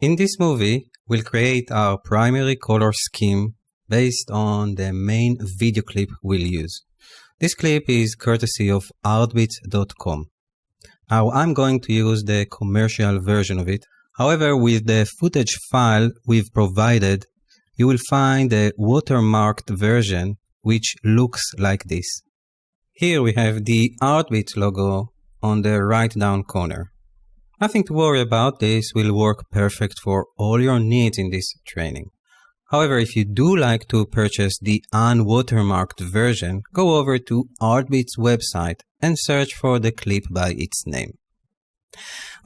In this movie, we'll create our primary color scheme based on the main video clip we'll use. This clip is courtesy of artbits.com. Now I'm going to use the commercial version of it. However, with the footage file we've provided, you will find a watermarked version which looks like this. Here we have the Artbits logo on the right down corner. Nothing to worry about, this will work perfect for all your needs in this training. However, if you do like to purchase the unwatermarked version, go over to Artbits website and search for the clip by its name.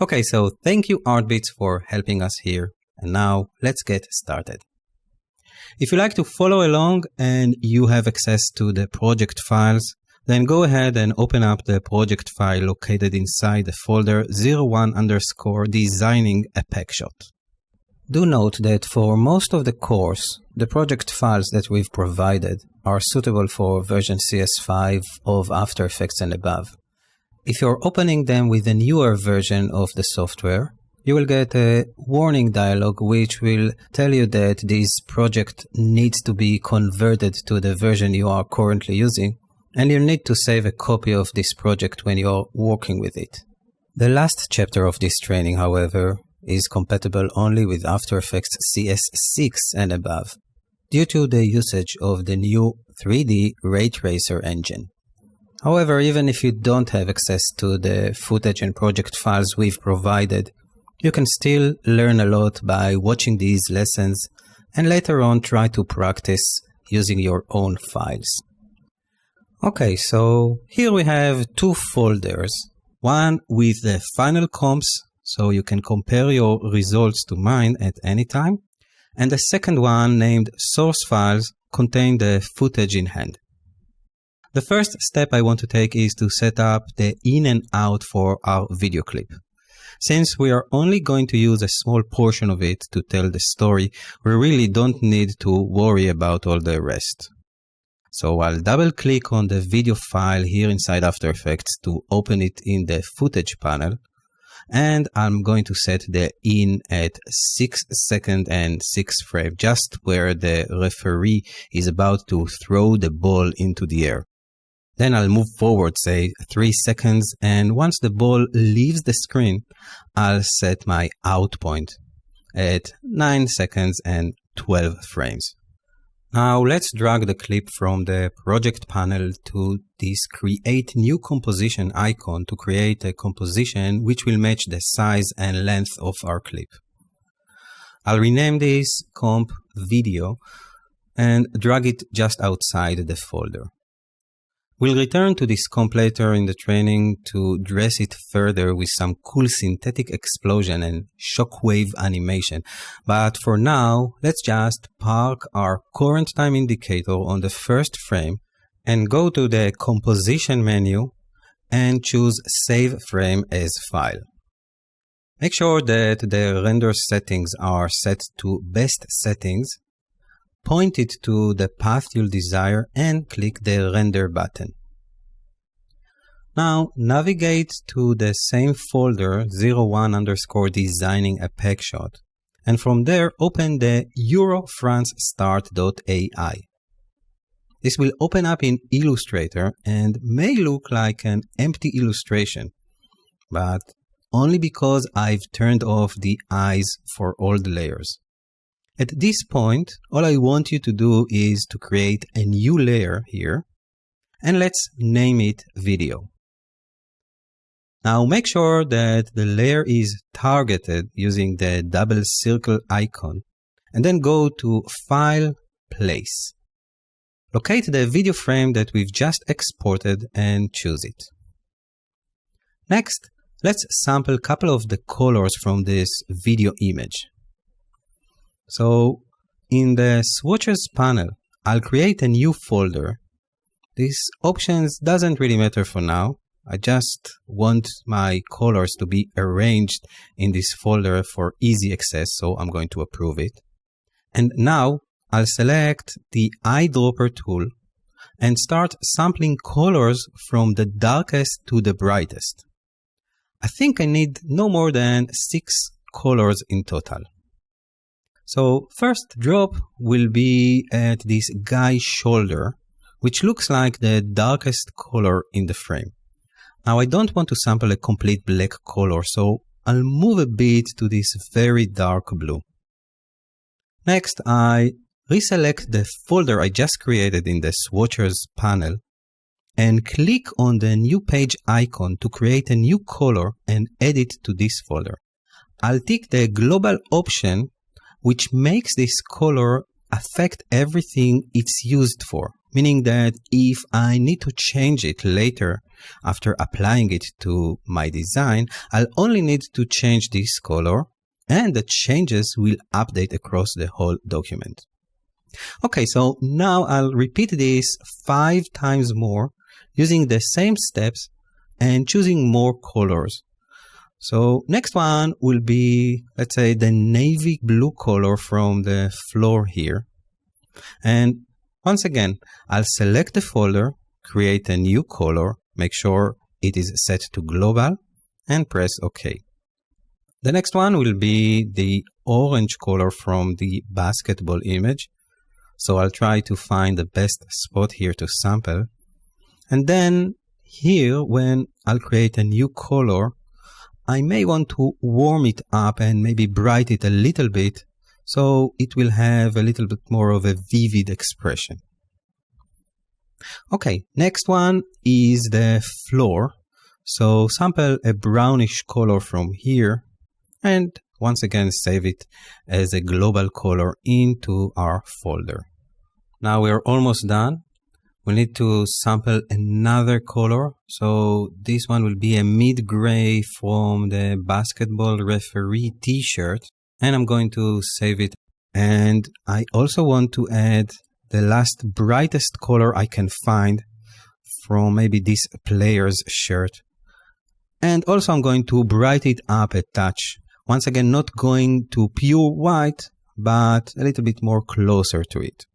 Okay, so thank you Artbits for helping us here, and now let's get started. If you like to follow along and you have access to the project files, then go ahead and open up the project file located inside the folder 01_designing a pack shot. Do note that for most of the course, the project files that we've provided are suitable for version CS5 of After Effects and above. If you're opening them with a newer version of the software, you will get a warning dialog which will tell you that this project needs to be converted to the version you are currently using, and you need to save a copy of this project when you're working with it. The last chapter of this training, however, is compatible only with After Effects CS6 and above, due to the usage of the new 3D Ray Tracer engine. However, even if you don't have access to the footage and project files we've provided, you can still learn a lot by watching these lessons and later on try to practice using your own files. Okay, so here we have two folders, one with the final comps, so you can compare your results to mine at any time, and the second one named source files contain the footage in hand. The first step I want to take is to set up the in and out for our video clip. Since we are only going to use a small portion of it to tell the story, we really don't need to worry about all the rest. So I'll double click on the video file here inside After Effects to open it in the footage panel, and I'm going to set the in at 6 seconds and 6 frames, just where the referee is about to throw the ball into the air. Then I'll move forward, say 3 seconds, and once the ball leaves the screen, I'll set my out point at 9 seconds and 12 frames. Now let's drag the clip from the project panel to this Create New Composition icon to create a composition which will match the size and length of our clip. I'll rename this Comp Video and drag it just outside the folder. We'll return to this comp later in the training to dress it further with some cool synthetic explosion and shockwave animation. But for now, let's just park our current time indicator on the first frame and go to the composition menu and choose Save Frame as File. Make sure that the render settings are set to best settings. Point it to the path you'll desire and click the render button. Now navigate to the same folder 01_designing a pack shot, and from there open the eurofrancestart.ai. This will open up in Illustrator and may look like an empty illustration, but only because I've turned off the eyes for all the layers. At this point, all I want you to do is to create a new layer here, and let's name it Video. Now make sure that the layer is targeted using the double circle icon, and then go to File, Place. Locate the video frame that we've just exported and choose it. Next, let's sample a couple of the colors from this video image. So in the swatches panel, I'll create a new folder. These options doesn't really matter for now. I just want my colors to be arranged in this folder for easy access, so I'm going to approve it. And now I'll select the eyedropper tool and start sampling colors from the darkest to the brightest. I think I need no more than 6 colors in total. So first drop will be at this guy's shoulder, which looks like the darkest color in the frame. Now I don't want to sample a complete black color, so I'll move a bit to this very dark blue. Next, I reselect the folder I just created in the swatches panel and click on the new page icon to create a new color and add it to this folder. I'll tick the global option, which makes this color affect everything it's used for, meaning that if I need to change it later after applying it to my design, I'll only need to change this color and the changes will update across the whole document. Okay, so now I'll repeat this 5 times more using the same steps and choosing more colors. So next one will be, let's say, the navy blue color from the floor here. And once again, I'll select the folder, create a new color, make sure it is set to global, and press OK. The next one will be the orange color from the basketball image. So I'll try to find the best spot here to sample. And then here, when I'll create a new color, I may want to warm it up and maybe brighten it a little bit so it will have a little bit more of a vivid expression. Okay, next one is the floor. So sample a brownish color from here and once again save it as a global color into our folder. Now we're almost done. We need to sample another color. So this one will be a mid-gray from the basketball referee t-shirt. And I'm going to save it. And I also want to add the last brightest color I can find from maybe this player's shirt. And also I'm going to brighten it up a touch. Once again, not going to pure white, but a little bit more closer to it.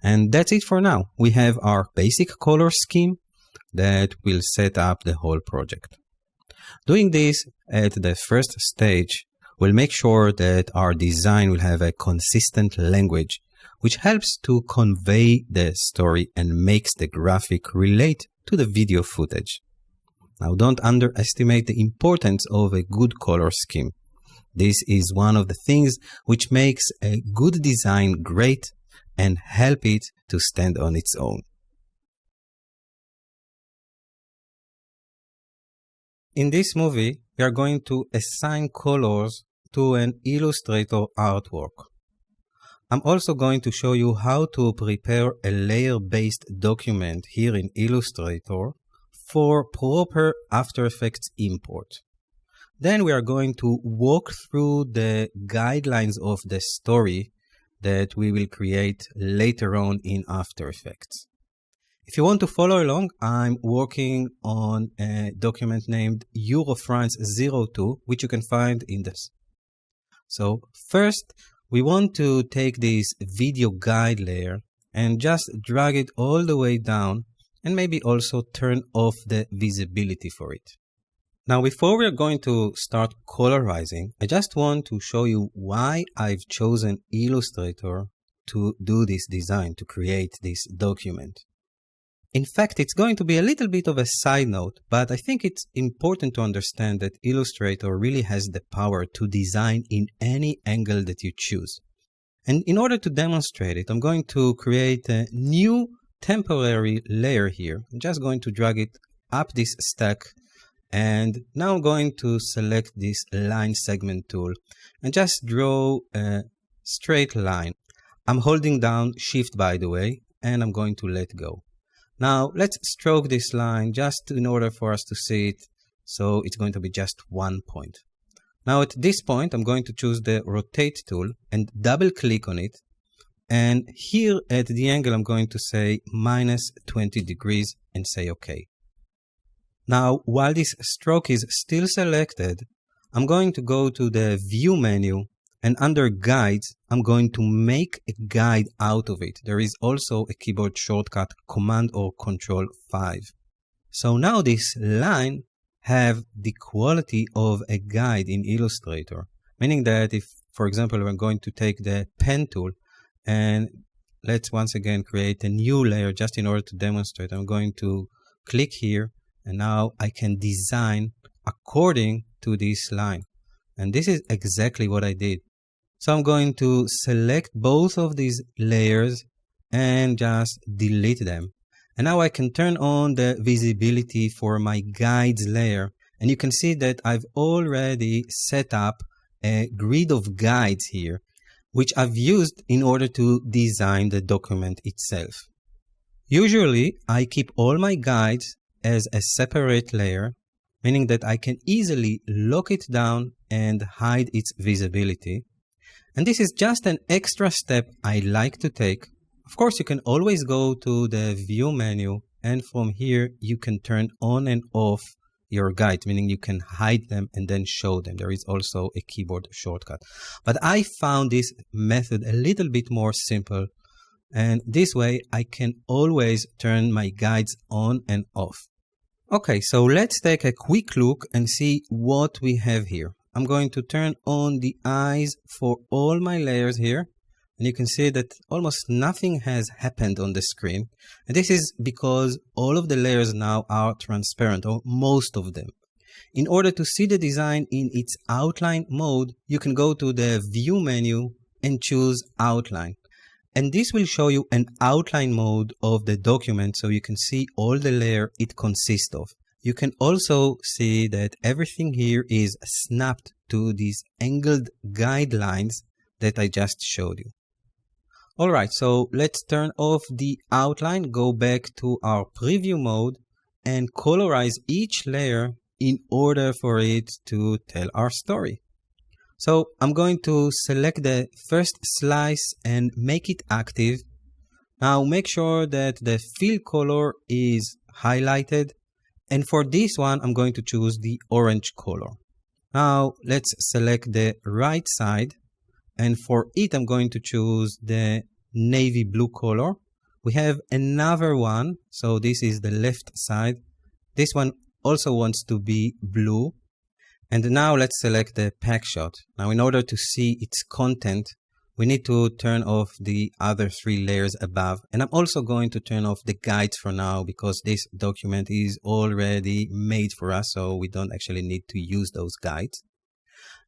And that's it for now. We have our basic color scheme that will set up the whole project. Doing this at the first stage will make sure that our design will have a consistent language, which helps to convey the story and makes the graphic relate to the video footage. Now, don't underestimate the importance of a good color scheme. This is one of the things which makes a good design great and help it to stand on its own. In this movie, we are going to assign colors to an Illustrator artwork. I'm also going to show you how to prepare a layer-based document here in Illustrator for proper After Effects import. Then we are going to walk through the guidelines of the story that we will create later on in After Effects. If you want to follow along, I'm working on a document named Eurofrance 02, which you can find in this. So first, we want to take this video guide layer and just drag it all the way down and maybe also turn off the visibility for it. Now, before we're going to start colorizing, I just want to show you why I've chosen Illustrator to do this design, to create this document. In fact, it's going to be a little bit of a side note, but I think it's important to understand that Illustrator really has the power to design in any angle that you choose. And in order to demonstrate it, I'm going to create a new temporary layer here. I'm just going to drag it up this stack. And now I'm going to select this line segment tool and just draw a straight line. I'm holding down Shift, by the way, and I'm going to let go. Now let's stroke this line just in order for us to see it. So it's going to be just one point. Now at this point, I'm going to choose the rotate tool and double click on it. And here at the angle, I'm going to say -20 degrees and say OK. Now, while this stroke is still selected, I'm going to go to the View menu, and under Guides, I'm going to make a guide out of it. There is also a keyboard shortcut, Command or Control 5. So now this line have the quality of a guide in Illustrator. Meaning that if, for example, we're going to take the pen tool and let's once again create a new layer just in order to demonstrate. I'm going to click here and now I can design according to this line. And this is exactly what I did. So I'm going to select both of these layers and just delete them. And now I can turn on the visibility for my guides layer. And you can see that I've already set up a grid of guides here, which I've used in order to design the document itself. Usually, I keep all my guides as a separate layer, meaning that I can easily lock it down and hide its visibility. And this is just an extra step I like to take. Of course, you can always go to the View menu, and from here you can turn on and off your guides, meaning you can hide them and then show them. There is also a keyboard shortcut. But I found this method a little bit more simple, and this way I can always turn my guides on and off. Okay, so let's take a quick look and see what we have here. I'm going to turn on the eyes for all my layers here. And you can see that almost nothing has happened on the screen. And this is because all of the layers now are transparent, or most of them. In order to see the design in its outline mode, you can go to the View menu and choose Outline. And this will show you an outline mode of the document so you can see all the layer it consists of. You can also see that everything here is snapped to these angled guidelines that I just showed you. Alright, so let's turn off the outline, go back to our preview mode and colorize each layer in order for it to tell our story. So I'm going to select the first slice and make it active. Now make sure that the fill color is highlighted. And for this one, I'm going to choose the orange color. Now let's select the right side. And for it, I'm going to choose the navy blue color. We have another one. So this is the left side. This one also wants to be blue. And now let's select the pack shot. Now in order to see its content, we need to turn off the other three layers above. And I'm also going to turn off the guides for now because this document is already made for us. So we don't actually need to use those guides.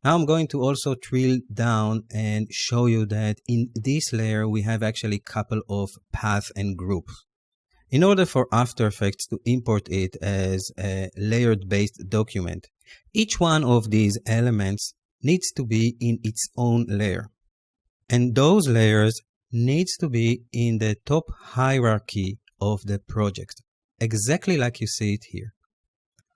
Now I'm going to also drill down and show you that in this layer, we have actually a couple of paths and groups. In order for After Effects to import it as a layered based document, each one of these elements needs to be in its own layer. And those layers needs to be in the top hierarchy of the project, exactly like you see it here.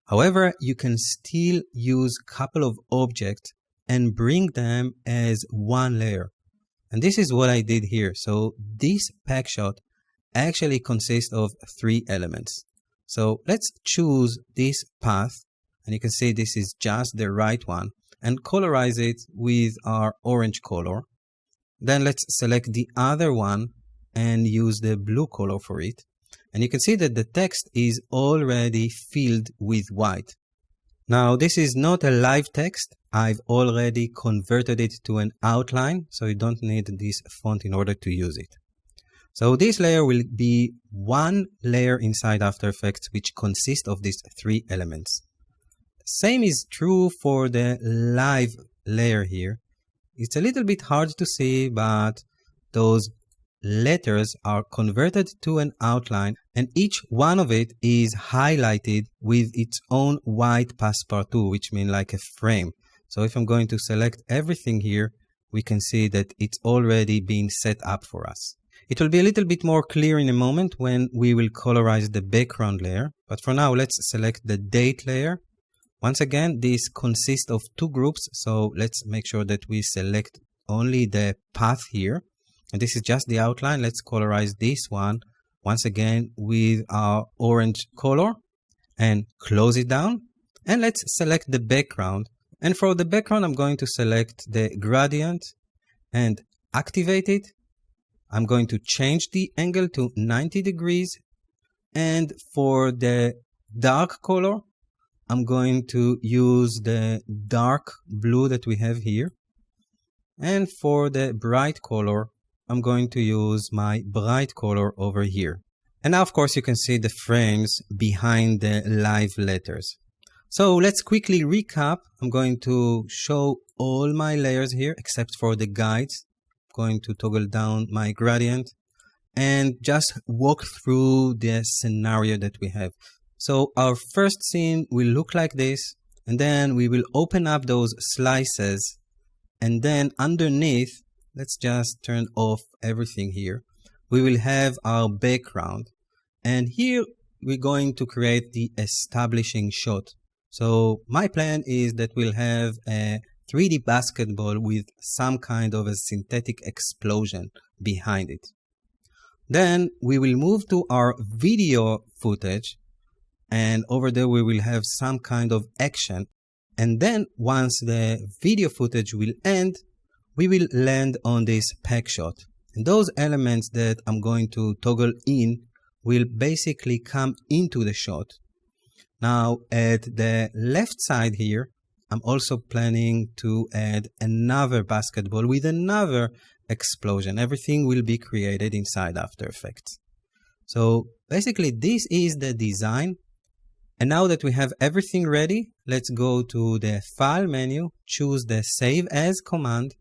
However, you can still use a couple of objects and bring them as one layer. And this is what I did here. So this pack shot actually consists of three elements. So let's choose this path. And you can see this is just the right one. And colorize it with our orange color. Then let's select the other one and use the blue color for it. And you can see that the text is already filled with white. Now, this is not a live text. I've already converted it to an outline, so you don't need this font in order to use it. So this layer will be one layer inside After Effects, which consists of these three elements. Same is true for the live layer here. It's a little bit hard to see, but those letters are converted to an outline and each one of it is highlighted with its own white passepartout, which means like a frame. So if I'm going to select everything here, we can see that it's already been set up for us. It will be a little bit more clear in a moment when we will colorize the background layer. But for now, let's select the date layer. Once again, this consists of two groups. So let's make sure that we select only the path here. And this is just the outline. Let's colorize this one once again with our orange color and close it down. And let's select the background. And for the background, I'm going to select the gradient and activate it. I'm going to change the angle to 90 degrees. And for the dark color, I'm going to use the dark blue that we have here. And for the bright color, I'm going to use my bright color over here. And now, of course, you can see the frames behind the live letters. So let's quickly recap. I'm going to show all my layers here except for the guides. I'm going to toggle down my gradient and just walk through the scenario that we have. So our first scene will look like this, and then we will open up those slices, and then underneath, let's just turn off everything here. We will have our background, and here we're going to create the establishing shot. So my plan is that we'll have a 3D basketball with some kind of a synthetic explosion behind it. Then we will move to our video footage, and over there we will have some kind of action. And then once the video footage will end, we will land on this pack shot. And those elements that I'm going to toggle in will basically come into the shot. Now at the left side here, I'm also planning to add another basketball with another explosion. Everything will be created inside After Effects. So basically this is the design. And now that we have everything ready, let's go to the File menu, choose the Save As command,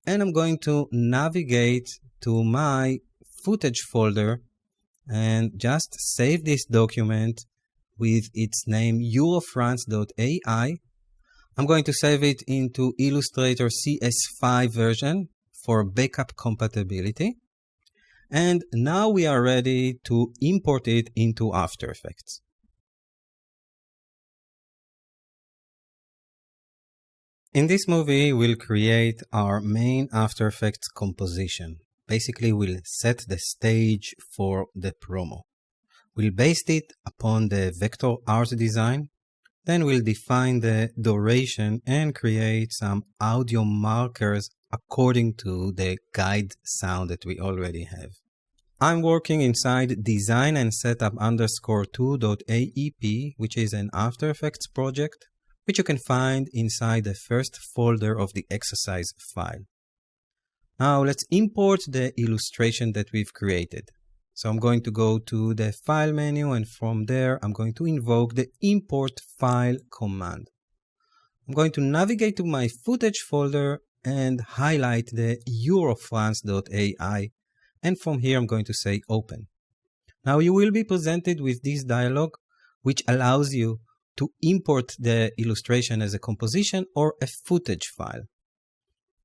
and I'm going to navigate to my footage folder and just save this document with its name eurofrance.ai. I'm going to save it into Illustrator CS5 version for backup compatibility. And now we are ready to import it into After Effects. In this movie, we'll create our main After Effects composition. Basically, we'll set the stage for the promo. We'll base it upon the vector art design. Then we'll define the duration and create some audio markers according to the guide sound that we already have. I'm working inside design and setup _2.aep, which is an After Effects project, which you can find inside the first folder of the exercise file. Now let's import the illustration that we've created. So I'm going to go to the File menu, and from there I'm going to invoke the Import File command. I'm going to navigate to my footage folder and highlight the eurofrance.ai, and from here I'm going to say Open. Now you will be presented with this dialog, which allows you to import the illustration as a composition or a footage file.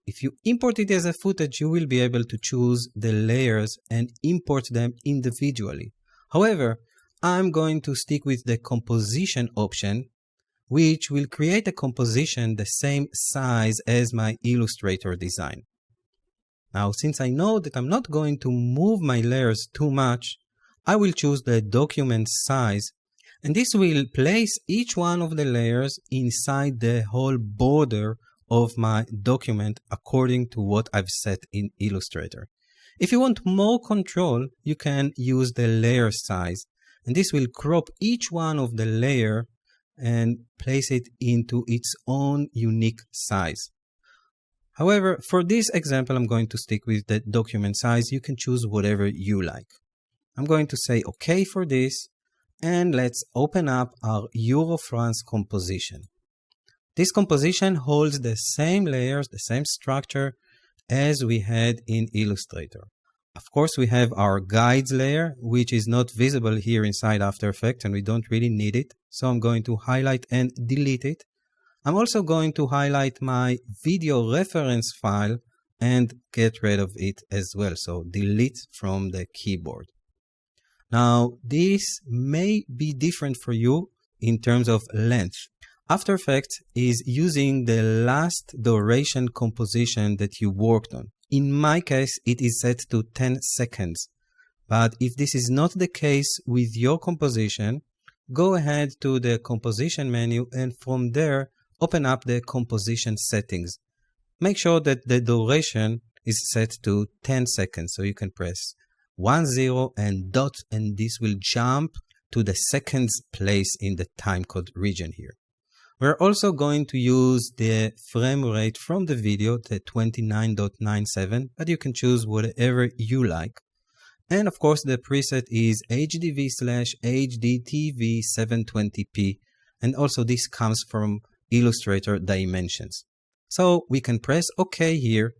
If you import it as a footage, you will be able to choose the layers and import them individually. However, I'm going to stick with the composition option, which will create a composition the same size as my Illustrator design. Now, since I know that I'm not going to move my layers too much, I will choose the document size, and this will place each one of the layers inside the whole border of my document according to what I've set in Illustrator. If you want more control, you can use the layer size, and this will crop each one of the layer and place it into its own unique size. However, for this example, I'm going to stick with the document size. You can choose whatever you like. I'm going to say OK for this, and let's open up our Eurofrance composition. This composition holds the same layers, the same structure as we had in Illustrator. Of course, we have our guides layer, which is not visible here inside After Effects, and we don't really need it. So I'm going to highlight and delete it. I'm also going to highlight my video reference file and get rid of it as well. So delete from the keyboard. Now, this may be different for you in terms of length. After Effects is using the last duration composition that you worked on. In my case, it is set to 10 seconds. But if this is not the case with your composition, go ahead to the composition menu, and from there, open up the composition settings. Make sure that the duration is set to 10 seconds. So you can press 10 and dot, and this will jump to the seconds place in the timecode region here. We're also going to use the frame rate from the video, the 29.97, but you can choose whatever you like. And of course, the preset is HDV/HDTV 720p. And also this comes from Illustrator Dimensions. So we can press OK here.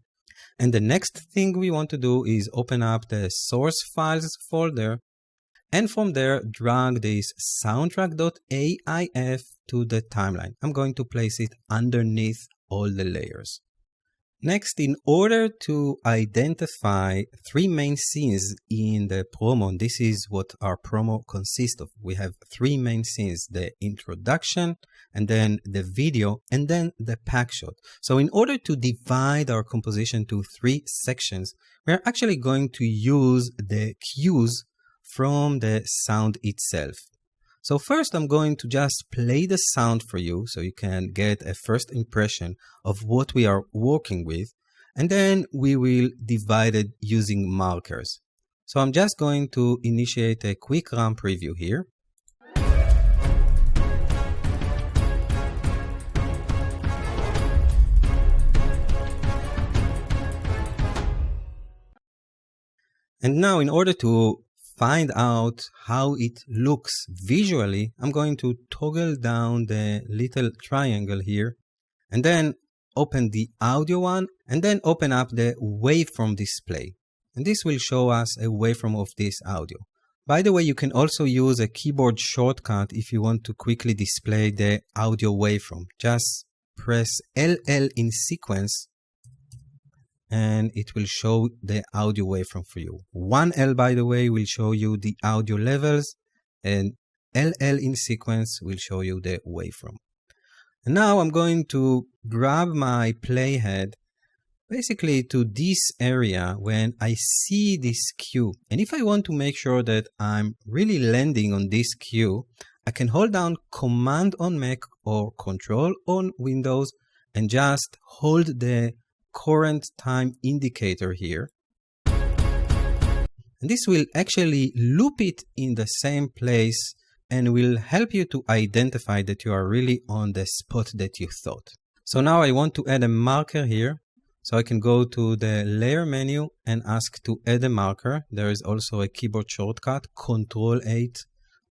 And the next thing we want to do is open up the source files folder. And from there, drag this soundtrack.aif to the timeline. I'm going to place it underneath all the layers. Next, in order to identify three main scenes in the promo, and this is what our promo consists of. We have three main scenes, the introduction, and then the video, and then the pack shot. So in order to divide our composition to three sections, we're actually going to use the cues from the sound itself. So first I'm going to just play the sound for you so you can get a first impression of what we are working with, and then we will divide it using markers. So I'm just going to initiate a quick run preview here. And now in order to find out how it looks visually, I'm going to toggle down the little triangle here and then open the audio one and then open up the waveform display. And this will show us a waveform of this audio. By the way, you can also use a keyboard shortcut if you want to quickly display the audio waveform. Just press LL in sequence and it will show the audio waveform for you. 1L, by the way, will show you the audio levels, and LL in sequence will show you the waveform. And now I'm going to grab my playhead basically to this area when I see this cue. And if I want to make sure that I'm really landing on this cue, I can hold down Command on Mac or Control on Windows and just hold the current time indicator here. And this will actually loop it in the same place and will help you to identify that you are really on the spot that you thought. So now I want to add a marker here. So I can go to the layer menu and ask to add a marker. There is also a keyboard shortcut, Control 8.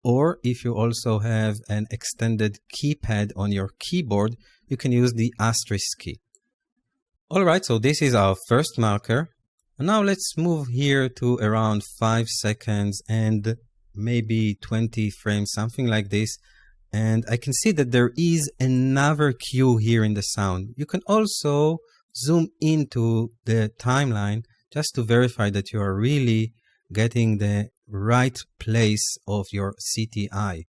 Or if you also have an extended keypad on your keyboard, you can use the asterisk key. Alright, so this is our first marker. And now let's move here to around 5 seconds and maybe 20 frames, something like this. And I can see that there is another cue here in the sound. You can also zoom into the timeline just to verify that you are really getting the right place of your CTI.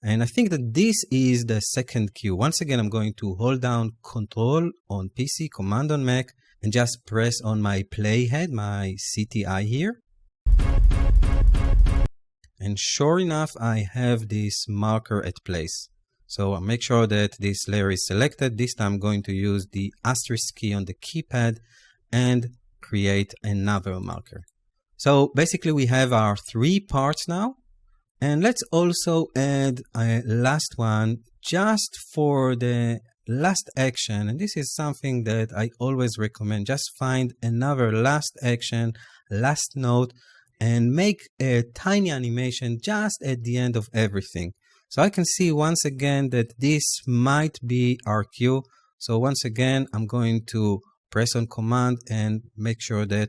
And I think that this is the second cue. Once again, I'm going to hold down Control on PC, Command on Mac, and just press on my playhead, my CTI here. And sure enough, I have this marker at place. So I'll make sure that this layer is selected. This time I'm going to use the asterisk key on the keypad and create another marker. So basically we have our three parts now. And let's also add a last one just for the last action. And this is something that I always recommend. Just find another last action, last note, and make a tiny animation just at the end of everything. So I can see once again that this might be our cue. So once again, I'm going to press on Command and make sure that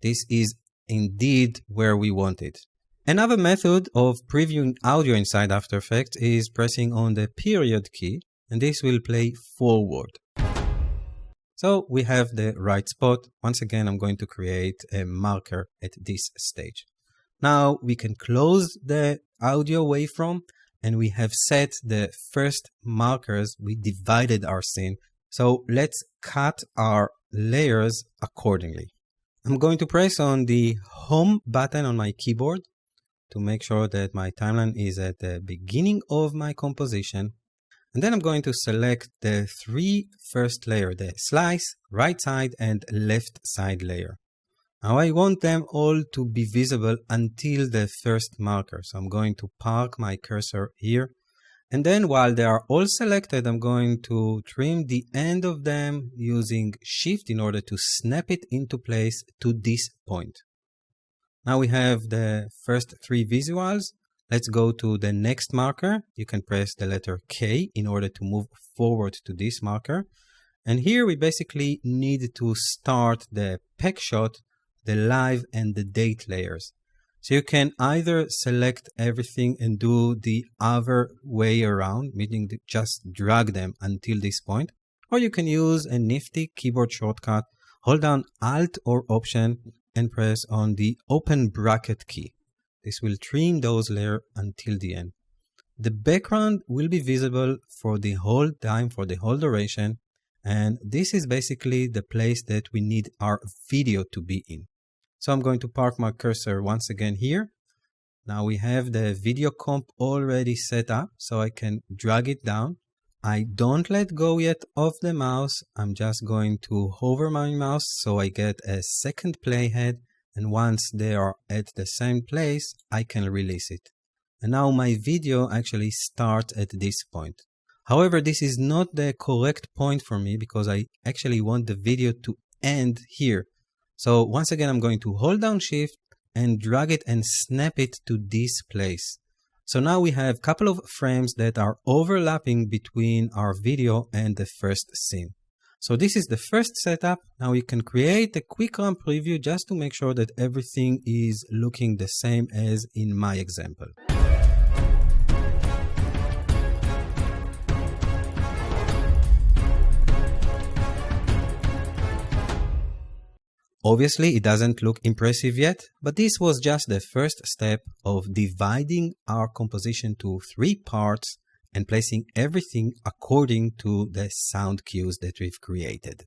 this is indeed where we want it. Another method of previewing audio inside After Effects is pressing on the period key, and this will play forward. So we have the right spot. Once again, I'm going to create a marker at this stage. Now we can close the audio waveform, and we have set the first markers. We divided our scene. So let's cut our layers accordingly. I'm going to press on the Home button on my keyboard to make sure that my timeline is at the beginning of my composition. And then I'm going to select the three first layers, the slice, right side, and left side layer. Now I want them all to be visible until the first marker. So I'm going to park my cursor here And then while they are all selected, I'm going to trim the end of them using Shift in order to snap it into place to this point. Now we have the first three visuals. Let's go to the next marker. You can press the letter K in order to move forward to this marker. And here we basically need to start the pack shot, the live and the date layers. So you can either select everything and do the other way around, meaning to just drag them until this point, or you can use a nifty keyboard shortcut, hold down Alt or Option and press on the open bracket key. This will trim those layers until the end. The background will be visible for the whole time, for the whole duration, and this is basically the place that we need our video to be in. So I'm going to park my cursor once again here. Now we have the video comp already set up, so I can drag it down. I don't let go yet of the mouse. I'm just going to hover my mouse so I get a second playhead, and once they are at the same place, I can release it. And now my video actually starts at this point. However, this is not the correct point for me because I actually want the video to end here. So once again, I'm going to hold down Shift and drag it and snap it to this place. So now we have a couple of frames that are overlapping between our video and the first scene. So this is the first setup. Now we can create a quick run preview just to make sure that everything is looking the same as in my example. Obviously, it doesn't look impressive yet, but this was just the first step of dividing our composition to 3 parts and placing everything according to the sound cues that we've created.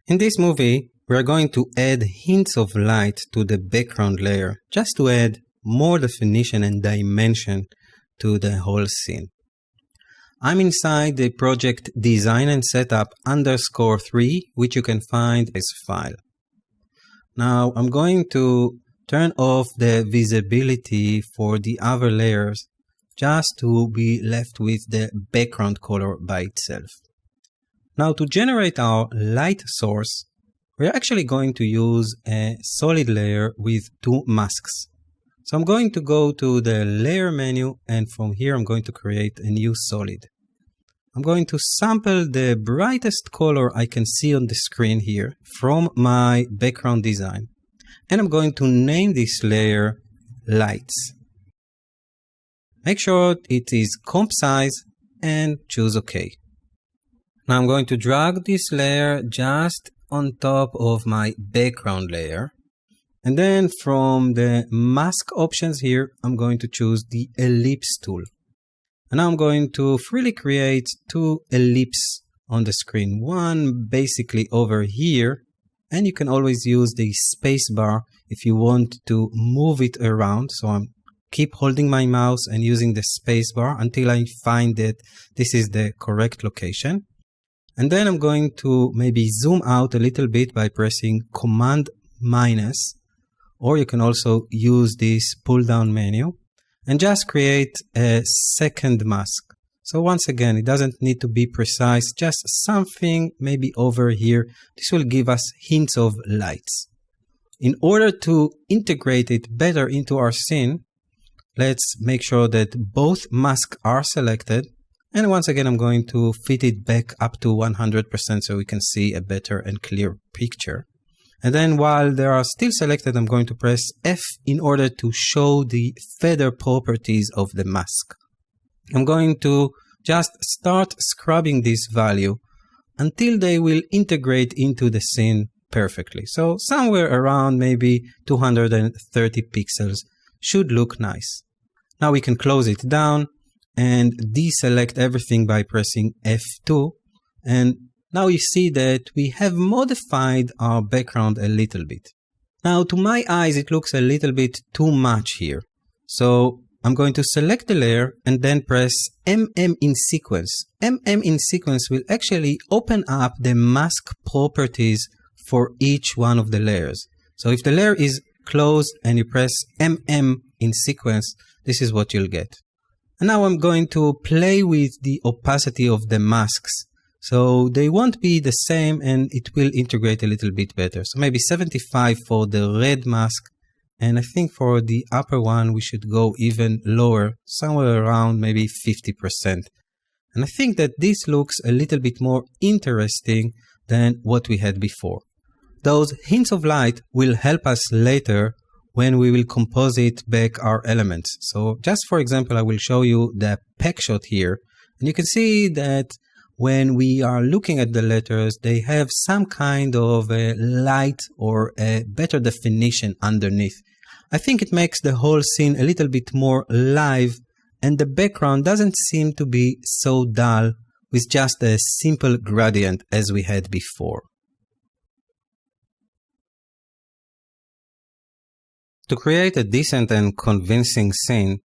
In this movie, we are going to add hints of light to the background layer, just to add more definition and dimension to the whole scene. I'm inside the project design and setup _3, which you can find as file. Now I'm going to turn off the visibility for the other layers just to be left with the background color by itself. Now to generate our light source, we're actually going to use a solid layer with 2 masks. So I'm going to go to the layer menu, and from here I'm going to create a new solid. I'm going to sample the brightest color I can see on the screen here from my background design. And I'm going to name this layer Lights. Make sure it is comp size and choose OK. Now I'm going to drag this layer just on top of my background layer. And then from the mask options here, I'm going to choose the ellipse tool. And now I'm going to freely create 2 ellipses on the screen. One basically over here, and you can always use the space bar if you want to move it around. So I'm keep holding my mouse and using the space bar until I find that this is the correct location. And then I'm going to maybe zoom out a little bit by pressing Command-, or you can also use this pull down menu. And just create a second mask. So once again, it doesn't need to be precise, just something maybe over here. This will give us hints of lights. In order to integrate it better into our scene, let's make sure that both masks are selected. And once again, I'm going to fit it back up to 100% so we can see a better and clear picture. And then while they are still selected, I'm going to press F in order to show the feather properties of the mask. I'm going to just start scrubbing this value until they will integrate into the scene perfectly. So somewhere around maybe 230 pixels should look nice. Now we can close it down and deselect everything by pressing F2. And now you see that we have modified our background a little bit. Now to my eyes it looks a little bit too much here. So I'm going to select the layer and then press MM in sequence. MM in sequence will actually open up the mask properties for each one of the layers. So if the layer is close, and you press MM in sequence, this is what you'll get. And now I'm going to play with the opacity of the masks. So they won't be the same and it will integrate a little bit better. So maybe 75 for the red mask. And I think for the upper one, we should go even lower, somewhere around maybe 50%. And I think that this looks a little bit more interesting than what we had before. Those hints of light will help us later when we will composite back our elements. So just for example, I will show you the pack shot here. And you can see that when we are looking at the letters, they have some kind of a light or a better definition underneath. I think it makes the whole scene a little bit more live, and the background doesn't seem to be so dull with just a simple gradient as we had before. To create a decent and convincing scene,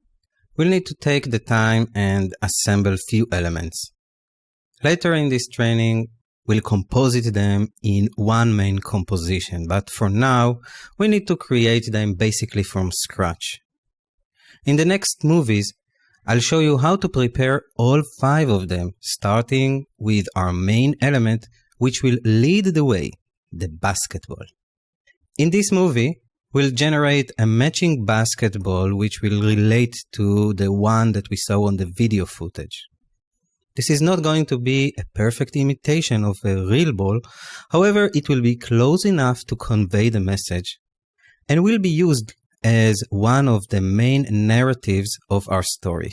we'll need to take the time and assemble few elements. Later in this training, we'll composite them in one main composition, but for now, we need to create them basically from scratch. In the next movies, I'll show you how to prepare all 5 of them, starting with our main element, which will lead the way, the basketball. In this movie, we'll generate a matching basketball which will relate to the one that we saw on the video footage. This is not going to be a perfect imitation of a real ball, however, it will be close enough to convey the message and will be used as one of the main narratives of our story.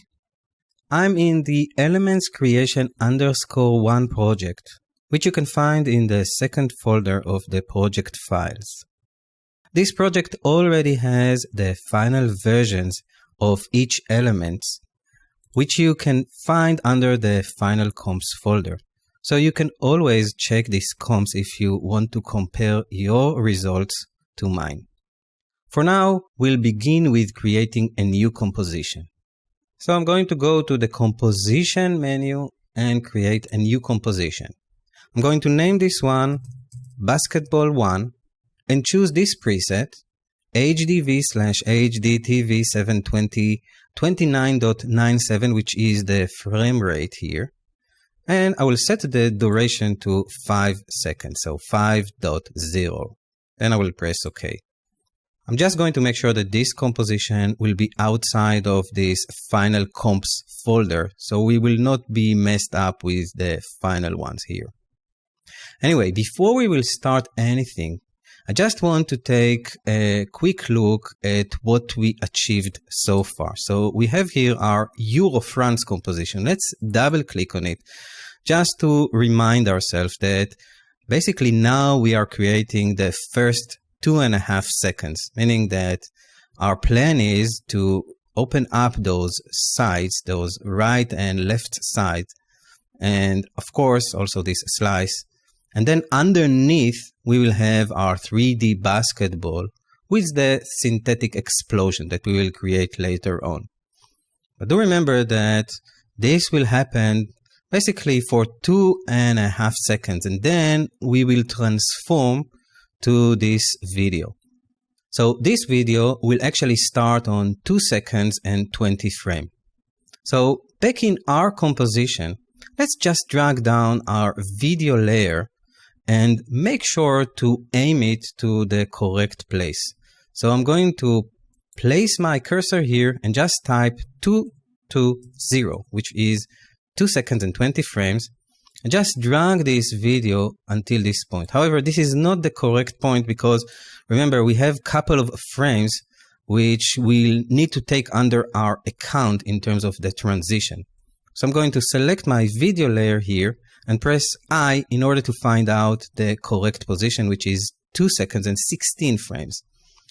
I'm in the Elements Creation _1 project, which you can find in the second folder of the project files. This project already has the final versions of each element, which you can find under the final comps folder. So you can always check these comps if you want to compare your results to mine. For now, we'll begin with creating a new composition. So I'm going to go to the composition menu and create a new composition. I'm going to name this one Basketball 1 and choose this preset HDV/HDTV 720 29.97, which is the frame rate here. And I will set the duration to 5 seconds, so 5.0. Then I will press OK. I'm just going to make sure that this composition will be outside of this final comps folder, so we will not be messed up with the final ones here. Anyway, before we will start anything, I just want to take a quick look at what we achieved so far. So we have here our Euro-France composition. Let's double click on it just to remind ourselves that basically now we are creating the first 2.5 seconds, meaning that our plan is to open up those sides, those right and left sides, and of course also this slice. And then underneath, we will have our 3D basketball with the synthetic explosion that we will create later on. But do remember that this will happen basically for 2.5 seconds, and then we will transform to this video. So this video will actually start on 2 seconds and 20 frames. So back in our composition, let's just drag down our video layer and make sure to aim it to the correct place. So I'm going to place my cursor here and just type 220, which is 2 seconds and 20 frames, and just drag this video until this point. However, this is not the correct point because remember, we have a couple of frames which we'll need to take under our account in terms of the transition. So I'm going to select my video layer here and press I in order to find out the correct position, which is 2 seconds and 16 frames.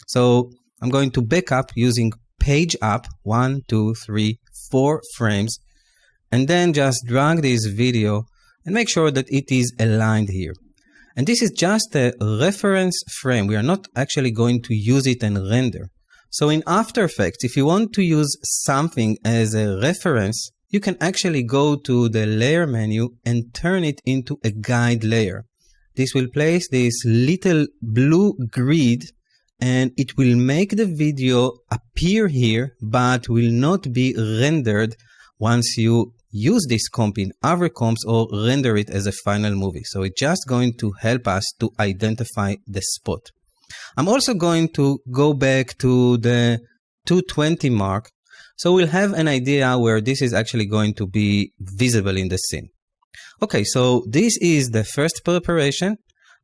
So I'm going to back up using page up 1, 2, 3, 4 frames, and then just drag this video and make sure that it is aligned here. And this is just a reference frame. We are not actually going to use it and render. So in After Effects, if you want to use something as a reference, you can actually go to the layer menu and turn it into a guide layer. This will place this little blue grid and it will make the video appear here, but will not be rendered once you use this comp in other comps or render it as a final movie. So it's just going to help us to identify the spot. I'm also going to go back to the 220 mark, so we'll have an idea where this is actually going to be visible in the scene. Okay, so this is the first preparation.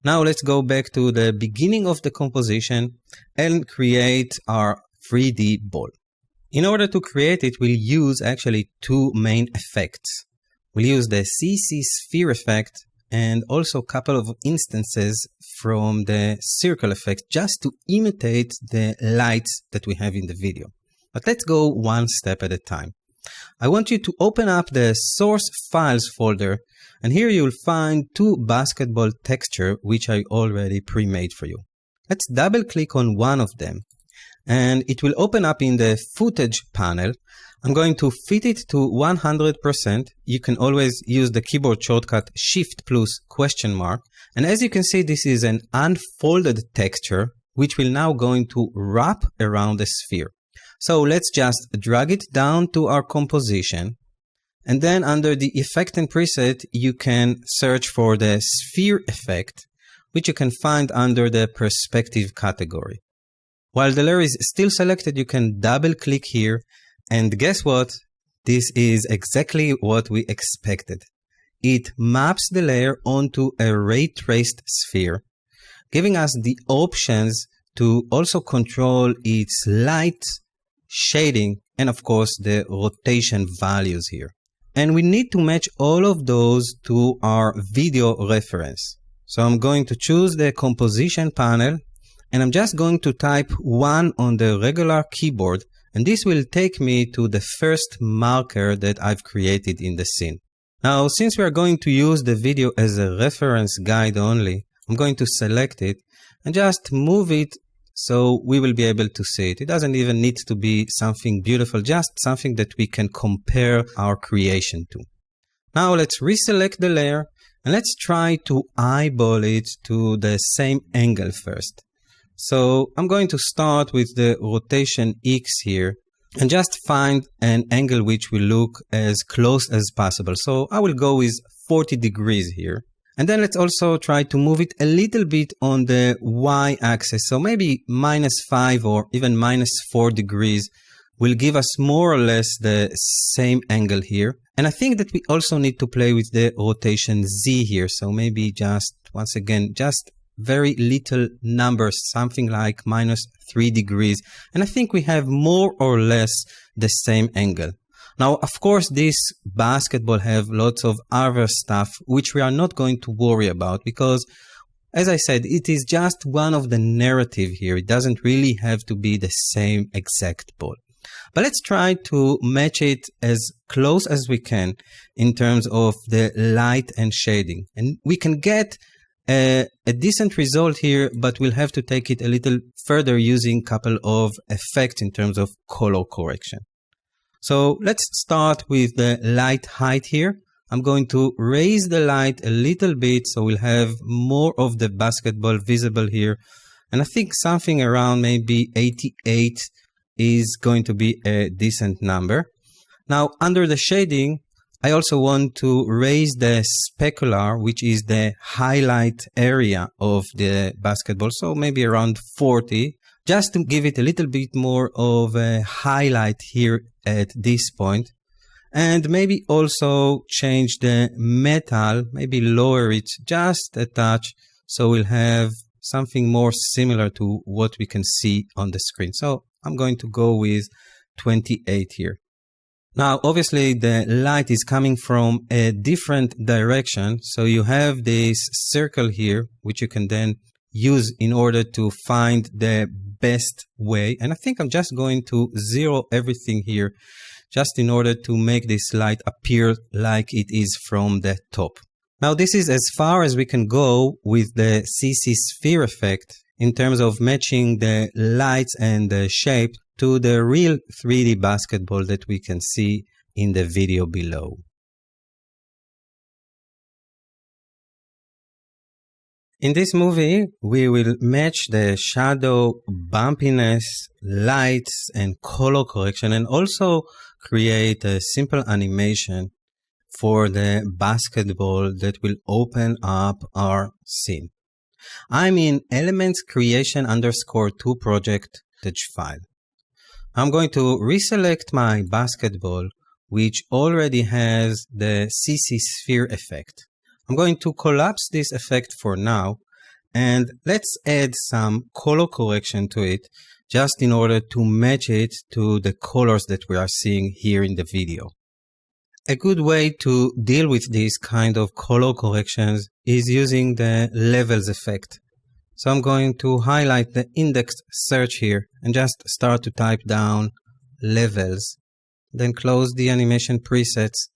Now let's go back to the beginning of the composition and create our 3D ball. In order to create it, we'll use actually two main effects. We'll use the CC sphere effect and also a couple of instances from the circle effect just to imitate the lights that we have in the video. But let's go one step at a time. I want you to open up the source files folder, and here you'll find two basketball texture which I already pre-made for you. Let's double click on one of them and it will open up in the footage panel. I'm going to fit it to 100%. You can always use the keyboard shortcut Shift plus question mark. And as you can see, this is an unfolded texture, which will now going to wrap around the sphere. So let's just drag it down to our composition. And then under the effect and preset, you can search for the sphere effect, which you can find under the perspective category. While the layer is still selected, you can double click here. And guess what? This is exactly what we expected. It maps the layer onto a ray traced sphere, giving us the options to also control its light, shading, and of course the rotation values here. And we need to match all of those to our video reference. So I'm going to choose the composition panel, and I'm just going to type 1 on the regular keyboard, and this will take me to the first marker that I've created in the scene. Now, since we are going to use the video as a reference guide only, I'm going to select it and just move it so we will be able to see it. It doesn't even need to be something beautiful, just something that we can compare our creation to. Now let's reselect the layer and let's try to eyeball it to the same angle first. So I'm going to start with the rotation X here and just find an angle which will look as close as possible. So I will go with 40 degrees here. And then let's also try to move it a little bit on the Y axis. So maybe -5 or even -4 degrees will give us more or less the same angle here. And I think that we also need to play with the rotation Z here. So maybe just, once again, just very little numbers, something like -3 degrees. And I think we have more or less the same angle. Now, of course, this basketball have lots of other stuff which we are not going to worry about because, as I said, it is just one of the narrative here. It doesn't really have to be the same exact ball. But let's try to match it as close as we can in terms of the light and shading. And we can get a decent result here, but we'll have to take it a little further using a couple of effects in terms of color correction. So let's start with the light height here. I'm going to raise the light a little bit so we'll have more of the basketball visible here. And I think something around maybe 88 is going to be a decent number. Now, under the shading, I also want to raise the specular, which is the highlight area of the basketball. So maybe around 40, just to give it a little bit more of a highlight here at this point. And maybe also change the metal, maybe lower it just a touch. So we'll have something more similar to what we can see on the screen. So I'm going to go with 28 here. Now, obviously, the light is coming from a different direction. So you have this circle here, which you can then use in order to find the best way. And I think I'm just going to zero everything here, just in order to make this light appear like it is from the top. Now, this is as far as we can go with the CC sphere effect in terms of matching the lights and the shape to the real 3D basketball that we can see in the video below. In this movie, we will match the shadow, bumpiness, lights, and color correction, and also create a simple animation for the basketball that will open up our scene. I'm in elements creation _ 2 project file. I'm going to reselect my basketball, which already has the CC sphere effect. I'm going to collapse this effect for now, and let's add some color correction to it, just in order to match it to the colors that we are seeing here in the video. A good way to deal with these kind of color corrections is using the levels effect. So I'm going to highlight the indexed search here and just start to type down levels, then close the animation presets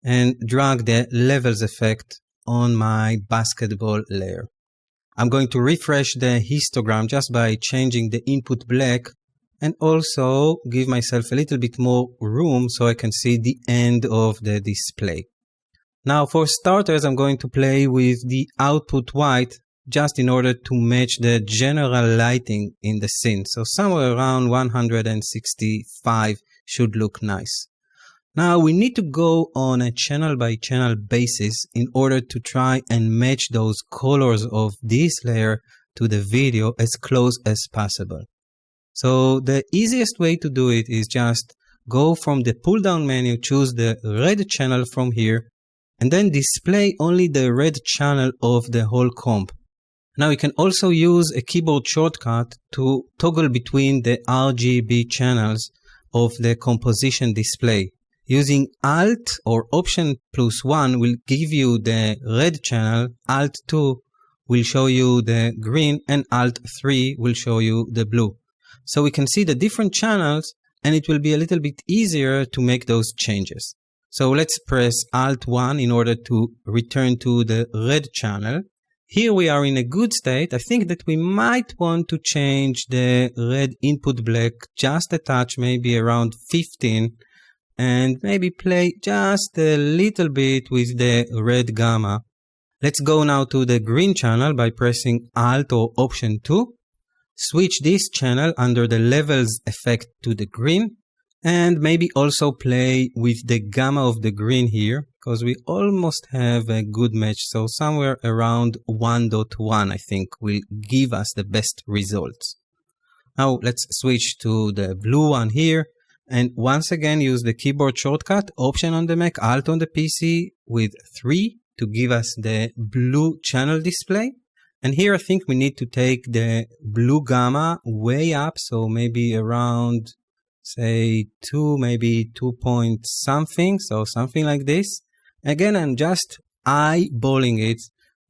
and drag the levels effect on my basketball layer. I'm going to refresh the histogram just by changing the input black and also give myself a little bit more room so I can see the end of the display. Now for starters, I'm going to play with the output white just in order to match the general lighting in the scene. So somewhere around 165 should look nice. Now we need to go on a channel by channel basis in order to try and match those colors of this layer to the video as close as possible. So the easiest way to do it is just go from the pull down menu, choose the red channel from here, and then display only the red channel of the whole comp. Now you can also use a keyboard shortcut to toggle between the RGB channels of the composition display. Using Alt or Option +1 will give you the red channel, Alt 2 will show you the green, and Alt 3 will show you the blue. So we can see the different channels and it will be a little bit easier to make those changes. So let's press Alt 1 in order to return to the red channel. Here we are in a good state. I think that we might want to change the red input black just a touch, maybe around 15, and maybe play just a little bit with the red gamma. Let's go now to the green channel by pressing Alt or Option 2. Switch this channel under the levels effect to the green, and maybe also play with the gamma of the green here, because we almost have a good match. So somewhere around 1.1 I think will give us the best results. Now let's switch to the blue one here, and once again use the keyboard shortcut, Option on the Mac, Alt on the PC with 3 to give us the blue channel display. And here I think we need to take the blue gamma way up, so maybe around, say 2, maybe 2 point something, so something like this. Again, I'm just eyeballing it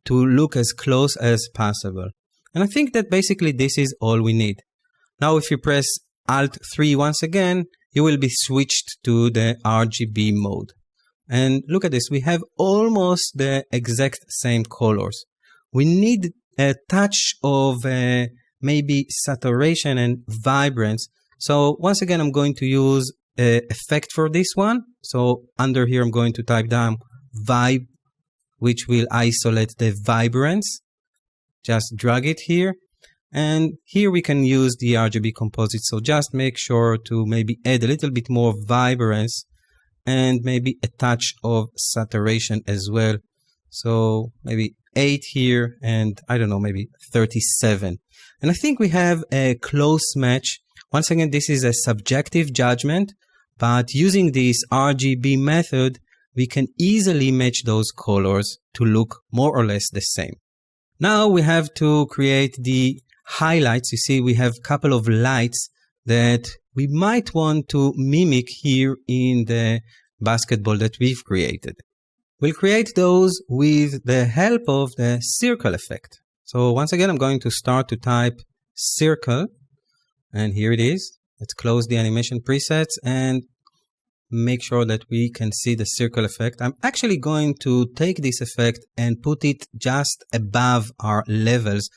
to look as close as possible. And I think that basically this is all we need. Now if you press Alt 3 once again, you will be switched to the RGB mode. And look at this, we have almost the exact same colors. We need a touch of maybe saturation and vibrance. So once again, I'm going to use effect for this one. So under here, I'm going to type down vibe, which will isolate the vibrance. Just drag it here. And here we can use the RGB composite. So just make sure to maybe add a little bit more vibrance and maybe a touch of saturation as well. So maybe 8 here and I don't know, maybe 37. And I think we have a close match. Once again, this is a subjective judgment, but using this RGB method, we can easily match those colors to look more or less the same. Now we have to create the highlights. You see, we have a couple of lights that we might want to mimic here in the basketball that we've created. We'll create those with the help of the circle effect. So once again, I'm going to start to type circle, and here it is. Let's close the animation presets and make sure that we can see the circle effect. I'm actually going to take this effect and put it just above our levels,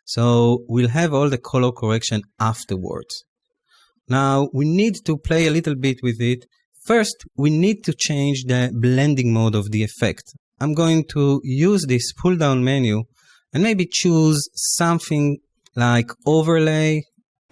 so we'll have all the color correction afterwards. Now we need to play a little bit with it. First, we need to change the blending mode of the effect. I'm going to use this pull down menu and maybe choose something like overlay.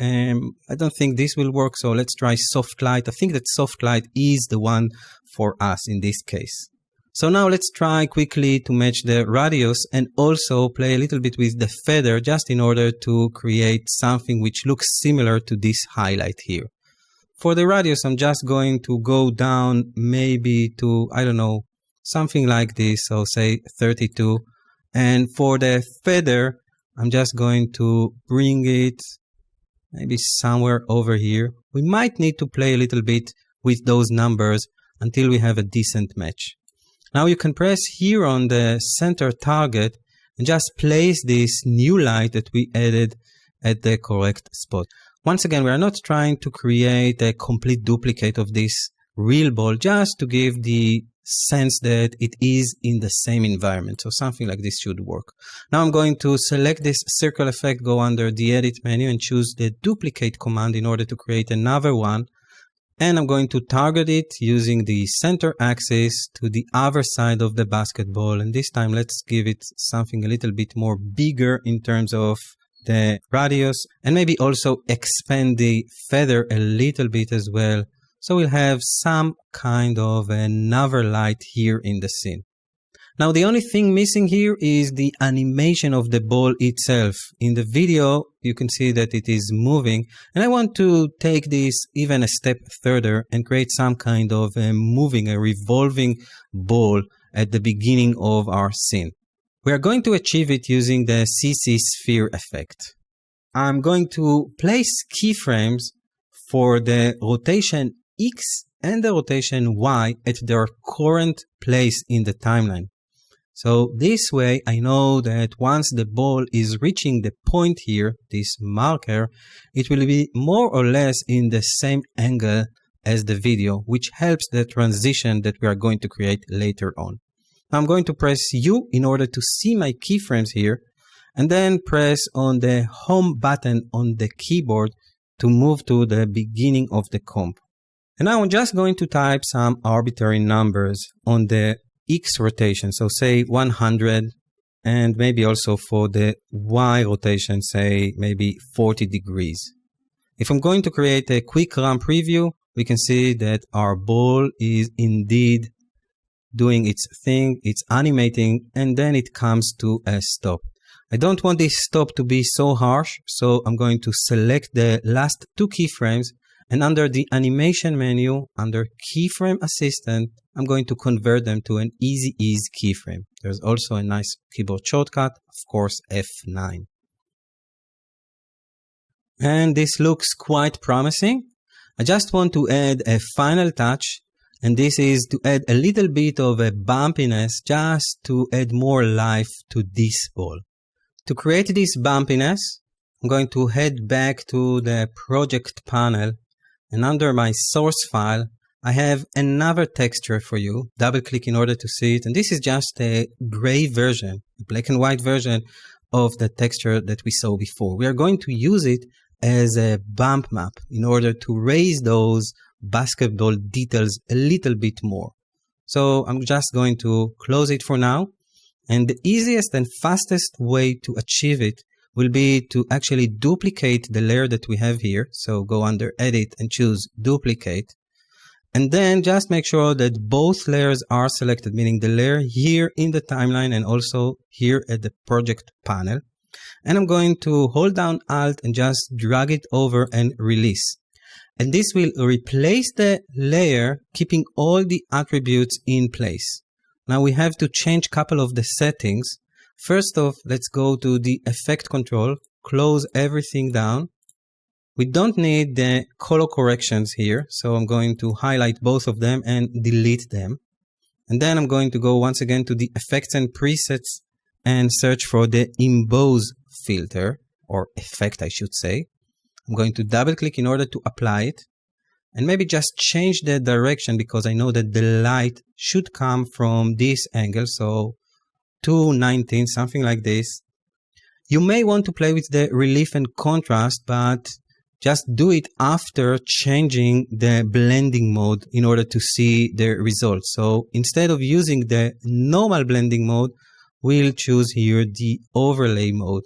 I don't think this will work, so let's try soft light. I think that soft light is the one for us in this case. So now let's try quickly to match the radius and also play a little bit with the feather, just in order to create something which looks similar to this highlight here. For the radius, I'm just going to go down maybe to, I don't know, something like this, so say 32. And for the feather, I'm just going to bring it maybe somewhere over here. We might need to play a little bit with those numbers until we have a decent match. Now you can press here on the center target and just place this new light that we added at the correct spot. Once again, we are not trying to create a complete duplicate of this real ball, just to give the sense that it is in the same environment. So something like this should work. Now I'm going to select this circle effect, go under the edit menu and choose the duplicate command in order to create another one. And I'm going to target it using the center axis to the other side of the basketball. And this time let's give it something a little bit more bigger in terms of the radius, and maybe also expand the feather a little bit as well. So we'll have some kind of another light here in the scene. Now the only thing missing here is the animation of the ball itself. In the video, you can see that it is moving, and I want to take this even a step further and create some kind of a revolving ball at the beginning of our scene. We are going to achieve it using the CC sphere effect. I'm going to place keyframes for the rotation X and the rotation Y at their current place in the timeline. So this way I know that once the ball is reaching the point here, this marker, it will be more or less in the same angle as the video, which helps the transition that we are going to create later on. Now I'm going to press U in order to see my keyframes here, and then press on the home button on the keyboard to move to the beginning of the comp. And now I'm just going to type some arbitrary numbers on the X rotation, so say 100, and maybe also for the Y rotation, say maybe 40 degrees. If I'm going to create a quick run preview, we can see that our ball is indeed doing its thing, it's animating, and then it comes to a stop. I don't want this stop to be so harsh, so I'm going to select the last two keyframes, and under the animation menu, under keyframe assistant, I'm going to convert them to an easy ease keyframe. There's also a nice keyboard shortcut, of course F9. And this looks quite promising. I just want to add a final touch, and this is to add a little bit of a bumpiness, just to add more life to this ball. To create this bumpiness, I'm going to head back to the project panel, and under my source file, I have another texture for you. Double click in order to see it, and this is just a gray version, a black and white version of the texture that we saw before. We are going to use it as a bump map in order to raise those basketball details a little bit more. So I'm just going to close it for now, and the easiest and fastest way to achieve it will be to actually duplicate the layer that we have here. So go under edit and choose duplicate, and then just make sure that both layers are selected, meaning the layer here in the timeline and also here at the project panel. And I'm going to hold down Alt and just drag it over and release. And this will replace the layer, keeping all the attributes in place. Now we have to change a couple of the settings. First off, let's go to the effect control, close everything down. We don't need the color corrections here, so I'm going to highlight both of them and delete them. And then I'm going to go once again to the effects and presets and search for the emboss filter, or effect I should say. I'm going to double click in order to apply it, and maybe just change the direction, because I know that the light should come from this angle, so 219, something like this. You may want to play with the relief and contrast, but just do it after changing the blending mode in order to see the results. So instead of using the normal blending mode, we'll choose here the overlay mode.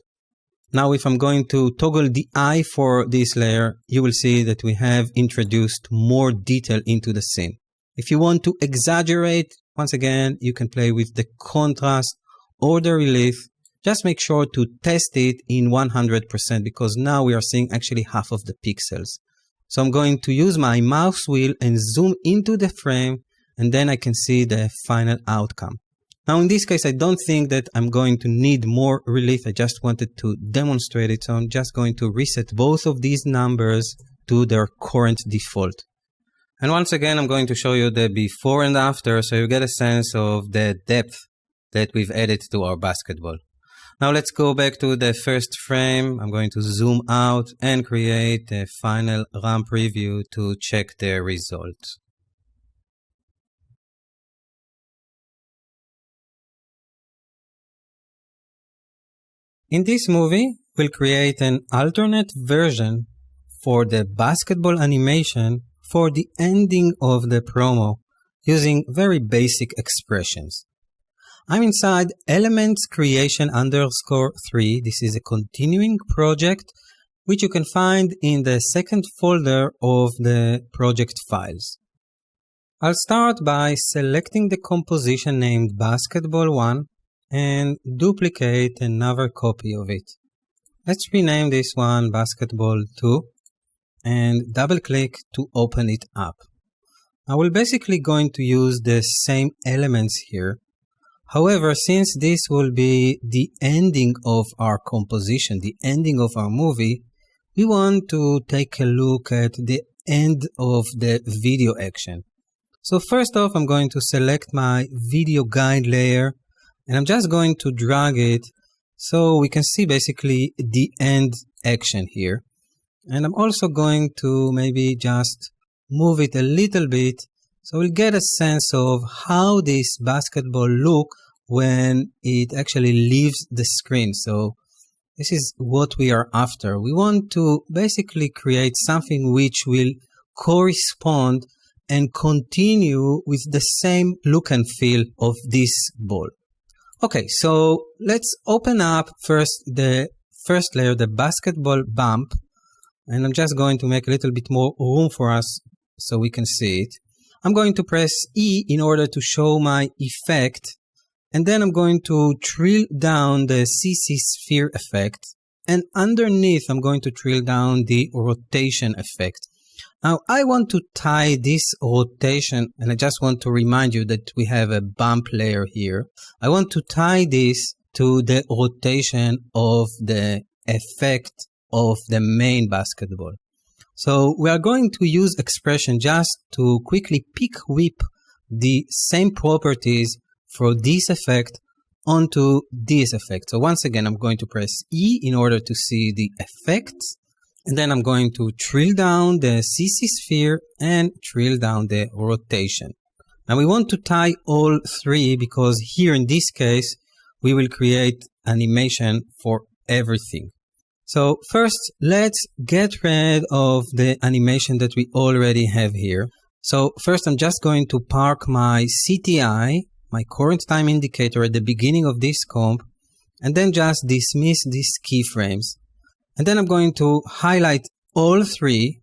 Now if I'm going to toggle the eye for this layer, you will see that we have introduced more detail into the scene. If you want to exaggerate, once again, you can play with the contrast or the relief. Just make sure to test it in 100% because now we are seeing actually half of the pixels. So I'm going to use my mouse wheel and zoom into the frame, and then I can see the final outcome. Now in this case, I don't think that I'm going to need more relief. I just wanted to demonstrate it. So I'm just going to reset both of these numbers to their current default. And once again, I'm going to show you the before and after so you get a sense of the depth that we've added to our basketball. Now let's go back to the first frame. I'm going to zoom out and create a final RAM preview to check the result. In this movie, we'll create an alternate version for the basketball animation for the ending of the promo using very basic expressions. I'm inside elements creation _3. This is a continuing project which you can find in the second folder of the project files. I'll start by selecting the composition named basketball1 and duplicate another copy of it. Let's rename this one basketball2 and double click to open it up. I will basically going to use the same elements here. However, since this will be the ending of our composition, the ending of our movie, we want to take a look at the end of the video action. So first off, I'm going to select my video guide layer and I'm just going to drag it so we can see basically the end action here. And I'm also going to maybe just move it a little bit so we'll get a sense of how this basketball look when it actually leaves the screen. So this is what we are after. We want to basically create something which will correspond and continue with the same look and feel of this ball. Okay, so let's open up first the first layer, the basketball bump, and I'm just going to make a little bit more room for us so we can see it. I'm going to press E in order to show my effect, and then I'm going to drill down the CC sphere effect, and underneath I'm going to drill down the rotation effect. Now I want to tie this rotation, and I just want to remind you that we have a bump layer here. I want to tie this to the rotation of the effect of the main basketball. So we are going to use expression just to quickly pick whip the same properties for this effect onto this effect. So once again, I'm going to press E in order to see the effects. And then I'm going to drill down the CC sphere and drill down the rotation. Now we want to tie all three because here in this case, we will create animation for everything. So first, let's get rid of the animation that we already have here. So first, I'm just going to park my CTI, my current time indicator at the beginning of this comp, and then just dismiss these keyframes. And then I'm going to highlight all three,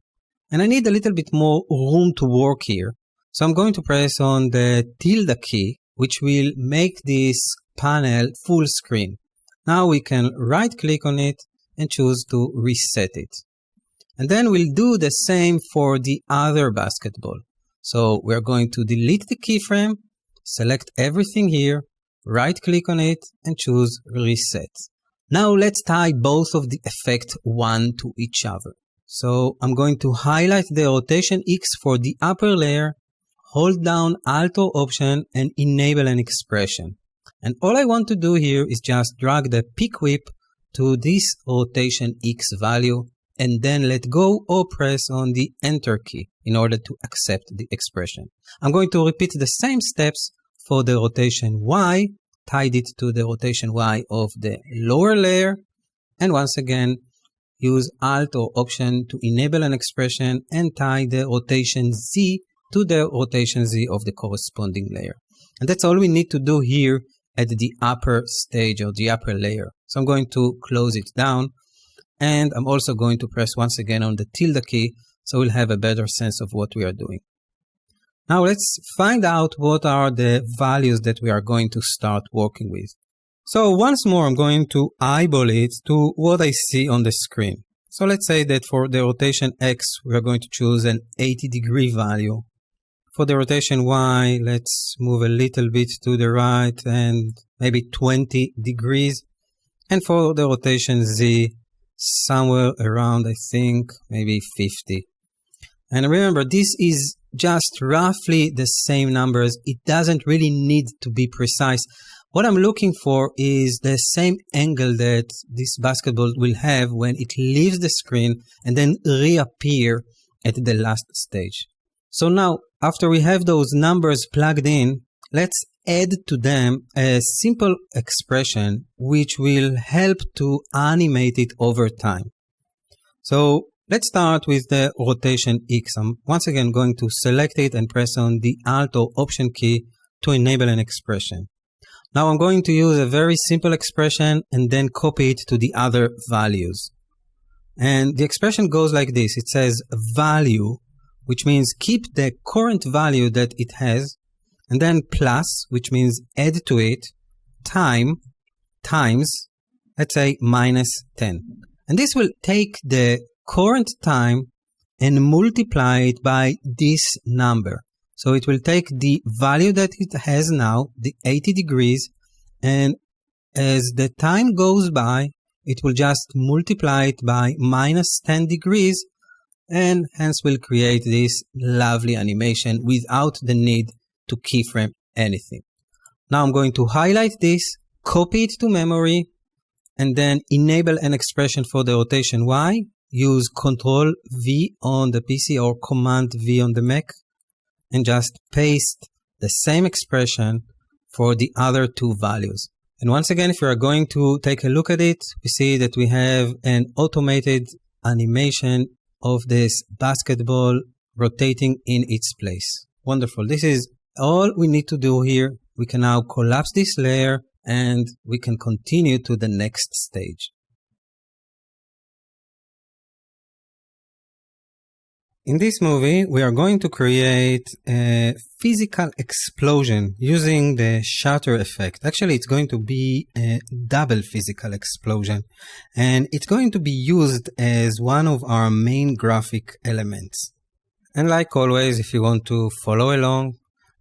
and I need a little bit more room to work here. So I'm going to press on the tilde key, which will make this panel full screen. Now we can right click on it and choose to reset it. And then we'll do the same for the other basketball. So we're going to delete the keyframe, select everything here, right click on it and choose reset. Now let's tie both of the effect one to each other. So I'm going to highlight the rotation X for the upper layer, hold down Alt or Option and enable an expression. And all I want to do here is just drag the pick whip to this rotation X value and then let go or press on the Enter key in order to accept the expression. I'm going to repeat the same steps for the rotation Y, tied it to the rotation Y of the lower layer, and once again use Alt or Option to enable an expression and tie the rotation Z to the rotation Z of the corresponding layer. And that's all we need to do here at the upper stage or the upper layer. So I'm going to close it down, and I'm also going to press once again on the tilde key so we'll have a better sense of what we are doing. Now let's find out what are the values that we are going to start working with. So once more I'm going to eyeball it to what I see on the screen. So let's say that for the rotation X we are going to choose an 80-degree value. For the rotation Y, let's move a little bit to the right and maybe 20 degrees. And for the rotation Z, somewhere around, I think, maybe 50. And remember, this is just roughly the same numbers. It doesn't really need to be precise. What I'm looking for is the same angle that this basketball will have when it leaves the screen and then reappear at the last stage. So now, after we have those numbers plugged in, let's add to them a simple expression which will help to animate it over time. So let's start with the rotation X. I'm once again going to select it and press on the Alt or Option key to enable an expression. Now I'm going to use a very simple expression and then copy it to the other values. And the expression goes like this. It says value, which means keep the current value that it has, and then plus, which means add to it, times, let's say minus 10. And this will take the current time and multiply it by this number. So it will take the value that it has now, the 80 degrees, and as the time goes by, it will just multiply it by minus 10 degrees, and hence will create this lovely animation without the need to keyframe anything. Now I'm going to highlight this, copy it to memory, and then enable an expression for the rotation Y. Use Ctrl V on the PC or Command V on the Mac, and just paste the same expression for the other two values. And once again, if we are going to take a look at it, we see that we have an automated animation of this basketball rotating in its place. Wonderful. This is all we need to do here. We can now collapse this layer and we can continue to the next stage. In this movie, we are going to create a physical explosion using the shatter effect. Actually, it's going to be a double physical explosion, and it's going to be used as one of our main graphic elements. And like always, if you want to follow along,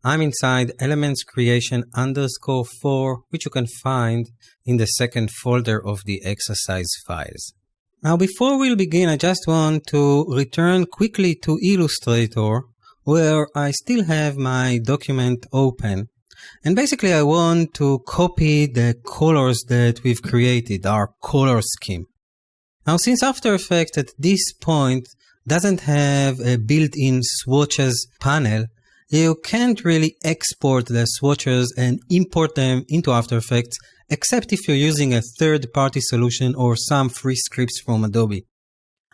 I'm inside elements creation _4, which you can find in the second folder of the exercise files. Now, before we'll begin, I just want to return quickly to Illustrator, where I still have my document open. And basically, I want to copy the colors that we've created, our color scheme. Now, since After Effects at this point doesn't have a built-in swatches panel, you can't really export the swatches and import them into After Effects, except if you're using a third-party solution or some free scripts from Adobe.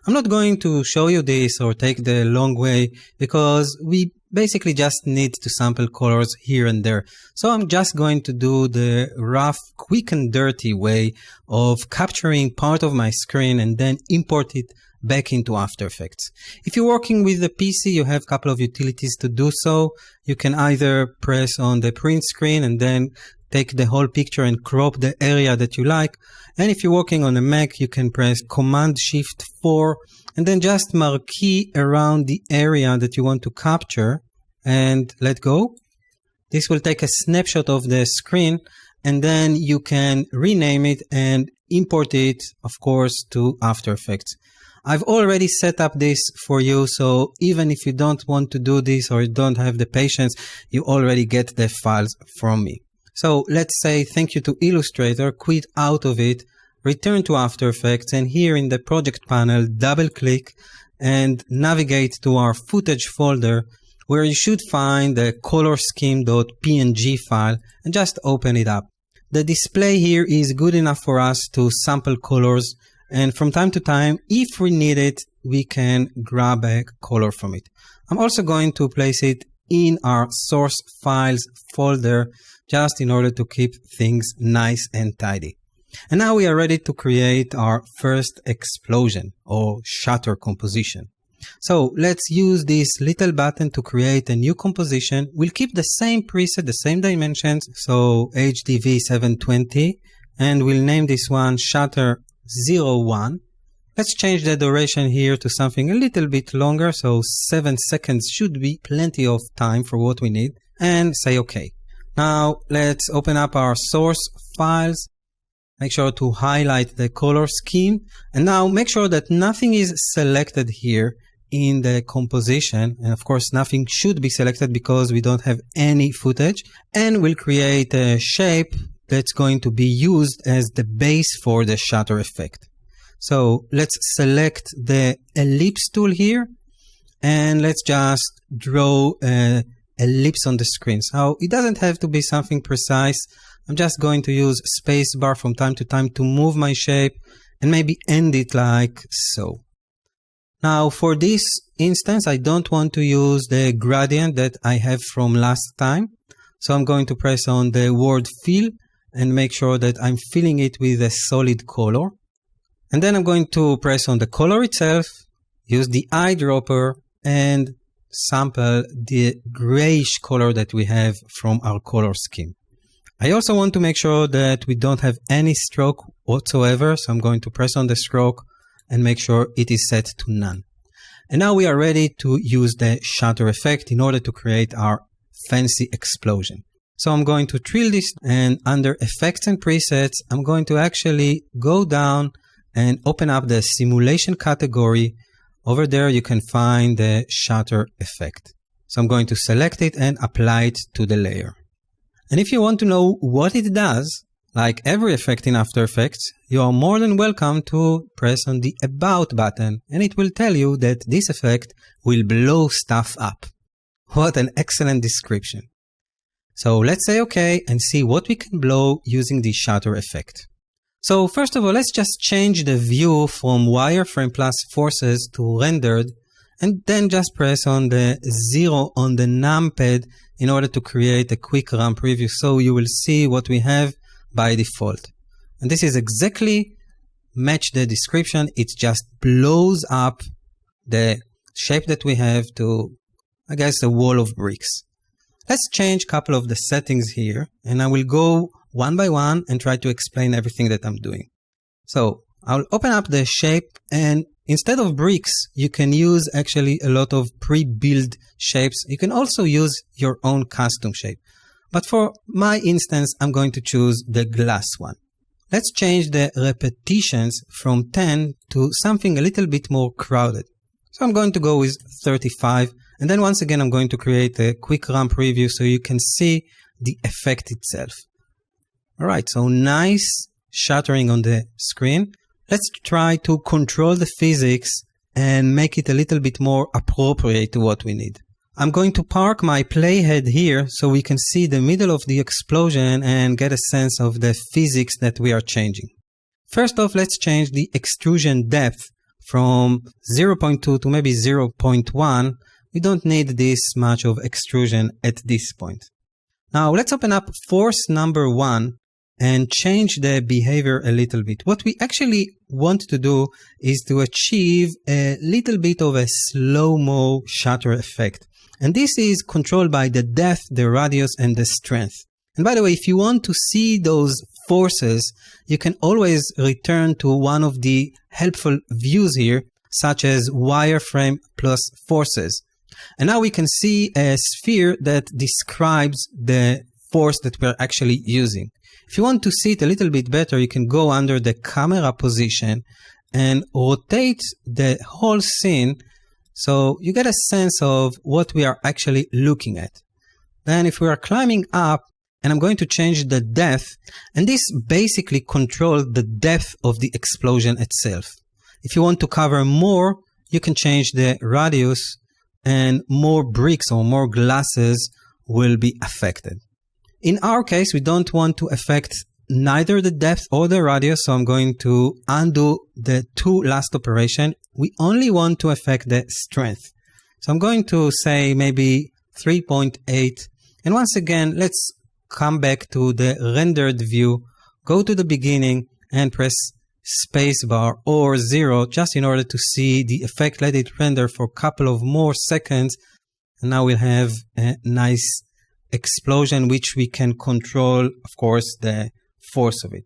I'm not going to show you this or take the long way because we basically just need to sample colors here and there. So I'm just going to do the rough, quick and dirty way of capturing part of my screen and then import it back into After Effects. If you're working with the PC, you have a couple of utilities to do so. You can either press on the print screen and then take the whole picture and crop the area that you like. And if you're working on a Mac, you can press Command-Shift-4 and then just marquee around the area that you want to capture and let go. This will take a snapshot of the screen and then you can rename it and import it, of course, to After Effects. I've already set up this for you, so even if you don't want to do this or you don't have the patience, you already get the files from me. So let's say thank you to Illustrator, quit out of it, return to After Effects, and here in the project panel, double click and navigate to our footage folder where you should find the colorscheme.png file and just open it up. The display here is good enough for us to sample colors, and from time to time, if we need it, we can grab a color from it. I'm also going to place it in our source files folder just in order to keep things nice and tidy. And now we are ready to create our first explosion or shatter composition. So let's use this little button to create a new composition. We'll keep the same preset, the same dimensions, so HDV 720, and we'll name this one Shatter 01. Let's change the duration here to something a little bit longer, so 7 seconds should be plenty of time for what we need, and say OK. Now let's open up our source files. Make sure to highlight the color scheme, and now make sure that nothing is selected here in the composition, and of course nothing should be selected because we don't have any footage, and we'll create a shape that's going to be used as the base for the shutter effect. So let's select the ellipse tool here, and let's just draw an ellipse on the screen. So it doesn't have to be something precise. I'm just going to use spacebar from time to time to move my shape and maybe end it like so. Now for this instance, I don't want to use the gradient that I have from last time. So I'm going to press on the word fill and make sure that I'm filling it with a solid color. And then I'm going to press on the color itself, use the eyedropper, and sample the grayish color that we have from our color scheme. I also want to make sure that we don't have any stroke whatsoever, so I'm going to press on the stroke and make sure it is set to none. And now we are ready to use the shutter effect in order to create our fancy explosion. So I'm going to drill this, and under effects and presets, I'm going to actually go down and open up the simulation category. Over there you can find the shutter effect. So I'm going to select it and apply it to the layer. And if you want to know what it does, like every effect in After Effects, you are more than welcome to press on the About button, and it will tell you that this effect will blow stuff up. What an excellent description. So let's say OK and see what we can blow using the shutter effect. So first of all, let's just change the view from wireframe plus forces to rendered, and then just press on the 0 on the numpad in order to create a quick run preview, so you will see what we have by default. And this is exactly match the description. It just blows up the shape that we have to, I guess, a wall of bricks. Let's change a couple of the settings here, and I will go one by one and try to explain everything that I'm doing. So I'll open up the shape, and instead of bricks, you can use actually a lot of pre-built shapes. You can also use your own custom shape. But for my instance, I'm going to choose the glass one. Let's change the repetitions from 10 to something a little bit more crowded. So I'm going to go with 35. And then once again, I'm going to create a quick run preview so you can see the effect itself. All right, so nice shattering on the screen. Let's try to control the physics and make it a little bit more appropriate to what we need. I'm going to park my playhead here so we can see the middle of the explosion and get a sense of the physics that we are changing. First off, let's change the extrusion depth from 0.2 to maybe 0.1. We don't need this much of extrusion at this point. Now let's open up force number 1 and change the behavior a little bit. What we actually want to do is to achieve a little bit of a slow-mo shutter effect. And this is controlled by the depth, the radius, and the strength. And by the way, if you want to see those forces, you can always return to one of the helpful views here, such as wireframe plus forces. And now we can see a sphere that describes the force that we're actually using. If you want to see it a little bit better, you can go under the camera position and rotate the whole scene so you get a sense of what we are actually looking at. Then if we are climbing up, and I'm going to change the depth, and this basically controls the depth of the explosion itself. If you want to cover more, you can change the radius, and more bricks or more glasses will be affected. In our case, we don't want to affect neither the depth or the radius, so I'm going to undo the two last operation. We only want to affect the strength. So I'm going to say maybe 3.8. And once again, let's come back to the rendered view, go to the beginning and press spacebar or 0 just in order to see the effect. Let it render for a couple of more seconds. And now we'll have a nice explosion which we can control, of course, the force of it.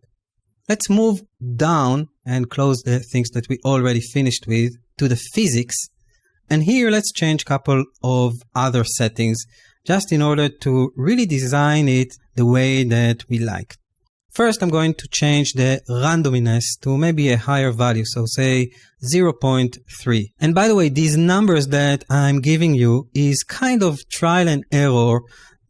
Let's move down and close the things that we already finished with to the physics. And here let's change a couple of other settings just in order to really design it the way that we like. First, I'm going to change the randomness to maybe a higher value, so say 0.3. And by the way, these numbers that I'm giving you is kind of trial and error,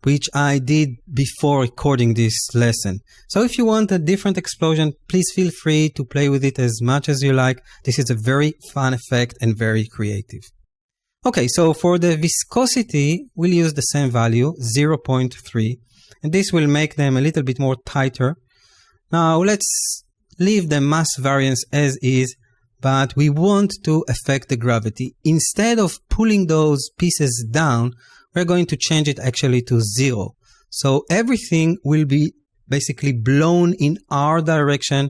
which I did before recording this lesson. So if you want a different explosion, please feel free to play with it as much as you like. This is a very fun effect and very creative. Okay, so for the viscosity, we'll use the same value, 0.3. And this will make them a little bit more tighter. Now let's leave the mass variance as is, but we want to affect the gravity. Instead of pulling those pieces down, we're going to change it actually to 0. So everything will be basically blown in our direction,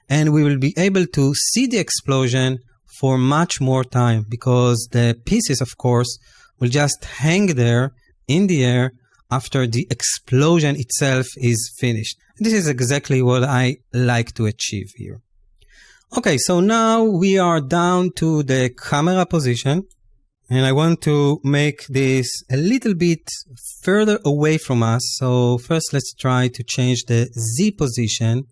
and we will be able to see the explosion for much more time, because the pieces, of course, will just hang there in the air after the explosion itself is finished. This is exactly what I like to achieve here. Okay, so now we are down to the camera position, and I want to make this a little bit further away from us. So first let's try to change the Z position.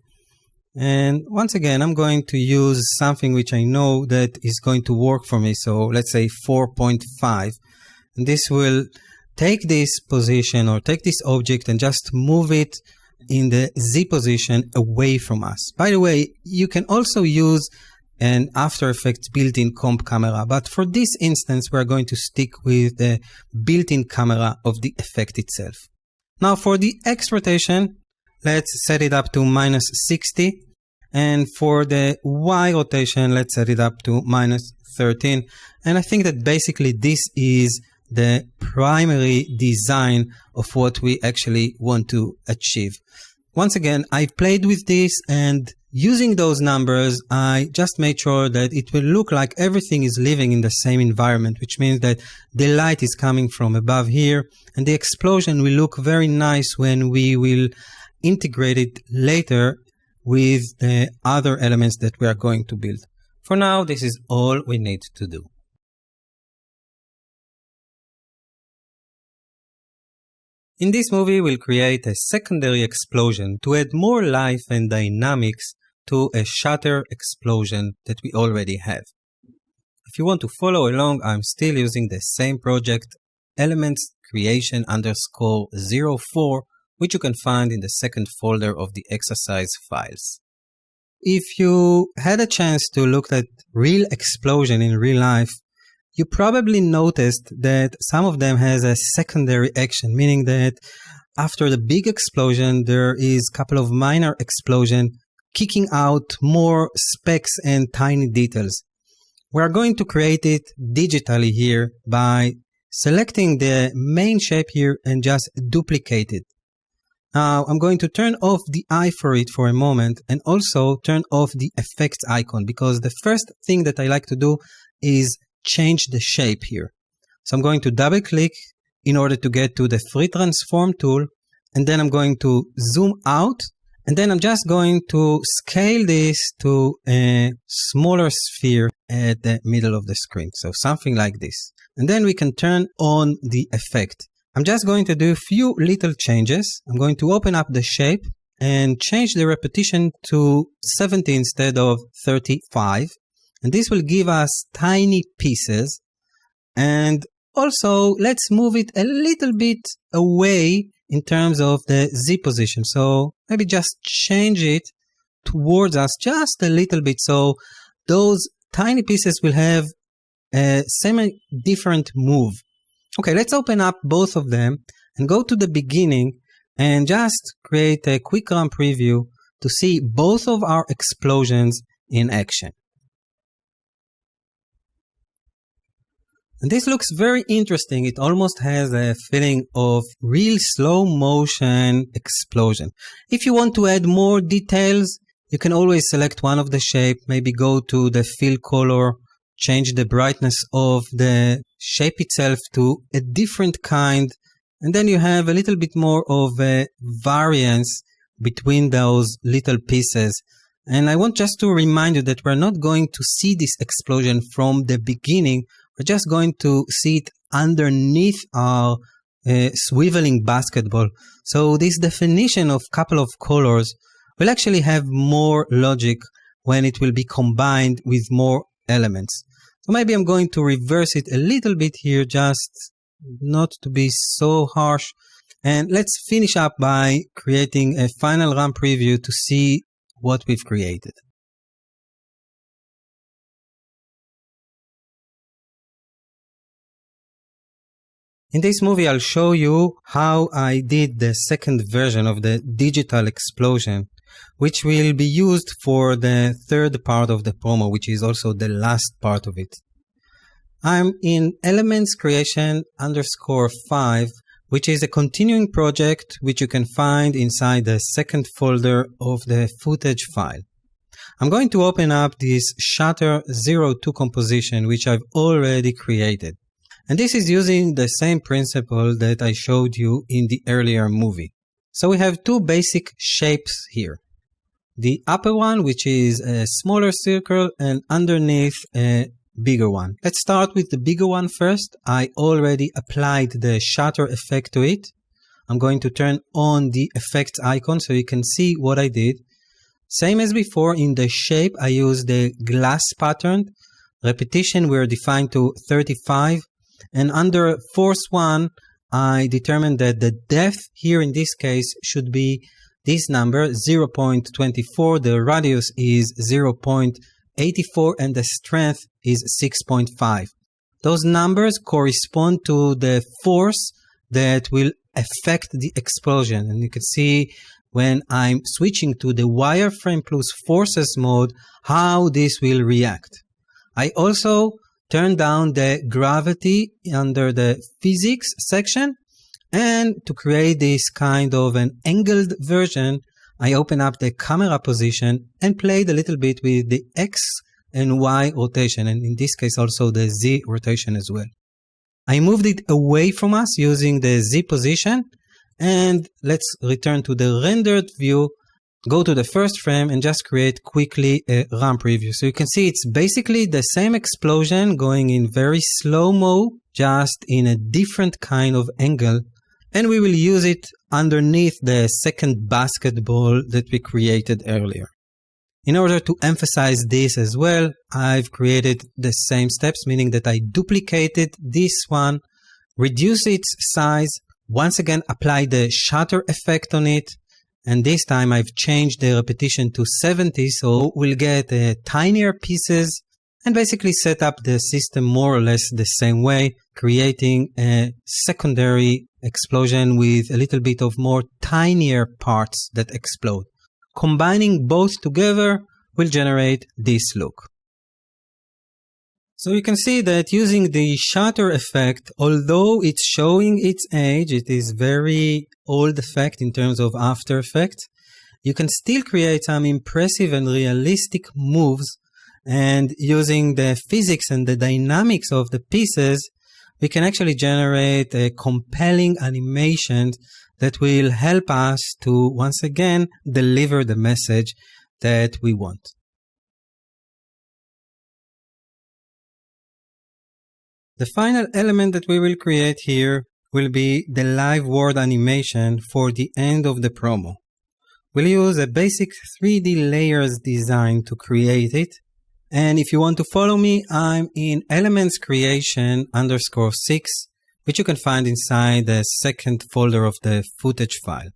And once again, I'm going to use something which I know that is going to work for me. So let's say 4.5. And this will take this position or take this object and just move it in the Z position away from us. By the way, you can also use an After Effects built-in comp camera, but for this instance, we're going to stick with the built-in camera of the effect itself. Now for the X rotation, let's set it up to -60. And for the Y rotation, let's set it up to -13. And I think that basically this is the primary design of what we actually want to achieve. Once again, I played with this, and using those numbers, I just made sure that it will look like everything is living in the same environment, which means that the light is coming from above here, and the explosion will look very nice when we will integrate it later with the other elements that we are going to build. For now, this is all we need to do. In this movie, we'll create a secondary explosion to add more life and dynamics to a shatter explosion that we already have. If you want to follow along, I'm still using the same project, elements creation _04, which you can find in the second folder of the exercise files. If you had a chance to look at real explosion in real life, you probably noticed that some of them has a secondary action, meaning that after the big explosion, there is a couple of minor explosions kicking out more specks and tiny details. We're going to create it digitally here by selecting the main shape here and just duplicate it. Now I'm going to turn off the eye for it for a moment, and also turn off the effects icon, because the first thing that I like to do is change the shape here. So I'm going to double click in order to get to the free transform tool, and then I'm going to zoom out, and then I'm just going to scale this to a smaller sphere at the middle of the screen. So something like this. And then we can turn on the effect. I'm just going to do a few little changes. I'm going to open up the shape and change the repetition to 70 instead of 35. And this will give us tiny pieces. And also, let's move it a little bit away in terms of the Z position. So maybe just change it towards us just a little bit. So those tiny pieces will have a semi-different move. Okay, let's open up both of them and go to the beginning and just create a quick run preview to see both of our explosions in action. And this looks very interesting. It almost has a feeling of real slow motion explosion. If you want to add more details, you can always select one of the shape, maybe go to the fill color, change the brightness of the shape itself to a different kind, and then you have a little bit more of a variance between those little pieces. And I want just to remind you that we're not going to see this explosion from the beginning. We're just going to see it underneath our swiveling basketball. So this definition of couple of colors will actually have more logic when it will be combined with more elements. So maybe I'm going to reverse it a little bit here, just not to be so harsh. And let's finish up by creating a final run preview to see what we've created. In this movie, I'll show you how I did the second version of the digital explosion, which will be used for the third part of the promo, which is also the last part of it. I'm in Elements Creation _5, which is a continuing project which you can find inside the second folder of the footage file. I'm going to open up this Shutter 02 composition, which I've already created. And this is using the same principle that I showed you in the earlier movie. So we have two basic shapes here. The upper one, which is a smaller circle, and underneath a bigger one. Let's start with the bigger one first. I already applied the shutter effect to it. I'm going to turn on the effects icon so you can see what I did. Same as before, in the shape I used the glass pattern. Repetition were defined to 35. And under force 1, I determined that the depth here in this case should be this number, 0.24. The radius is 0.84 and the strength is 6.5. Those numbers correspond to the force that will affect the explosion. And you can see when I'm switching to the wireframe plus forces mode, how this will react. I also turn down the gravity under the physics section, and to create this kind of an angled version, I open up the camera position and played a little bit with the X and Y rotation, and in this case also the Z rotation as well. I moved it away from us using the Z position, and let's return to the rendered view. Go to the first frame and just create quickly a run preview. So you can see it's basically the same explosion going in very slow-mo, just in a different kind of angle. And we will use it underneath the second basketball that we created earlier. In order to emphasize this as well, I've created the same steps, meaning that I duplicated this one, reduce its size, once again apply the shutter effect on it, and this time I've changed the repetition to 70, so we'll get tinier pieces and basically set up the system more or less the same way, creating a secondary explosion with a little bit of more tinier parts that explode. Combining both together will generate this look. So you can see that using the shutter effect, although it's showing its age, it is very old effect in terms of After Effects, you can still create some impressive and realistic moves, and using the physics and the dynamics of the pieces, we can actually generate a compelling animation that will help us to once again deliver the message that we want. The final element that we will create here will be the live word animation for the end of the promo. We'll use a basic 3D layers design to create it. And if you want to follow me, I'm in Elements Creation _6, which you can find inside the second folder of the footage file.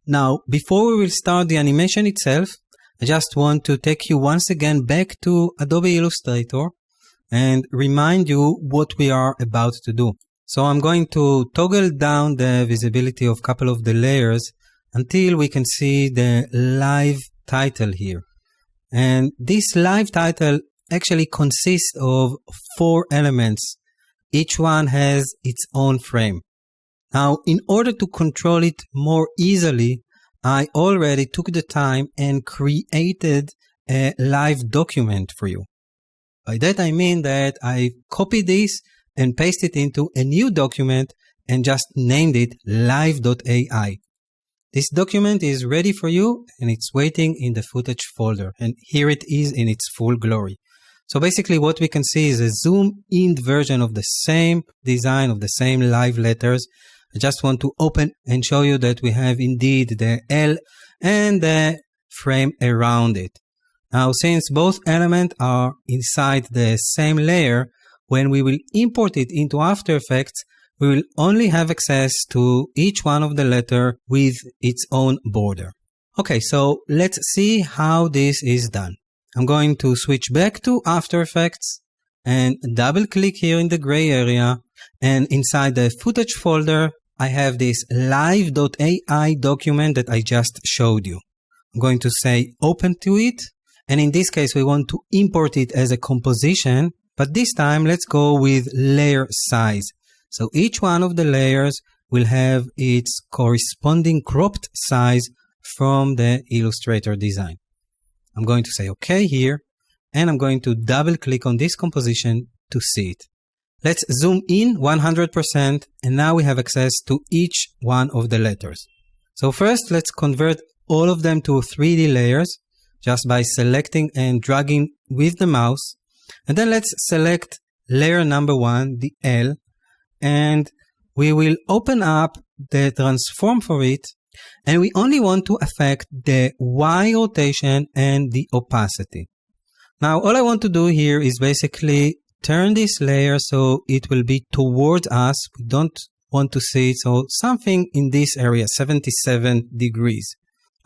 Now, before we will start the animation itself, I just want to take you once again back to Adobe Illustrator and remind you what we are about to do. So I'm going to toggle down the visibility of a couple of the layers until we can see the live title here. And this live title actually consists of 4 elements. Each one has its own frame. Now, in order to control it more easily, I already took the time and created a live document for you. By that I mean that I copied this and pasted it into a new document and just named it live.ai. This document is ready for you and it's waiting in the footage folder, and here it is in its full glory. So basically what we can see is a zoom-in version of the same design, of the same live letters. I just want to open and show you that we have indeed the L and the frame around it. Now, since both elements are inside the same layer, when we will import it into After Effects, we will only have access to each one of the letters with its own border. Okay, so let's see how this is done. I'm going to switch back to After Effects and double click here in the gray area, and inside the footage folder I have this live.ai document that I just showed you. I'm going to say open to it, and in this case we want to import it as a composition, but this time let's go with layer size. So each one of the layers will have its corresponding cropped size from the Illustrator design. I'm going to say OK here, and I'm going to double click on this composition to see it. Let's zoom in 100%, and now we have access to each one of the letters. So first, let's convert all of them to 3D layers just by selecting and dragging with the mouse. And then let's select layer number 1, the L, and we will open up the transform for it, and we only want to affect the Y rotation and the opacity. Now all I want to do here is basically turn this layer so it will be towards us. We don't want to see it, so something in this area, 77 degrees.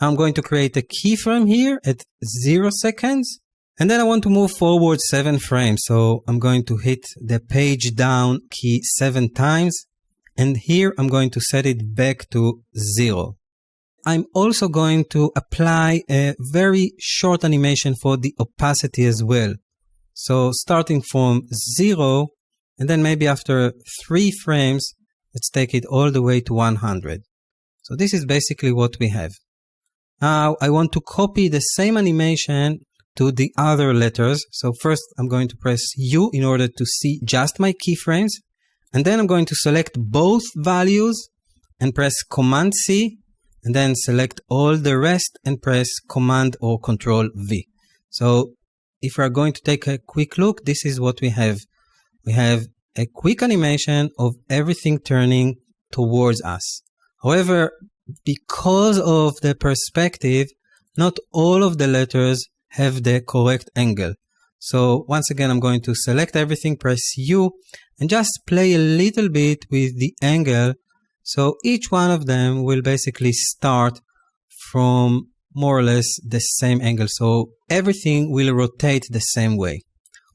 I'm going to create a keyframe here at 0 seconds, and then I want to move forward 7 frames, so I'm going to hit the page down key 7 times, and here I'm going to set it back to 0. I'm also going to apply a very short animation for the opacity as well. So starting from 0, and then maybe after 3 frames, let's take it all the way to 100. So this is basically what we have. Now I want to copy the same animation to the other letters. So first I'm going to press U in order to see just my keyframes. And then I'm going to select both values and press Command C, and then select all the rest and press Command or Control V. So if we are going to take a quick look, this is what we have. We have a quick animation of everything turning towards us. However, because of the perspective, not all of the letters have the correct angle. So once again, I'm going to select everything, press U, and just play a little bit with the angle. So each one of them will basically start from more or less the same angle. So everything will rotate the same way.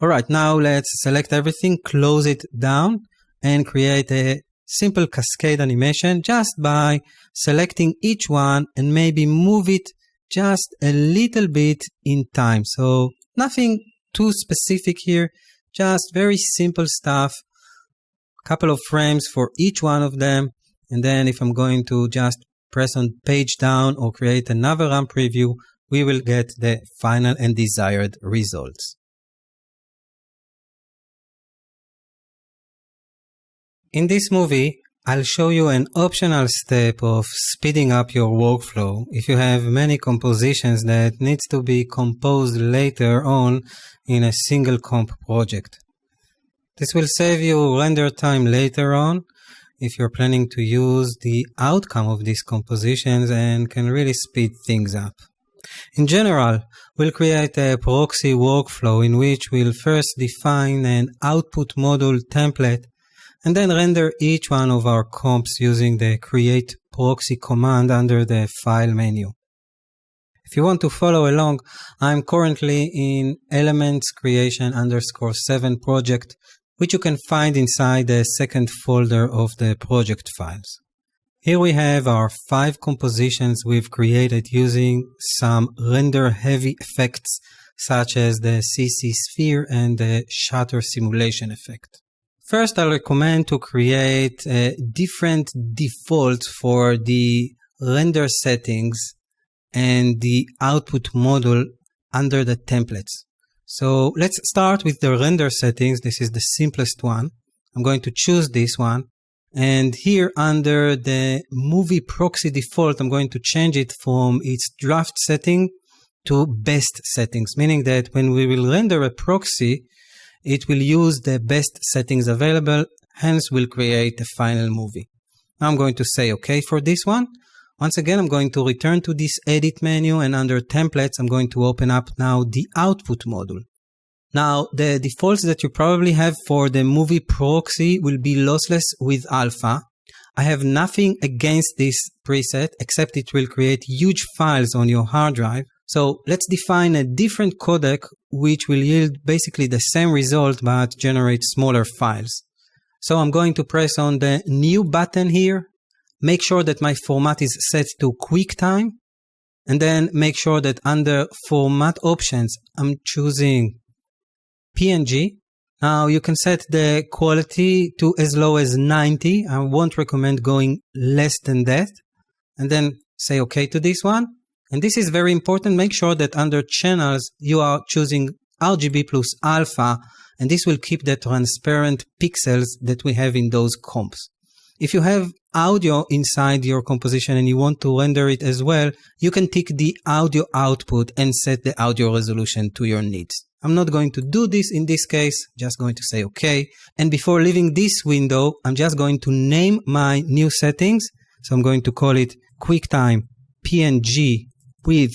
All right, now let's select everything, close it down, and create a simple cascade animation just by selecting each one and maybe move it just a little bit in time. So nothing too specific here, just very simple stuff. A couple of frames for each one of them. And then if I'm going to just press on page down or create another run preview, we will get the final and desired results. In this movie, I'll show you an optional step of speeding up your workflow if you have many compositions that needs to be composed later on in a single comp project. This will save you render time later on if you're planning to use the outcome of these compositions and can really speed things up. In general, we'll create a proxy workflow in which we'll first define an output module template and then render each one of our comps using the create proxy command under the file menu. If you want to follow along, I'm currently in elements creation _7 project, which you can find inside the second folder of the project files. Here we have our 5 compositions we've created using some render heavy effects such as the CC sphere and the shutter simulation effect. First, I recommend to create different defaults for the render settings and the output model under the templates. So let's start with the render settings. This is the simplest one. I'm going to choose this one. And here under the movie proxy default, I'm going to change it from its draft setting to best settings, meaning that when we will render a proxy, it will use the best settings available, hence will create a final movie. Now I'm going to say OK for this one. Once again, I'm going to return to this edit menu, and under templates, I'm going to open up now the output module. Now, the defaults that you probably have for the movie proxy will be lossless with alpha. I have nothing against this preset, except it will create huge files on your hard drive. So let's define a different codec, which will yield basically the same result, but generate smaller files. So I'm going to press on the new button here. Make sure that my format is set to QuickTime, and then make sure that under format options, I'm choosing PNG. Now you can set the quality to as low as 90. I won't recommend going less than that. And then say OK to this one. And this is very important. Make sure that under channels, you are choosing RGB plus alpha, and this will keep the transparent pixels that we have in those comps. If you have audio inside your composition and you want to render it as well, you can tick the audio output and set the audio resolution to your needs. I'm not going to do this in this case, just going to say OK. And before leaving this window, I'm just going to name my new settings. So I'm going to call it QuickTime PNG with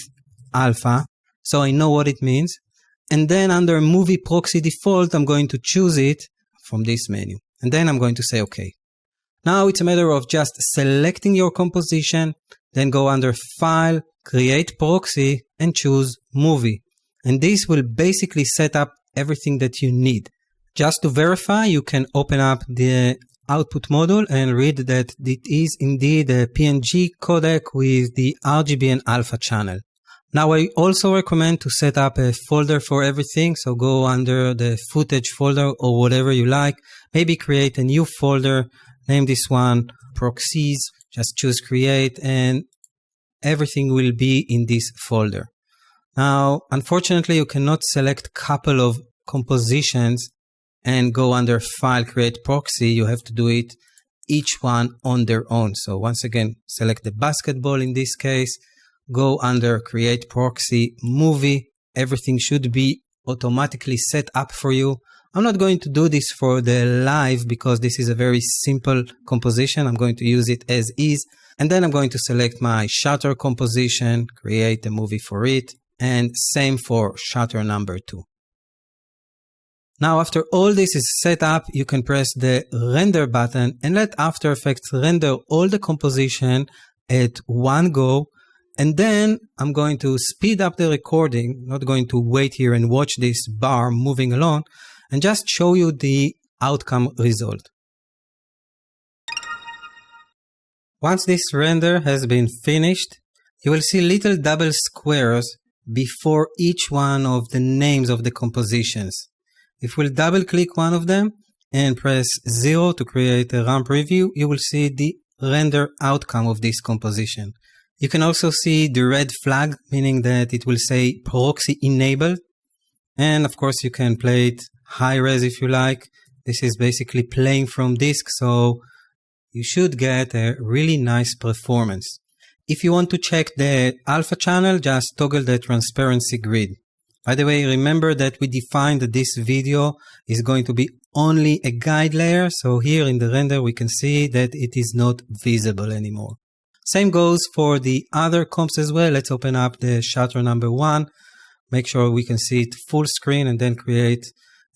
alpha, so I know what it means. And then under movie proxy default, I'm going to choose it from this menu. And then I'm going to say OK. Now it's a matter of just selecting your composition, then go under File, Create Proxy, and choose Movie. And this will basically set up everything that you need. Just to verify, you can open up the output module and read that it is indeed a PNG codec with the RGB and alpha channel. Now I also recommend to set up a folder for everything. So go under the footage folder or whatever you like. Maybe create a new folder. Name this one proxies, just choose create, and everything will be in this folder. Now, unfortunately, you cannot select a couple of compositions and go under file, create proxy. You have to do it each one on their own. So once again, select the basketball in this case, go under create proxy, movie. Everything should be automatically set up for you. I'm not going to do this for the live because this is a very simple composition. I'm going to use it as is. And then I'm going to select my shutter composition, create a movie for it, and same for shutter number 2. Now, after all this is set up, you can press the render button and let After Effects render all the composition at one go. And then I'm going to speed up the recording, not going to wait here and watch this bar moving along, and just show you the outcome result. Once this render has been finished, you will see little double squares before each one of the names of the compositions. If we'll double click one of them and press 0 to create a RAM preview, you will see the render outcome of this composition. You can also see the red flag, meaning that it will say proxy enabled. And of course you can play it high res if you like. This is basically playing from disk, so you should get a really nice performance. If you want to check the alpha channel, just toggle the transparency grid. By the way, remember that we defined that this video is going to be only a guide layer. So here in the render, we can see that it is not visible anymore. Same goes for the other comps as well. Let's open up the shutter number 1. Make sure we can see it full screen and then create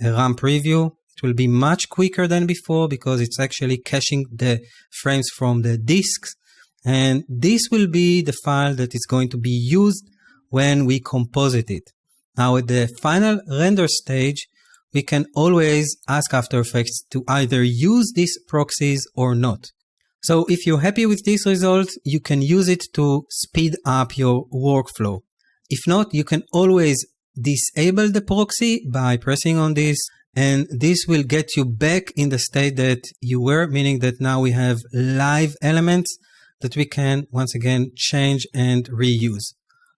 a RAM preview. It will be much quicker than before because it's actually caching the frames from the disks. And this will be the file that is going to be used when we composite it. Now at the final render stage, we can always ask After Effects to either use these proxies or not. So if you're happy with this result, you can use it to speed up your workflow. If not, you can always disable the proxy by pressing on this and this will get you back in the state that you were, meaning that now we have live elements that we can once again change and reuse.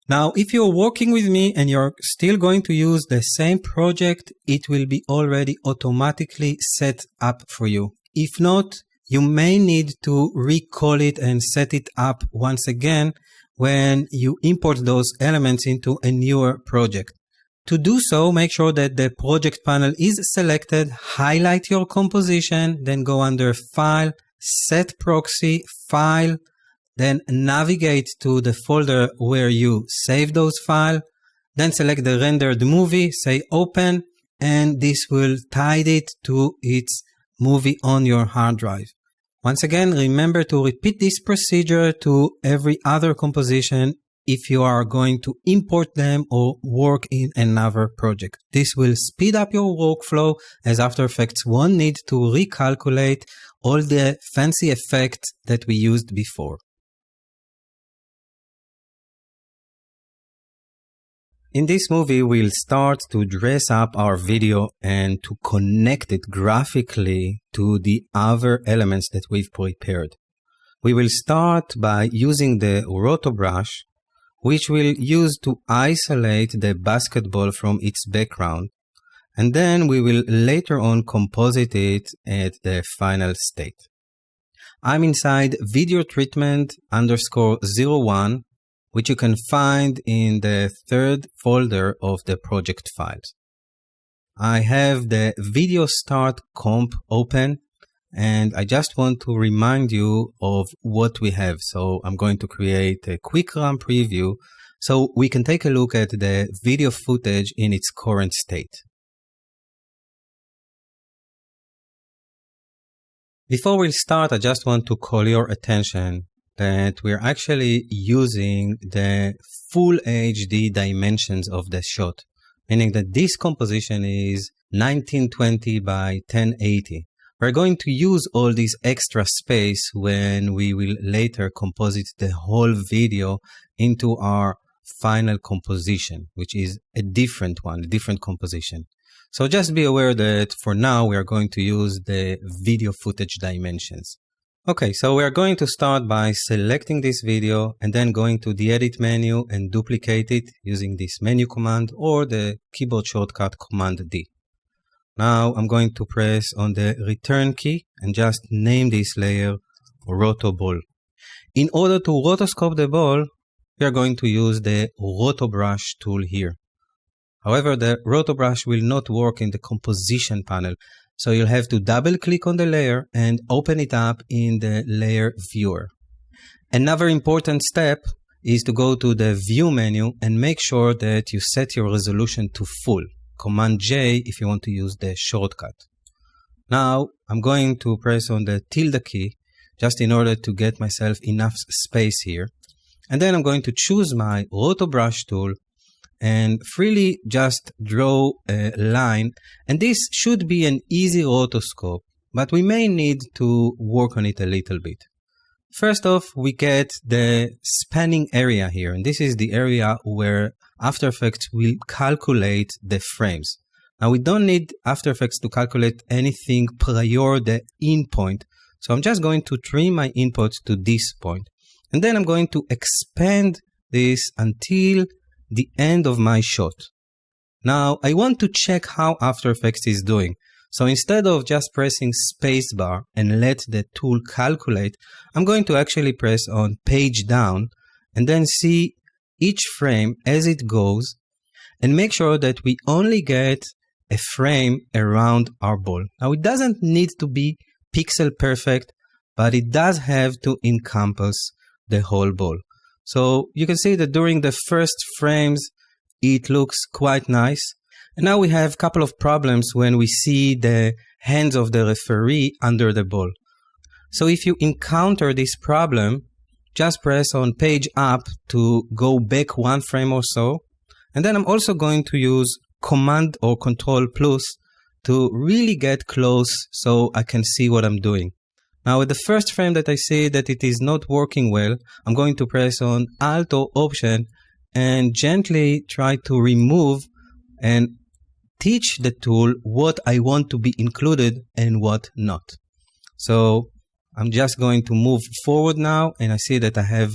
Now, if you're working with me and you're still going to use the same project, it will be already automatically set up for you. If not, you may need to recall it and set it up once again when you import those elements into a newer project. To do so, make sure that the project panel is selected, highlight your composition, then go under File, Set Proxy, File, then navigate to the folder where you save those files, then select the rendered movie, say Open, and this will tie it to its movie on your hard drive. Once again, remember to repeat this procedure to every other composition if you are going to import them or work in another project. This will speed up your workflow as After Effects won't need to recalculate all the fancy effects that we used before. In this movie, we'll start to dress up our video and to connect it graphically to the other elements that we've prepared. We will start by using the roto brush, which we'll use to isolate the basketball from its background, and then we will later on composite it at the final state. I'm inside video treatment _01, which you can find in the third folder of the project files. I have the video start comp open, and I just want to remind you of what we have. So I'm going to create a quick run preview so we can take a look at the video footage in its current state. Before we start, I just want to call your attention that we're actually using the full HD dimensions of the shot, meaning that this composition is 1920 by 1080. We're going to use all this extra space when we will later composite the whole video into our final composition, which is a different one, a different composition. So just be aware that for now we are going to use the video footage dimensions. Okay, so we are going to start by selecting this video and then going to the edit menu and duplicate it using this menu command or the keyboard shortcut Command D. Now I'm going to press on the return key and just name this layer Roto Ball. In order to rotoscope the ball, we are going to use the Roto Brush tool here. However, the Roto Brush will not work in the composition panel, so you'll have to double click on the layer and open it up in the layer viewer. Another important step is to go to the view menu and make sure that you set your resolution to full. Command J if you want to use the shortcut. Now I'm going to press on the tilde key just in order to get myself enough space here. And then I'm going to choose my Roto Brush tool and freely just draw a line. And this should be an easy rotoscope, but we may need to work on it a little bit. First off, we get the spanning area here, and this is the area where After Effects will calculate the frames. Now we don't need After Effects to calculate anything prior the in point, so I'm just going to trim my input to this point. And then I'm going to expand this until the end of my shot. Now I want to check how After Effects is doing. So instead of just pressing spacebar and let the tool calculate, I'm going to actually press on page down and then see each frame as it goes and make sure that we only get a frame around our ball. Now it doesn't need to be pixel perfect, but it does have to encompass the whole ball. So you can see that during the first frames, it looks quite nice. And now we have a couple of problems when we see the hands of the referee under the ball. So if you encounter this problem, just press on page up to go back one frame or so. And then I'm also going to use Command or Control plus to really get close so I can see what I'm doing. Now at the first frame that I see that it is not working well, I'm going to press on Alt or Option and gently try to remove and teach the tool what I want to be included and what not. So I'm just going to move forward now, and I see that I have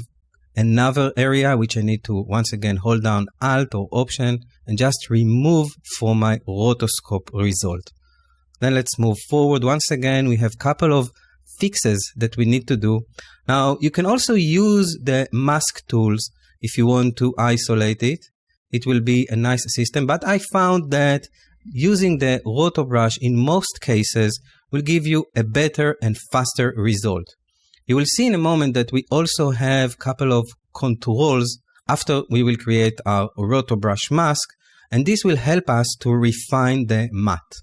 another area which I need to once again hold down Alt or Option and just remove from my rotoscope result. Then let's move forward. Once again, we have a couple of fixes that we need to do. Now, you can also use the mask tools if you want to isolate it. It will be a nice system, but I found that using the roto brush in most cases will give you a better and faster result. You will see in a moment that we also have a couple of controls after we will create our roto brush mask, and this will help us to refine the matte.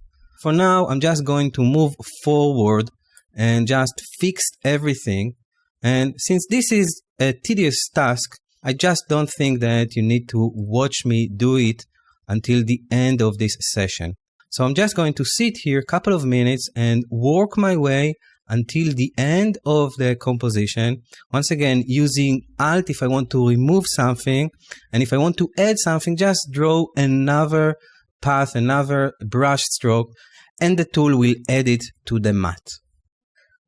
For now, I'm just going to move forward and just fix everything. And since this is a tedious task, I just don't think that you need to watch me do it until the end of this session. So I'm just going to sit here a couple of minutes and work my way until the end of the composition. Once again, using Alt if I want to remove something, and if I want to add something, just draw another path, another brush stroke, and the tool will add it to the matte.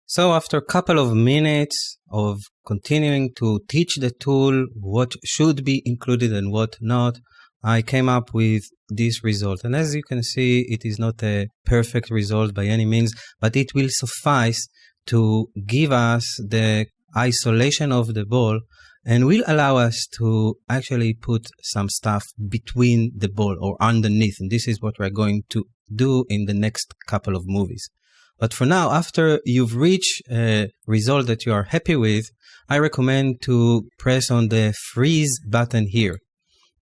So after a couple of minutes of continuing to teach the tool what should be included and what not, I came up with this result. And as you can see, it is not a perfect result by any means, but it will suffice to give us the isolation of the ball and will allow us to actually put some stuff between the ball or underneath. And this is what we're going to do in the next couple of movies. But for now, after you've reached a result that you are happy with, I recommend to press on the freeze button here.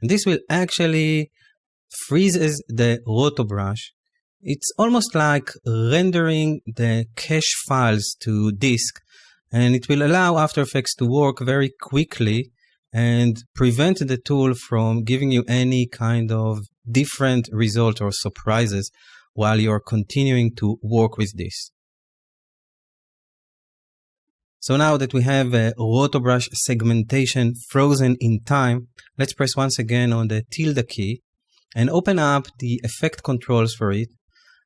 And this will actually freezes the roto brush. It's almost like rendering the cache files to disk, and it will allow After Effects to work very quickly and prevent the tool from giving you any kind of different result or surprises while you're continuing to work with this. So now that we have a roto brush segmentation frozen in time, let's press once again on the tilde key and open up the effect controls for it.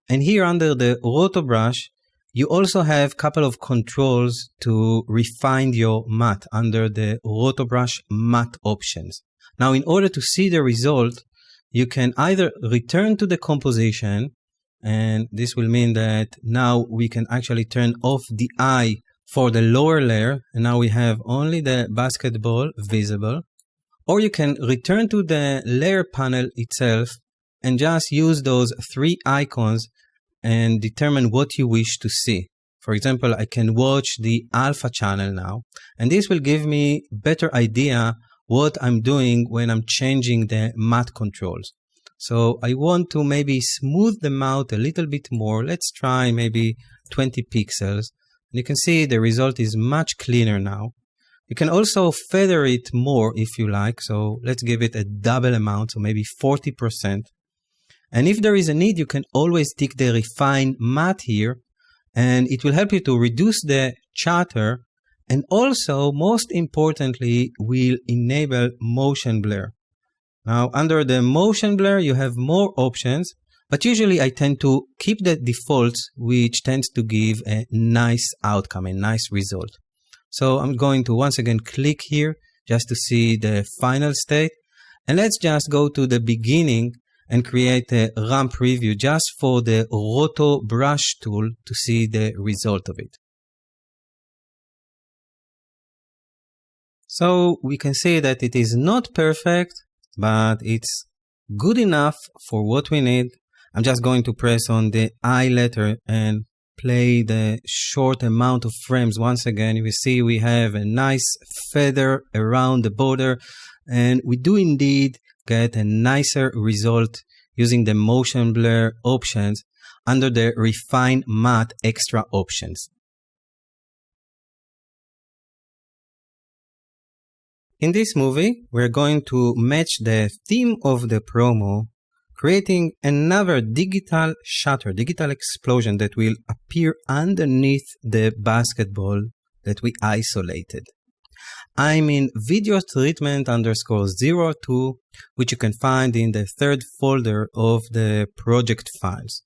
And here under the roto brush, you also have a couple of controls to refine your matte under the roto brush matte options. Now, in order to see the result, you can either return to the composition, and this will mean that now we can actually turn off the eye for the lower layer, and now we have only the basketball visible. Or you can return to the layer panel itself and just use those three icons and determine what you wish to see. For example, I can watch the alpha channel now, and this will give me a better idea what I'm doing when I'm changing the matte controls. So I want to maybe smooth them out a little bit more. Let's try maybe 20 pixels. You can see the result is much cleaner now. You can also feather it more if you like. So let's give it a double amount, so maybe 40%. And if there is a need, you can always tick the refine matte here, and it will help you to reduce the chatter, and also, most importantly, will enable motion blur. Now, under the motion blur, you have more options, but usually I tend to keep the defaults, which tends to give a nice outcome, a nice result. So I'm going to once again click here just to see the final state. And let's just go to the beginning and create a RAM preview just for the roto brush tool to see the result of it. So we can see that it is not perfect, but it's good enough for what we need. I'm just going to press on the I letter and play the short amount of frames. Once again, you will see we have a nice feather around the border, and we do indeed get a nicer result using the motion blur options under the refine matte extra options. In this movie, we're going to match the theme of the promo, creating another digital shutter, digital explosion that will appear underneath the basketball that we isolated. I'm in video treatment _02, which you can find in the third folder of the project files.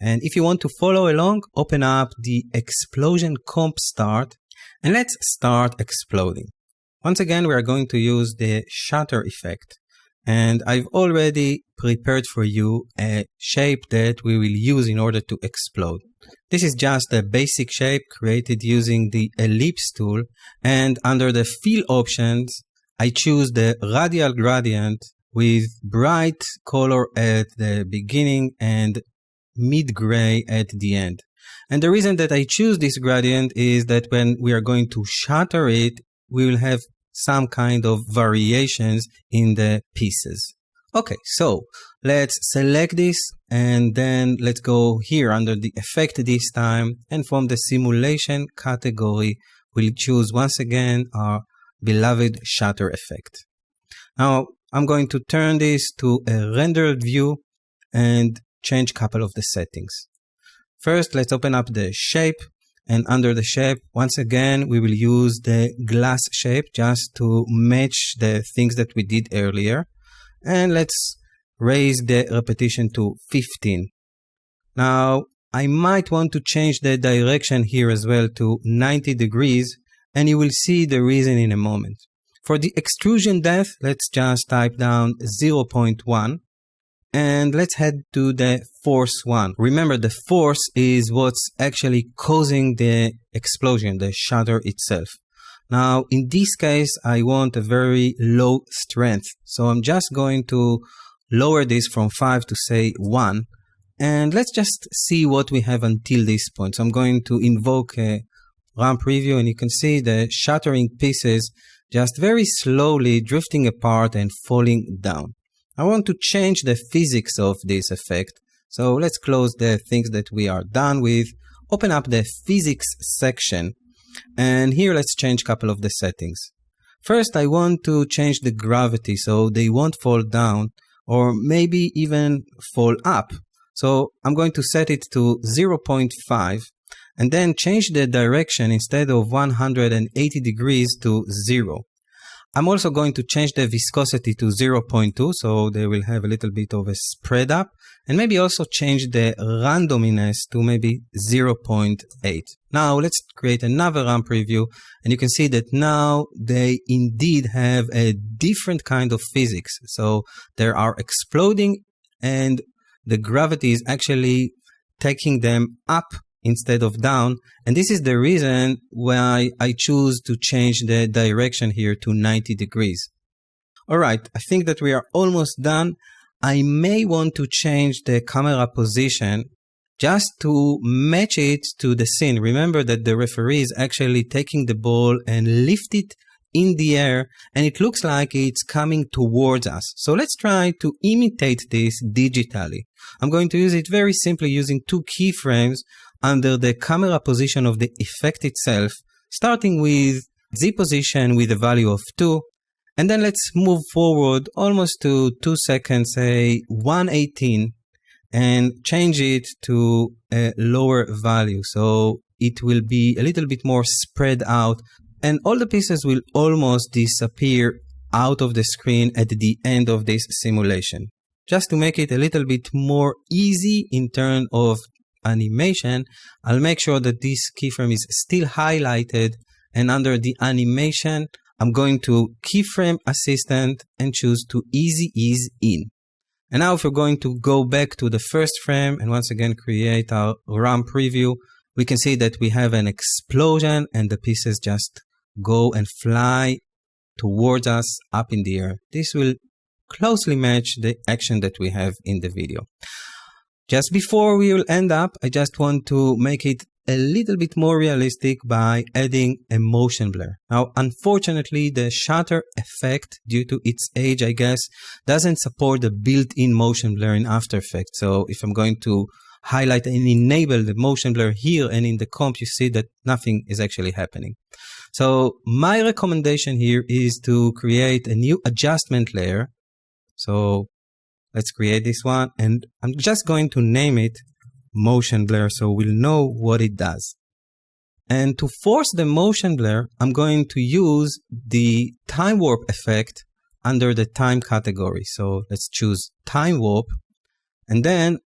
And if you want to follow along, open up the explosion comp start and let's start exploding. Once again, we are going to use the shutter effect. And I've already prepared for you a shape that we will use in order to explode. This is just a basic shape created using the ellipse tool, and under the fill options, I choose the radial gradient with bright color at the beginning and mid-gray at the end. And the reason that I choose this gradient is that when we are going to shutter it, we will have some kind of variations in the pieces. Okay, so let's select this and then let's go here under the effect this time, and from the simulation category we'll choose once again our beloved shutter effect. Now I'm going to turn this to a rendered view and change a couple of the settings. First, let's open up the shape. And under the shape, once again, we will use the glass shape just to match the things that we did earlier. And let's raise the repetition to 15. Now, I might want to change the direction here as well to 90 degrees, and you will see the reason in a moment. For the extrusion depth, let's just type down 0.1. And let's head to the force 1. Remember, the force is what's actually causing the explosion, the shutter itself. Now, in this case, I want a very low strength. So I'm just going to lower this from 5 to say 1. And let's just see what we have until this point. So I'm going to invoke a RAM preview, and you can see the shattering pieces just very slowly drifting apart and falling down. I want to change the physics of this effect. So let's close the things that we are done with, open up the physics section, and here let's change a couple of the settings. First, I want to change the gravity so they won't fall down or maybe even fall up. So I'm going to set it to 0.5 and then change the direction instead of 180 degrees to 0. I'm also going to change the viscosity to 0.2, so they will have a little bit of a spread up, and maybe also change the randomness to maybe 0.8. Now let's create another RAM preview, and you can see that now they indeed have a different kind of physics. So they are exploding and the gravity is actually taking them up instead of down, and this is the reason why I choose to change the direction here to 90 degrees. Alright, I think that we are almost done. I may want to change the camera position just to match it to the scene. Remember that the referee is actually taking the ball and lift it in the air, and it looks like it's coming towards us. So let's try to imitate this digitally. I'm going to use it very simply using 2 keyframes under the camera position of the effect itself, starting with Z position with a value of 2, and then let's move forward almost to 2 seconds, say 118, and change it to a lower value. So it will be a little bit more spread out, and all the pieces will almost disappear out of the screen at the end of this simulation. Just to make it a little bit more easy in terms of animation, I'll make sure that this keyframe is still highlighted, and under the animation I'm going to keyframe assistant and choose to easy ease in. And now if we're going to go back to the first frame and once again create our RAM preview, we can see that we have an explosion and the pieces just go and fly towards us up in the air. This will closely match the action that we have in the video. Just before we will end up, I just want to make it a little bit more realistic by adding a motion blur. Now, unfortunately, the shutter effect, due to its age, I guess, doesn't support the built-in motion blur in After Effects. So if I'm going to highlight and enable the motion blur here and in the comp, you see that nothing is actually happening. So my recommendation here is to create a new adjustment layer. So let's create this one, and I'm just going to name it motion blur so we'll know what it does. And to force the motion blur, I'm going to use the time warp effect under the time category. So let's choose time warp. And then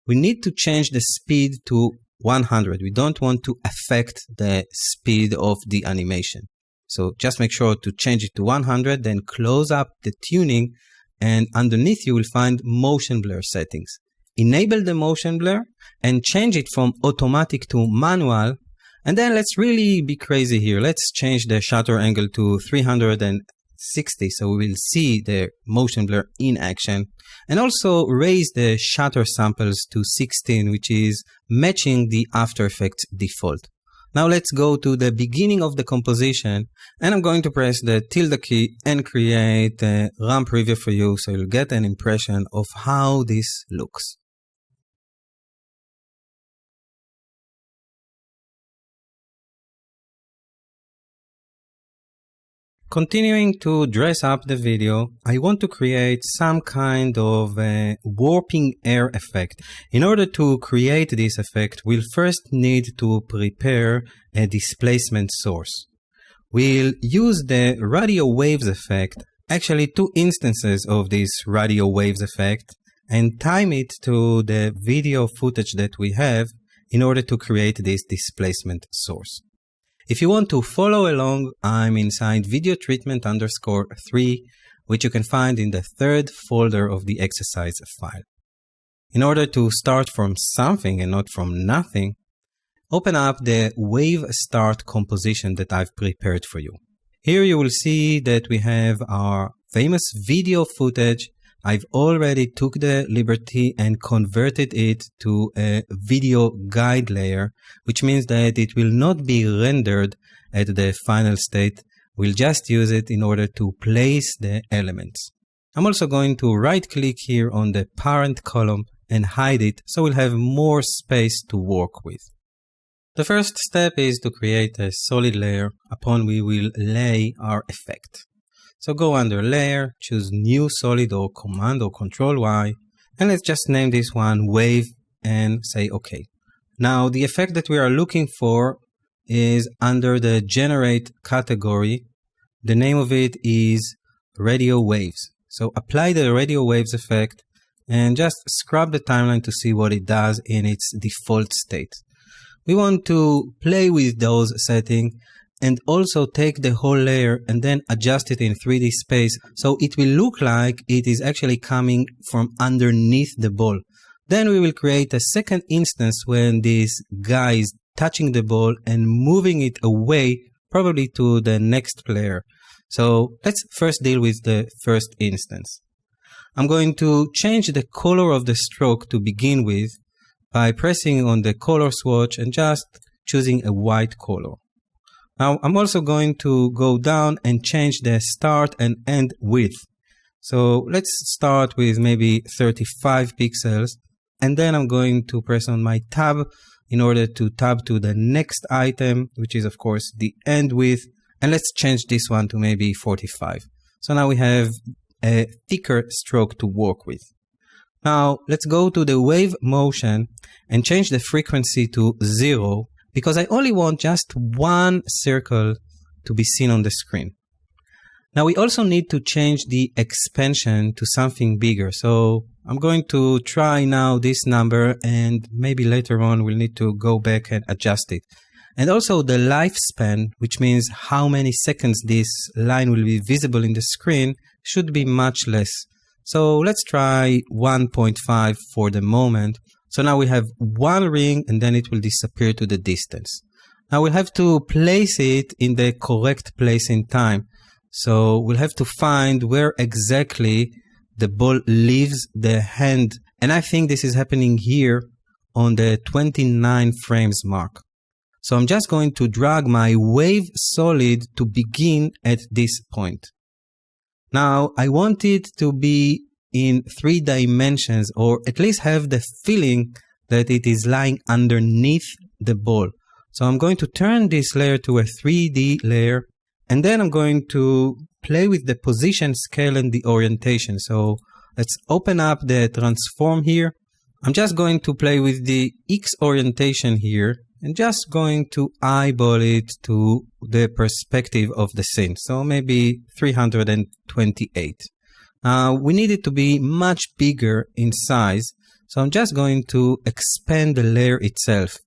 we need to change the speed to 100. We don't want to affect the speed of the animation. So just make sure to change it to 100, then close up the tuning, and underneath you will find motion blur settings. Enable the motion blur and change it from automatic to manual. And then let's really be crazy here. Let's change the shutter angle to 360 so we will see the motion blur in action. And also raise the shutter samples to 16, which is matching the After Effects default. Now let's go to the beginning of the composition, and I'm going to press the tilde key and create a RAM preview for you so you'll get an impression of how this looks. Continuing to dress up the video, I want to create some kind of a warping air effect. In order to create this effect, we'll first need to prepare a displacement source. We'll use the radio waves effect, actually 2 instances of this radio waves effect, and time it to the video footage that we have in order to create this displacement source. If you want to follow along, I'm inside video treatment _3, which you can find in the 3rd folder of the exercise file. In order to start from something and not from nothing, open up the wave start composition that I've prepared for you. Here you will see that we have our famous video footage. I've already took the liberty and converted it to a video guide layer, which means that it will not be rendered at the final state. We'll just use it in order to place the elements. I'm also going to right click here on the parent column and hide it so we'll have more space to work with. The first step is to create a solid layer upon we will lay our effect. So go under Layer, choose New Solid or Command or Control Y, and let's just name this one Wave and say OK. Now the effect that we are looking for is under the Generate category. The name of it is Radio Waves. So apply the Radio Waves effect and just scrub the timeline to see what it does in its default state. We want to play with those settings and also take the whole layer and then adjust it in 3D space so it will look like it is actually coming from underneath the ball. Then we will create a second instance when this guy is touching the ball and moving it away, probably to the next player. So let's first deal with the first instance. I'm going to change the color of the stroke to begin with by pressing on the color swatch and just choosing a white color. Now I'm also going to go down and change the start and end width. So let's start with maybe 35 pixels, and then I'm going to press on my tab in order to tab to the next item, which is of course the end width, and let's change this one to maybe 45. So now we have a thicker stroke to work with. Now let's go to the wave motion and change the frequency to 0, because I only want just one circle to be seen on the screen. Now we also need to change the expansion to something bigger. So I'm going to try now this number, and maybe later on we'll need to go back and adjust it. And also the lifespan, which means how many seconds this line will be visible in the screen, should be much less. So let's try 1.5 for the moment. So now we have one ring and then it will disappear to the distance. Now we'll have to place it in the correct place in time. So we'll have to find where exactly the ball leaves the hand. And I think this is happening here on the 29 frames mark. So I'm just going to drag my wave solid to begin at this point. Now I want it to be in 3 dimensions, or at least have the feeling that it is lying underneath the ball. So I'm going to turn this layer to a 3D layer, and then I'm going to play with the position, scale, and the orientation. So let's open up the transform here. I'm just going to play with the X orientation here, and just going to eyeball it to the perspective of the scene. So maybe 328. We need it to be much bigger in size. So I'm just going to expand the layer itself.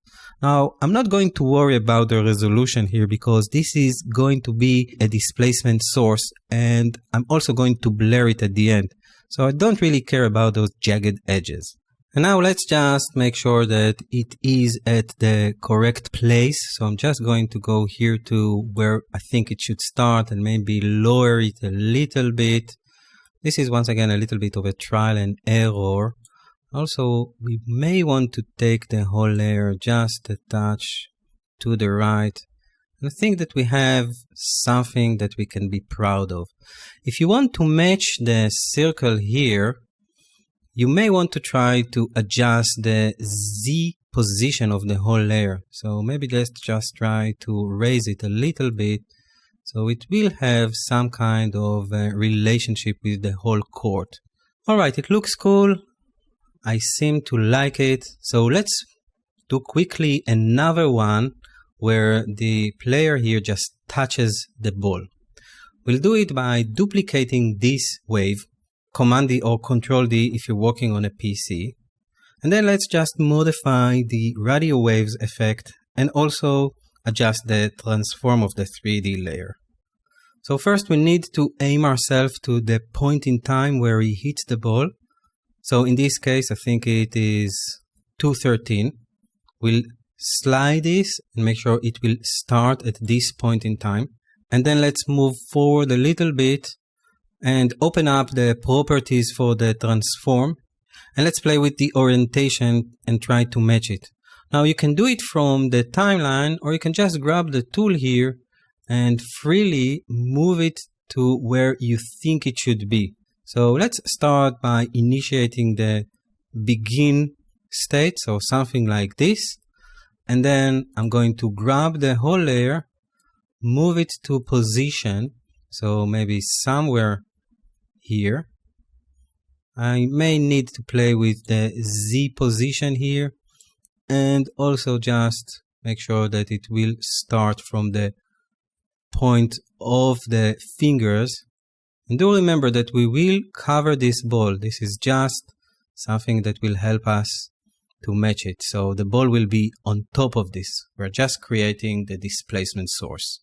Now, I'm not going to worry about the resolution here because this is going to be a displacement source, and I'm also going to blur it at the end. So I don't really care about those jagged edges. And now let's just make sure that it is at the correct place. So I'm just going to go here to where I think it should start and maybe lower it a little bit. This is once again a little bit of a trial and error. Also, we may want to take the whole layer just a touch to the right. And I think that we have something that we can be proud of. If you want to match the circle here, you may want to try to adjust the Z position of the whole layer. So maybe let's just try to raise it a little bit so it will have some kind of relationship with the whole court. Alright, it looks cool. I seem to like it. So let's do quickly another one where the player here just touches the ball. We'll do it by duplicating this wave, Command D or Control D if you're working on a PC. And then let's just modify the radio waves effect and also adjust the transform of the 3D layer. So first we need to aim ourselves to the point in time where he hits the ball. So in this case, I think it is 2:13. We'll slide this and make sure it will start at this point in time. And then let's move forward a little bit and open up the properties for the transform. And let's play with the orientation and try to match it. Now you can do it from the timeline, or you can just grab the tool here and freely move it to where you think it should be. So let's start by initiating the begin state, so something like this. And then I'm going to grab the whole layer, move it to position, so maybe somewhere here. I may need to play with the Z position here, and also just make sure that it will start from the point of the fingers. And do remember that we will cover this ball. This is just something that will help us to match it. So the ball will be on top of this. We're just creating the displacement source.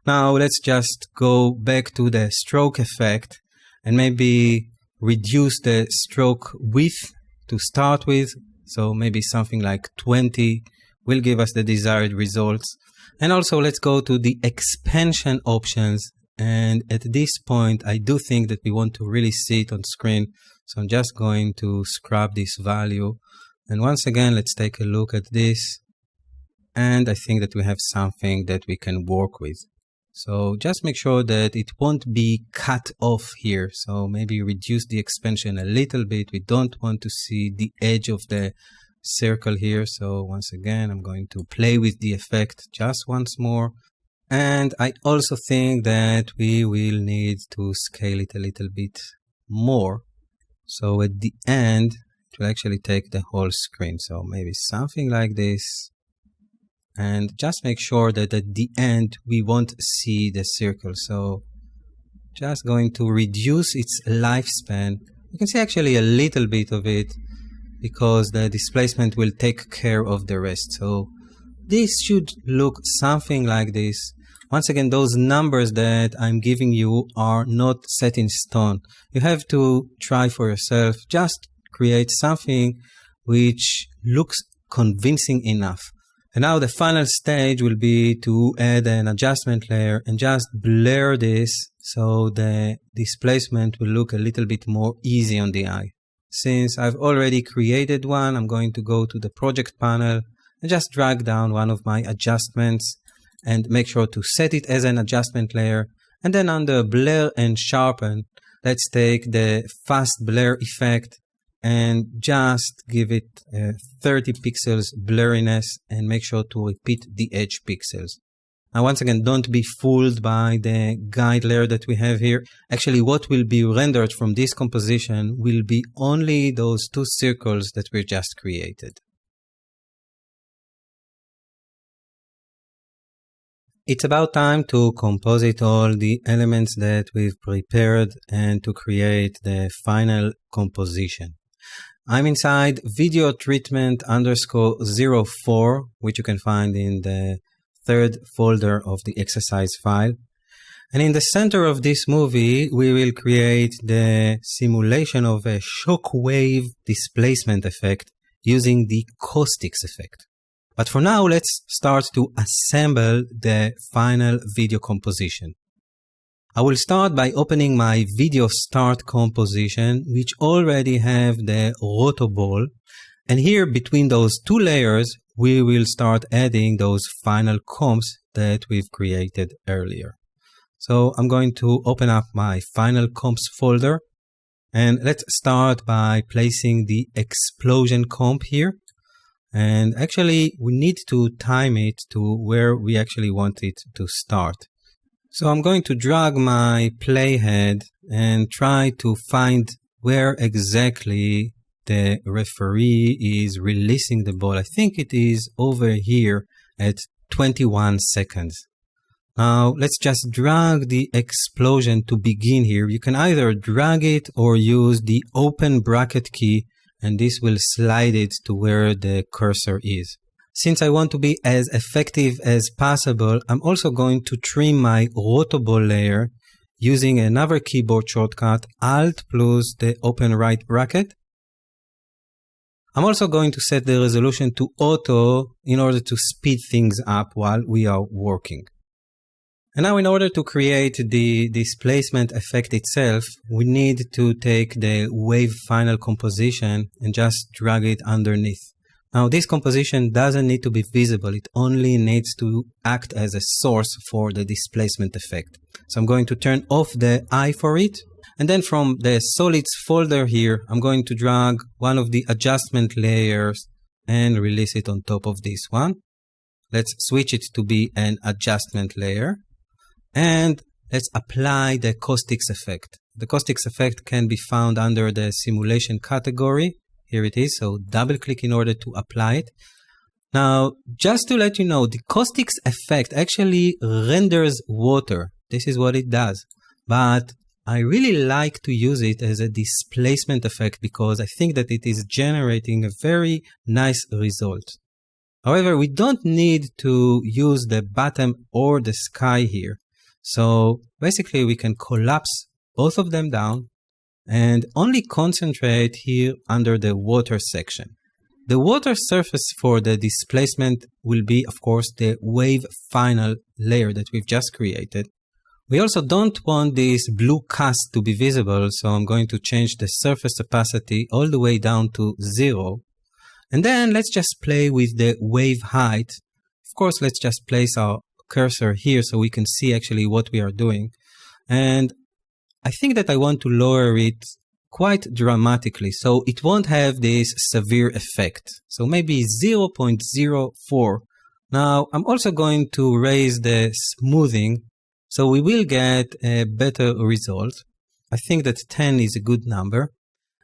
Now let's just go back to the stroke effect and maybe reduce the stroke width to start with. So maybe something like 20 will give us the desired results. And also let's go to the expansion options. And at this point, I do think that we want to really see it on screen. So I'm just going to scrub this value. And once again, let's take a look at this. And I think that we have something that we can work with. So just make sure that it won't be cut off here. So maybe reduce the expansion a little bit. We don't want to see the edge of the circle here. So once again, I'm going to play with the effect just once more. And I also think that we will need to scale it a little bit more. So at the end, it will actually take the whole screen. So maybe something like this. And just make sure that at the end, we won't see the circle. So just going to reduce its lifespan. You can see actually a little bit of it because the displacement will take care of the rest. So this should look something like this. Once again, those numbers that I'm giving you are not set in stone. You have to try for yourself. Just create something which looks convincing enough. And now the final stage will be to add an adjustment layer and just blur this so the displacement will look a little bit more easy on the eye. Since I've already created one, I'm going to go to the project panel and just drag down one of my adjustments and make sure to set it as an adjustment layer. And then under blur and sharpen, let's take the fast blur effect and just give it 30 pixels blurriness and make sure to repeat the edge pixels. Now once again, don't be fooled by the guide layer that we have here. Actually, what will be rendered from this composition will be only those two circles that we just created. It's about time to composite all the elements that we've prepared and to create the final composition. I'm inside video treatment _04, which you can find in the third folder of the exercise file. And in the center of this movie, we will create the simulation of a shockwave displacement effect using the caustics effect. But for now, let's start to assemble the final video composition. I will start by opening my video start composition, which already have the rotoball. And here between those two layers, we will start adding those final comps that we've created earlier. So I'm going to open up my final comps folder. And let's start by placing the explosion comp here. And actually, we need to time it to where we actually want it to start. So I'm going to drag my playhead and try to find where exactly the referee is releasing the ball. I think it is over here at 21 seconds. Now, let's just drag the explosion to begin here. You can either drag it or use the open bracket key, and this will slide it to where the cursor is. Since I want to be as effective as possible, I'm also going to trim my rotoball layer using another keyboard shortcut, Alt plus the open right bracket. I'm also going to set the resolution to auto in order to speed things up while we are working. And now in order to create the displacement effect itself, we need to take the wave final composition and just drag it underneath. Now this composition doesn't need to be visible, it only needs to act as a source for the displacement effect. So I'm going to turn off the eye for it. And then from the solids folder here, I'm going to drag one of the adjustment layers and release it on top of this one. Let's switch it to be an adjustment layer. And let's apply the caustics effect. The caustics effect can be found under the simulation category. Here it is. So double click in order to apply it. Now, just to let you know, the caustics effect actually renders water. This is what it does. But I really like to use it as a displacement effect because I think that it is generating a very nice result. However, we don't need to use the bottom or the sky here. So basically we can collapse both of them down and only concentrate here under the water section. The water surface for the displacement will be, of course, the wave final layer that we've just created. We also don't want this blue cast to be visible, so I'm going to change the surface opacity all the way down to 0. And then let's just play with the wave height. Of course, let's just place our cursor here so we can see actually what we are doing. And I think that I want to lower it quite dramatically so it won't have this severe effect. So maybe 0.04. Now I'm also going to raise the smoothing so we will get a better result. I think that 10 is a good number.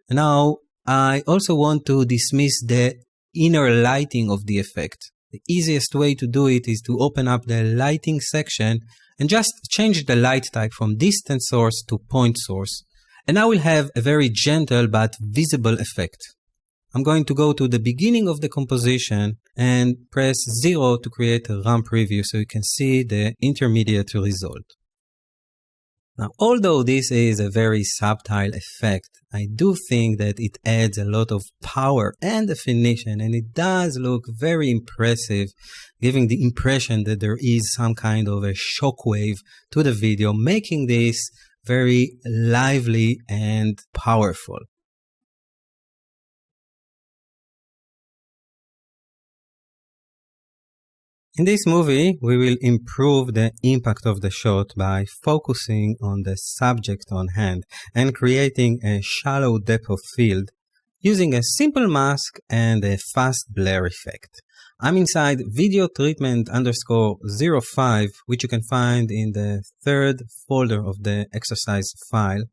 Now I also want to dismiss the inner lighting of the effect. The easiest way to do it is to open up the lighting section and just change the light type from distant source to point source. And now we'll have a very gentle but visible effect. I'm going to go to the beginning of the composition and press 0 to create a RAM preview so you can see the intermediate result. Now, although this is a very subtle effect, I do think that it adds a lot of power and definition, and it does look very impressive, giving the impression that there is some kind of a shockwave to the video, making this very lively and powerful. In this movie, we will improve the impact of the shot by focusing on the subject on hand and creating a shallow depth of field using a simple mask and a fast blur effect. I'm inside video treatment _05, which you can find in the third folder of the exercise file,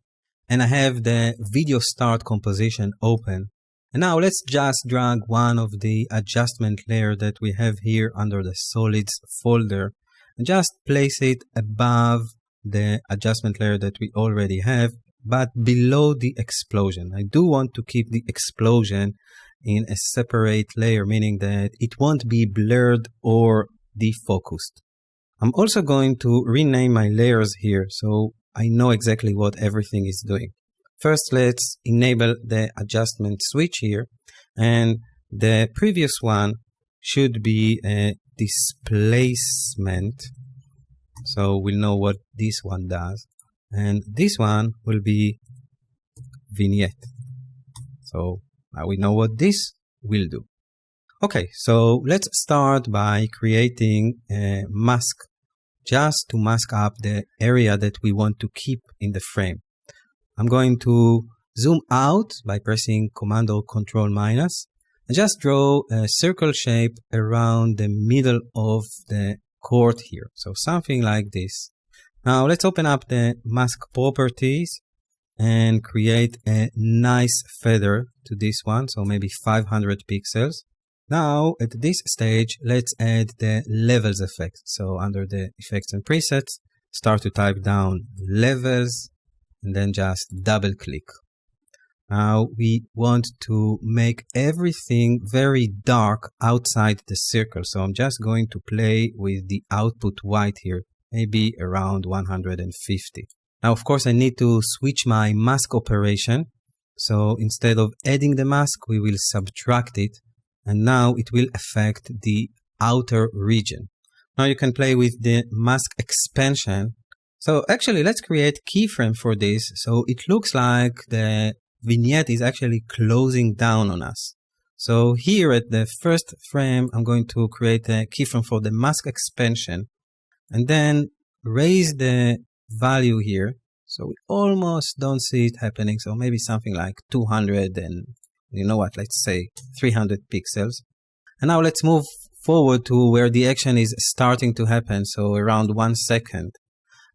and I have the video start composition open. And now let's just drag one of the adjustment layer that we have here under the solids folder and just place it above the adjustment layer that we already have, but below the explosion. I do want to keep the explosion in a separate layer, meaning that it won't be blurred or defocused. I'm also going to rename my layers here so I know exactly what everything is doing. First, let's enable the adjustment switch here, and the previous one should be a displacement, so we'll know what this one does, and this one will be vignette, so now we know what this will do. Okay, so let's start by creating a mask just to mask up the area that we want to keep in the frame. I'm going to zoom out by pressing Command or Control minus and just draw a circle shape around the middle of the court here. So something like this. Now let's open up the mask properties and create a nice feather to this one. So maybe 500 pixels. Now at this stage, let's add the levels effect. So under the effects and presets, start to type down levels and then just double click. Now we want to make everything very dark outside the circle. So I'm just going to play with the output white here, maybe around 150. Now, of course, I need to switch my mask operation. So instead of adding the mask, we will subtract it. And now it will affect the outer region. Now you can play with the mask expansion. So actually, let's create keyframe for this. So it looks like the vignette is actually closing down on us. So here at the first frame, I'm going to create a keyframe for the mask expansion and then raise the value here. So we almost don't see it happening. So maybe something like 200 and you know what, let's say 300 pixels. And now let's move forward to where the action is starting to happen. So around 1 second.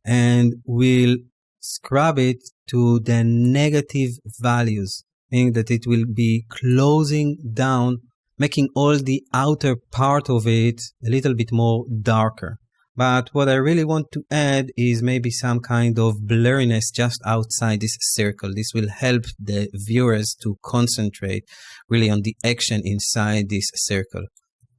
And we'll scrub it to the negative values, meaning that it will be closing down, making all the outer part of it a little bit more darker. But what I really want to add is maybe some kind of blurriness just outside this circle. This will help the viewers to concentrate really on the action inside this circle.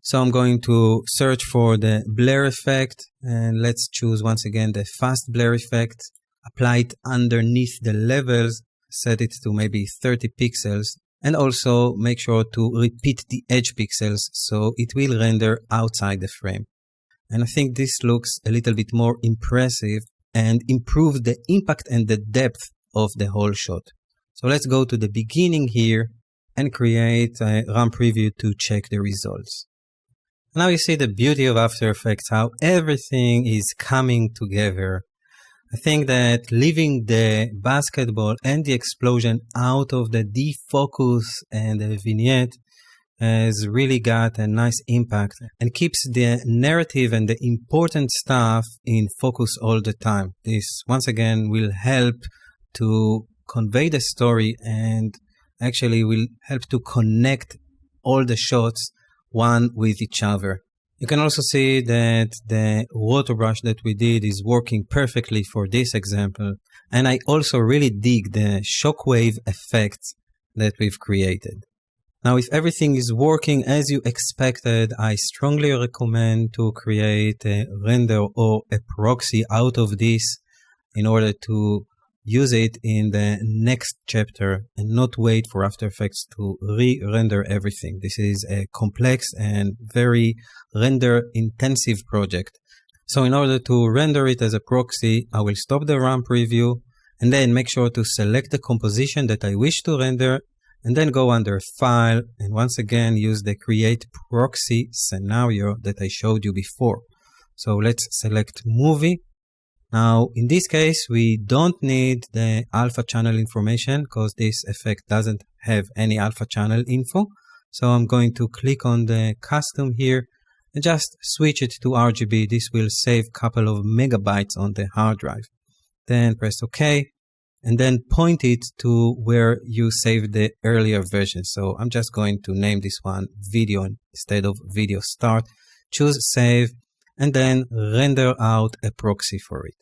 So I'm going to search for the blur effect and let's choose once again the fast blur effect. Apply it underneath the levels, set it to maybe 30 pixels and also make sure to repeat the edge pixels so it will render outside the frame. And I think this looks a little bit more impressive and improve the impact and the depth of the whole shot. So let's go to the beginning here and create a run preview to check the results. Now you see the beauty of After Effects, how everything is coming together. I think that leaving the basketball and the explosion out of the defocus and the vignette has really got a nice impact and keeps the narrative and the important stuff in focus all the time. This, once again, will help to convey the story and actually will help to connect all the shots one with each other. You can also see that the water brush that we did is working perfectly for this example. And I also really dig the shockwave effect that we've created. Now, if everything is working as you expected, I strongly recommend to create a render or a proxy out of this in order to use it in the next chapter and not wait for After Effects to re-render everything. This is a complex and very render-intensive project. So in order to render it as a proxy, I will stop the run preview and then make sure to select the composition that I wish to render and then go under File and once again use the Create Proxy scenario that I showed you before. So let's select Movie. Now, in this case, we don't need the alpha channel information because this effect doesn't have any alpha channel info. So I'm going to click on the custom here and just switch it to RGB. This will save a couple of megabytes on the hard drive. Then press OK. And then point it to where you saved the earlier version. So I'm just going to name this one video instead of video start. Choose save and then render out a proxy for it.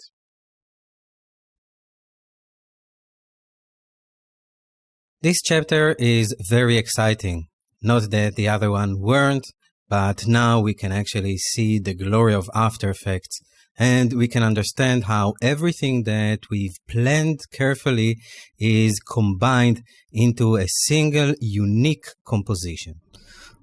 This chapter is very exciting. Not that the other one weren't, but now we can actually see the glory of After Effects, and we can understand how everything that we've planned carefully is combined into a single unique composition.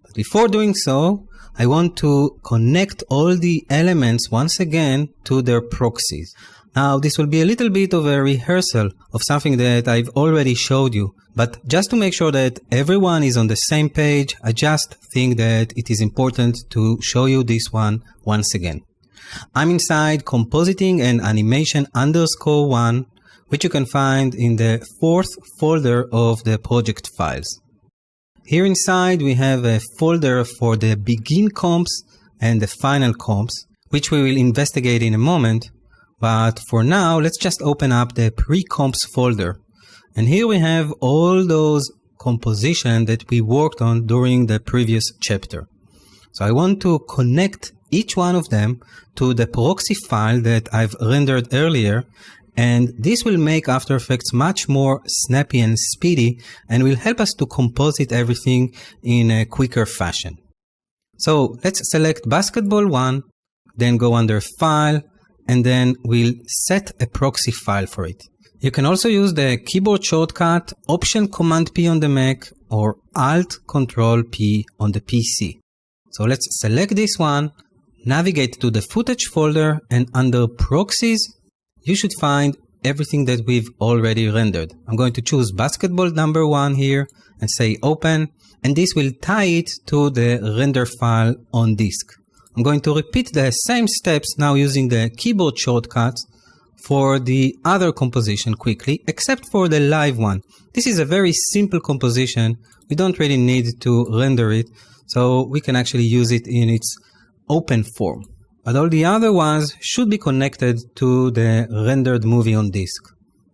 But before doing so, I want to connect all the elements once again to their proxies. Now, this will be a little bit of a rehearsal of something that I've already showed you, but just to make sure that everyone is on the same page, I just think that it is important to show you this one once again. I'm inside compositing and animation _1, which you can find in the 4th folder of the project files. Here inside we have a folder for the begin comps and the final comps, which we will investigate in a moment. But for now, let's just open up the pre-comps folder. And here we have all those compositions that we worked on during the previous chapter. So I want to connect each one of them to the proxy file that I've rendered earlier, and this will make After Effects much more snappy and speedy and will help us to composite everything in a quicker fashion. So let's select Basketball 1, then go under File, and then we'll set a proxy file for it. You can also use the keyboard shortcut Option-Command-P on the Mac or Alt-Control-P on the PC. So let's select this one, navigate to the footage folder, and under proxies, you should find everything that we've already rendered. I'm going to choose basketball number 1 here and say open, and this will tie it to the render file on disk. I'm going to repeat the same steps now using the keyboard shortcuts for the other composition quickly, except for the live one. This is a very simple composition. We don't really need to render it, so we can actually use it in its open form. But all the other ones should be connected to the rendered movie on disk.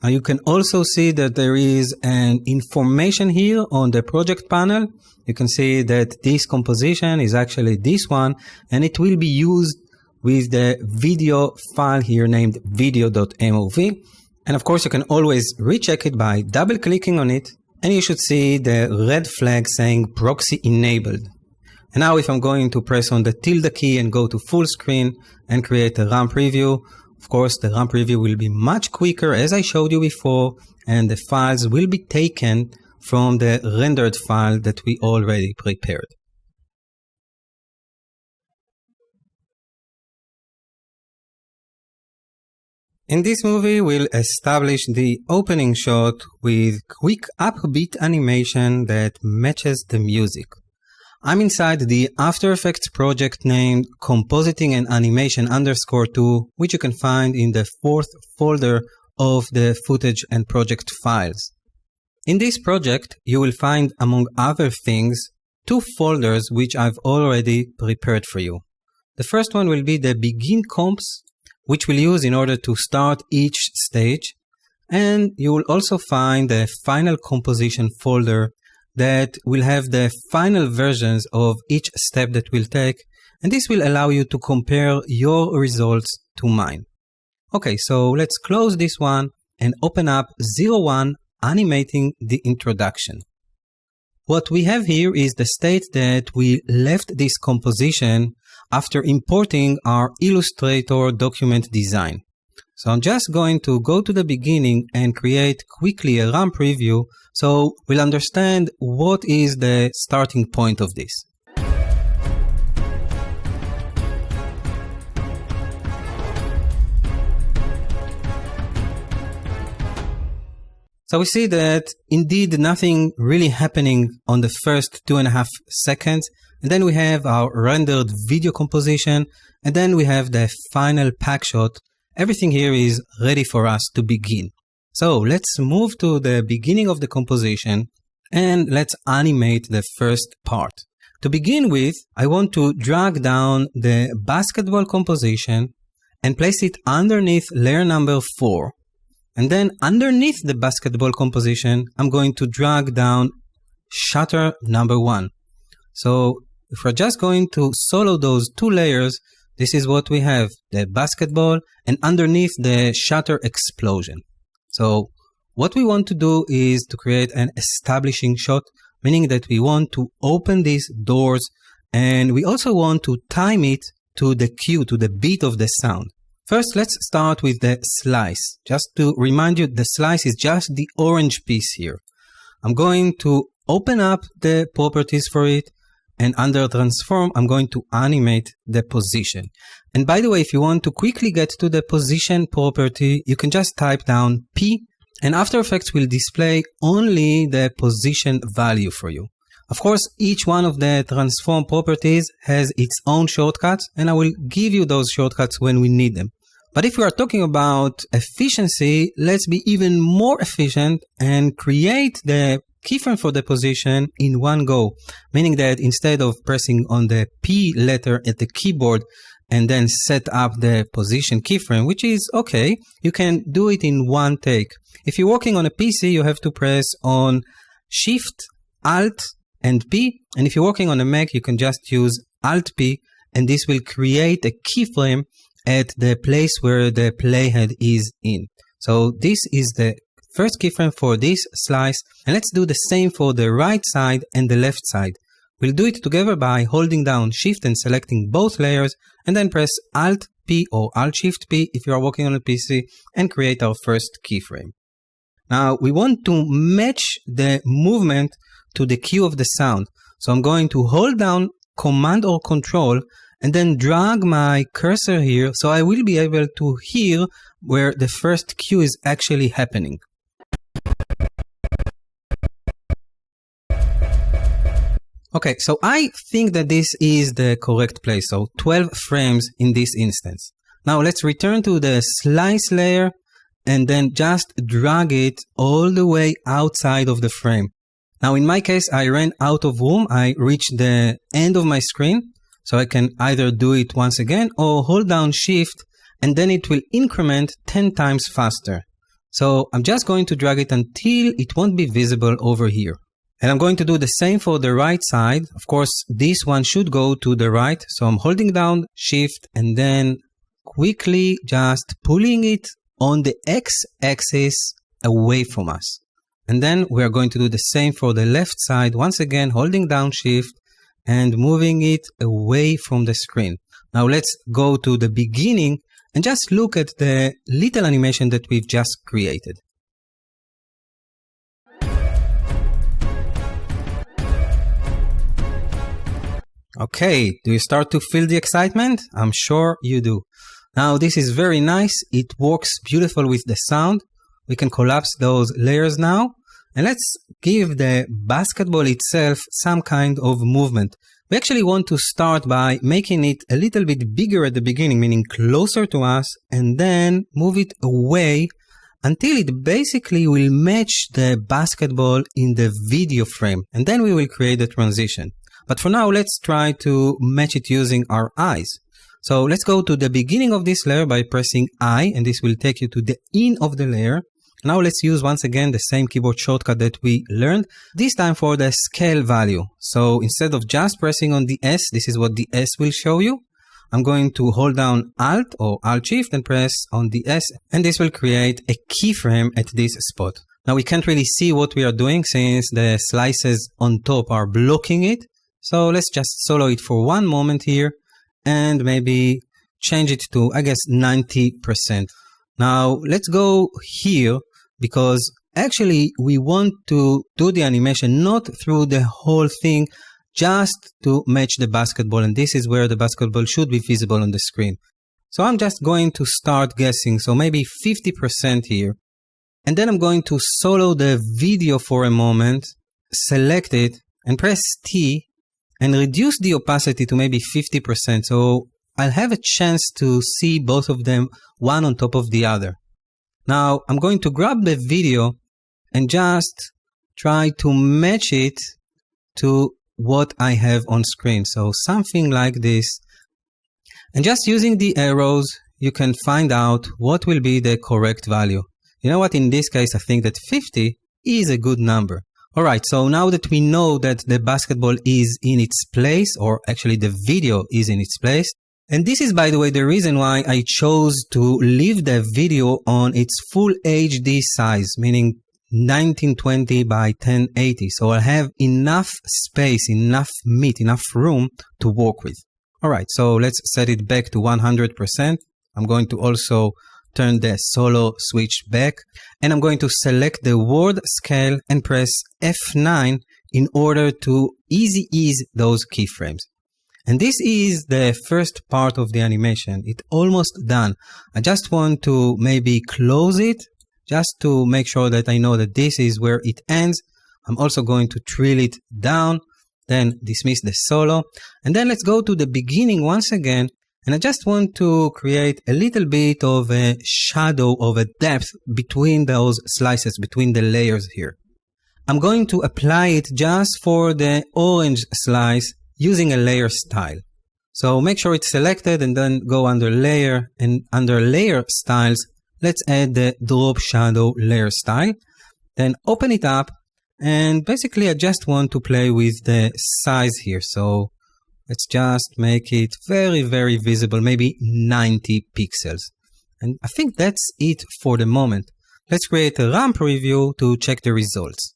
Now you can also see that there is an information here on the project panel. You can see that this composition is actually this one, and it will be used with the video file here named video.mov. And of course you can always recheck it by double clicking on it, and you should see the red flag saying proxy enabled. And now if I'm going to press on the tilde key and go to full screen and create a RAM preview, of course the RAM preview will be much quicker as I showed you before, and the files will be taken from the rendered file that we already prepared. In this movie, we'll establish the opening shot with quick upbeat animation that matches the music. I'm inside the After Effects project named Compositing and Animation _2, which you can find in the 4th folder of the footage and project files. In this project, you will find, among other things, 2 folders which I've already prepared for you. The first one will be the Begin Comps, which we'll use in order to start each stage, and you will also find the Final Composition folder that will have the final versions of each step that we'll take, and this will allow you to compare your results to mine. Okay, so let's close this one and open up 01 animating the introduction. What we have here is the state that we left this composition after importing our Illustrator document design. So I'm just going to go to the beginning and create quickly a RAM preview so we'll understand what is the starting point of this. So we see that indeed nothing really happening on the first 2.5 seconds, and then we have our rendered video composition, and then we have the final pack shot. Everything here is ready for us to begin. So let's move to the beginning of the composition and let's animate the first part. To begin with, I want to drag down the basketball composition and place it underneath layer number 4. And then underneath the basketball composition, I'm going to drag down shutter number 1. So if we're just going to solo those 2 layers, This is what we have, the basketball, and underneath the shutter explosion. So what we want to do is to create an establishing shot, meaning that we want to open these doors, and we also want to time it to the cue, to the beat of the sound. First, let's start with the slice. Just to remind you, the slice is just the orange piece here. I'm going to open up the properties for it, and under transform, I'm going to animate the position. And by the way, if you want to quickly get to the position property, you can just type down P, and After Effects will display only the position value for you. Of course, each one of the transform properties has its own shortcuts, and I will give you those shortcuts when we need them. But if we are talking about efficiency, let's be even more efficient and create the keyframe for the position in one go. Meaning that instead of pressing on the P letter at the keyboard and then set up the position keyframe, which is okay, you can do it in one take. If you're working on a PC, you have to press on Shift, Alt, and P. And if you're working on a Mac, you can just use Alt P, and this will create a keyframe at the place where the playhead is in. So this is the first keyframe for this slice, and let's do the same for the right side and the left side. We'll do it together by holding down Shift and selecting both layers, and then press Alt P or Alt Shift P if you are working on a PC, and create our first keyframe. Now we want to match the movement to the cue of the sound. So I'm going to hold down Command or Control and then drag my cursor here, so I will be able to hear where the first cue is actually happening. Okay, so I think that this is the correct place, so 12 frames in this instance. Now let's return to the slice layer and then just drag it all the way outside of the frame. Now in my case, I ran out of room. I reached the end of my screen, so I can either do it once again or hold down Shift, and then it will increment 10 times faster. So I'm just going to drag it until it won't be visible over here. And I'm going to do the same for the right side. Of course, this one should go to the right. So I'm holding down Shift and then quickly just pulling it on the X-axis away from us. And then we are going to do the same for the left side. Once again, holding down Shift and moving it away from the screen. Now let's go to the beginning and just look at the little animation that we've just created. Okay, do you start to feel the excitement? I'm sure you do. Now this is very nice. It works beautiful with the sound. We can collapse those layers now. And let's give the basketball itself some kind of movement. We actually want to start by making it a little bit bigger at the beginning, meaning closer to us, and then move it away until it basically will match the basketball in the video frame. And then we will create the transition. But for now, let's try to match it using our eyes. So let's go to the beginning of this layer by pressing I, and this will take you to the in of the layer. Now let's use once again the same keyboard shortcut that we learned, this time for the scale value. So instead of just pressing on the S, this is what the S will show you. I'm going to hold down Alt or Alt Shift and press on the S, and this will create a keyframe at this spot. Now we can't really see what we are doing since the slices on top are blocking it. So let's just solo it for one moment here and maybe change it to, I guess, 90%. Now let's go here because actually we want to do the animation not through the whole thing, just to match the basketball, and this is where the basketball should be visible on the screen. So I'm just going to start guessing, so maybe 50% here. And then I'm going to solo the video for a moment, select it and press T and reduce the opacity to maybe 50%. So I'll have a chance to see both of them one on top of the other. Now I'm going to grab the video and just try to match it to what I have on screen. So something like this. And just using the arrows, you can find out what will be the correct value. You know what? In this case, I think that 50 is a good number. Alright, so now that we know that the basketball is in its place, or actually the video is in its place, And this is, by the way, the reason why I chose to leave the video on its full HD size, meaning 1920 by 1080. So I'll have enough space, enough meat, enough room to work with. Alright, so let's set it back to 100%. I'm going to also turn the solo switch back, and I'm going to select the word scale and press F9 in order to ease those keyframes. And this is the first part of the animation. It's almost done. I just want to maybe close it just to make sure that I know that this is where it ends. I'm also going to drill it down, then dismiss the solo. And then let's go to the beginning once again. And I just want to create a little bit of a shadow, of a depth between those slices, between the layers here. I'm going to apply it just for the orange slice using a layer style. So make sure it's selected and then go under layer, and under layer styles, let's add the drop shadow layer style. Then open it up, and basically I just want to play with the size here. So let's just make it very, very visible, maybe 90 pixels. And I think that's it for the moment. Let's create a RAM preview to check the results.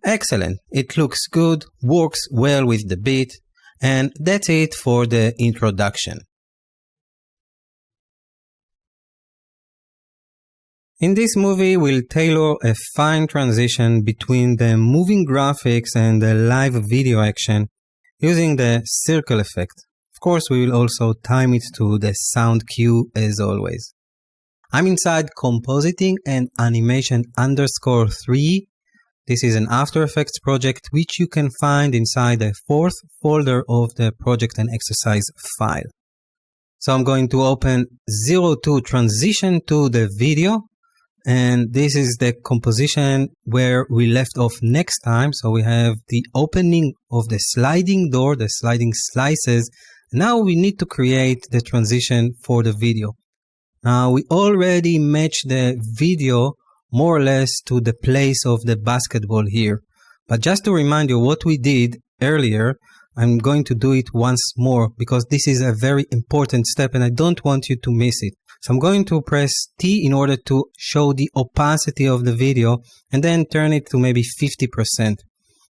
Excellent. It looks good, works well with the beat, and that's it for the introduction. In this movie, we'll tailor a fine transition between the moving graphics and the live video action using the circle effect. Of course, we will also time it to the sound cue as always. I'm inside Compositing and Animation _3. This is an After Effects project which you can find inside the 4th folder of the project and exercise file. So I'm going to open 02 transition to the video, and this is the composition where we left off next time. So we have the opening of the sliding door, the sliding slices. Now we need to create the transition for the video. Now we already matched the video more or less to the place of the basketball here. But just to remind you what we did earlier, I'm going to do it once more because this is a very important step and I don't want you to miss it. So I'm going to press T in order to show the opacity of the video and then turn it to maybe 50%.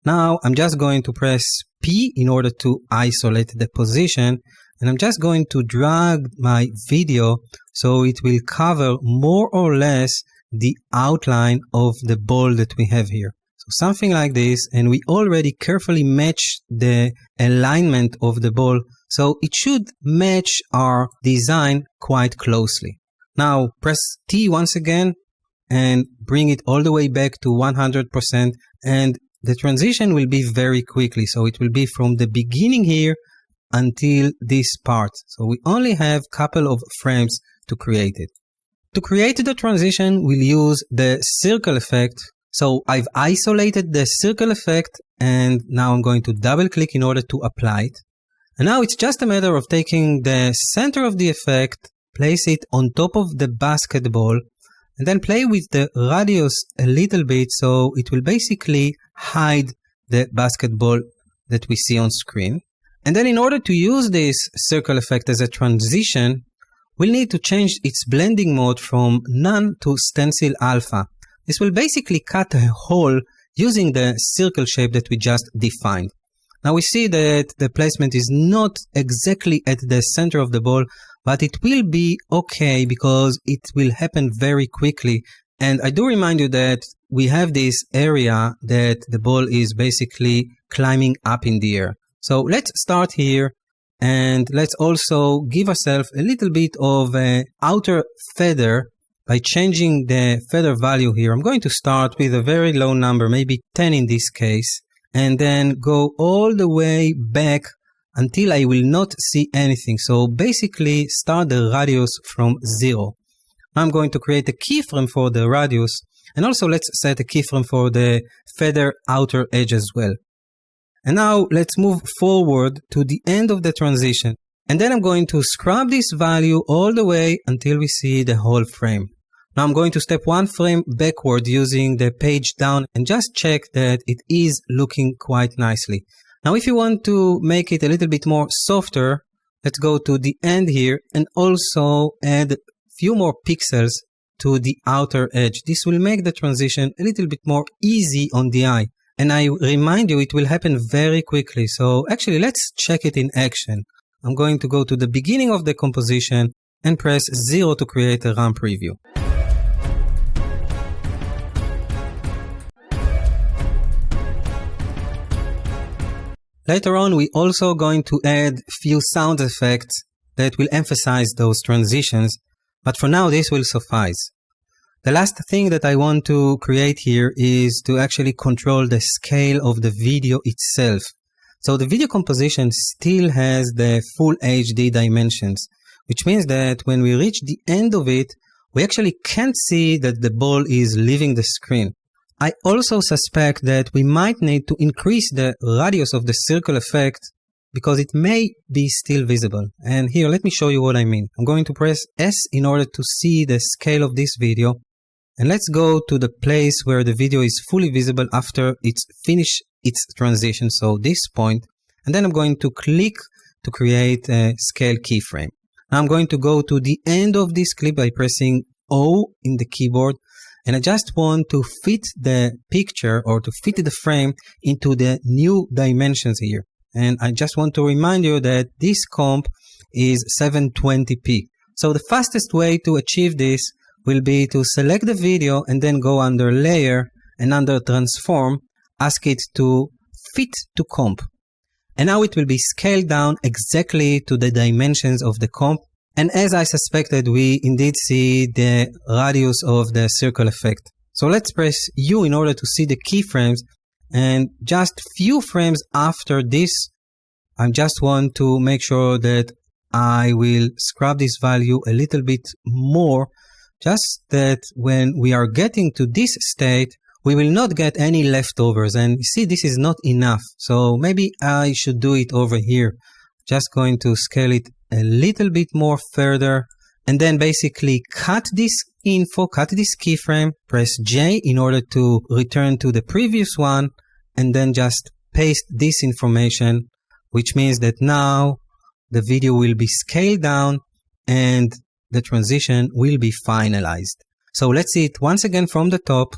Now I'm just going to press P in order to isolate the position, and I'm just going to drag my video so it will cover more or less the outline of the ball that we have here. So something like this, and we already carefully match the alignment of the ball, so it should match our design quite closely. Now press T once again and bring it all the way back to 100%, and the transition will be very quickly. So it will be from the beginning here until this part. So we only have a couple of frames to create it. To create the transition, we'll use the circle effect. So I've isolated the circle effect, and now I'm going to double click in order to apply it. And now it's just a matter of taking the center of the effect, place it on top of the basketball, and then play with the radius a little bit so it will basically hide the basketball that we see on screen. And then in order to use this circle effect as a transition, we'll need to change its blending mode from none to stencil alpha. This will basically cut a hole using the circle shape that we just defined. Now we see that the placement is not exactly at the center of the ball, but it will be okay because it will happen very quickly. And I do remind you that we have this area that the ball is basically climbing up in the air. So let's start here. And let's also give ourselves a little bit of an outer feather by changing the feather value here. I'm going to start with a very low number, maybe 10 in this case, and then go all the way back until I will not see anything. So basically start the radius from 0. Now I'm going to create a keyframe for the radius, and also let's set a keyframe for the feather outer edge as well. And now let's move forward to the end of the transition. And then I'm going to scrub this value all the way until we see the whole frame. Now I'm going to step one frame backward using the page down and just check that it is looking quite nicely. Now if you want to make it a little bit more softer, let's go to the end here and also add a few more pixels to the outer edge. This will make the transition a little bit more easy on the eye. And I remind you, it will happen very quickly. So actually, let's check it in action. I'm going to go to the beginning of the composition and press 0 to create a RAM preview. Later on, we're also going to add a few sound effects that will emphasize those transitions. But for now, this will suffice. The last thing that I want to create here is to actually control the scale of the video itself. So the video composition still has the full HD dimensions, which means that when we reach the end of it, we actually can't see that the ball is leaving the screen. I also suspect that we might need to increase the radius of the circle effect because it may be still visible. And here, let me show you what I mean. I'm going to press S in order to see the scale of this video. And let's go to the place where the video is fully visible after it's finished its transition, so this point. And then I'm going to click to create a scale keyframe. Now I'm going to go to the end of this clip by pressing O in the keyboard. And I just want to fit the picture or to fit the frame into the new dimensions here. And I just want to remind you that this comp is 720p. So the fastest way to achieve this will be to select the video and then go under Layer and under Transform, ask it to fit to comp. And now it will be scaled down exactly to the dimensions of the comp. And as I suspected, we indeed see the radius of the circle effect. So let's press U in order to see the keyframes. And just few frames after this, I just want to make sure that I will scrub this value a little bit more, just that when we are getting to this state, we will not get any leftovers. And you see, this is not enough. So maybe I should do it over here. Just going to scale it a little bit more further. And then basically cut this info, cut this keyframe, press J in order to return to the previous one. And then just paste this information, which means that now the video will be scaled down and the transition will be finalized. So let's see it once again from the top.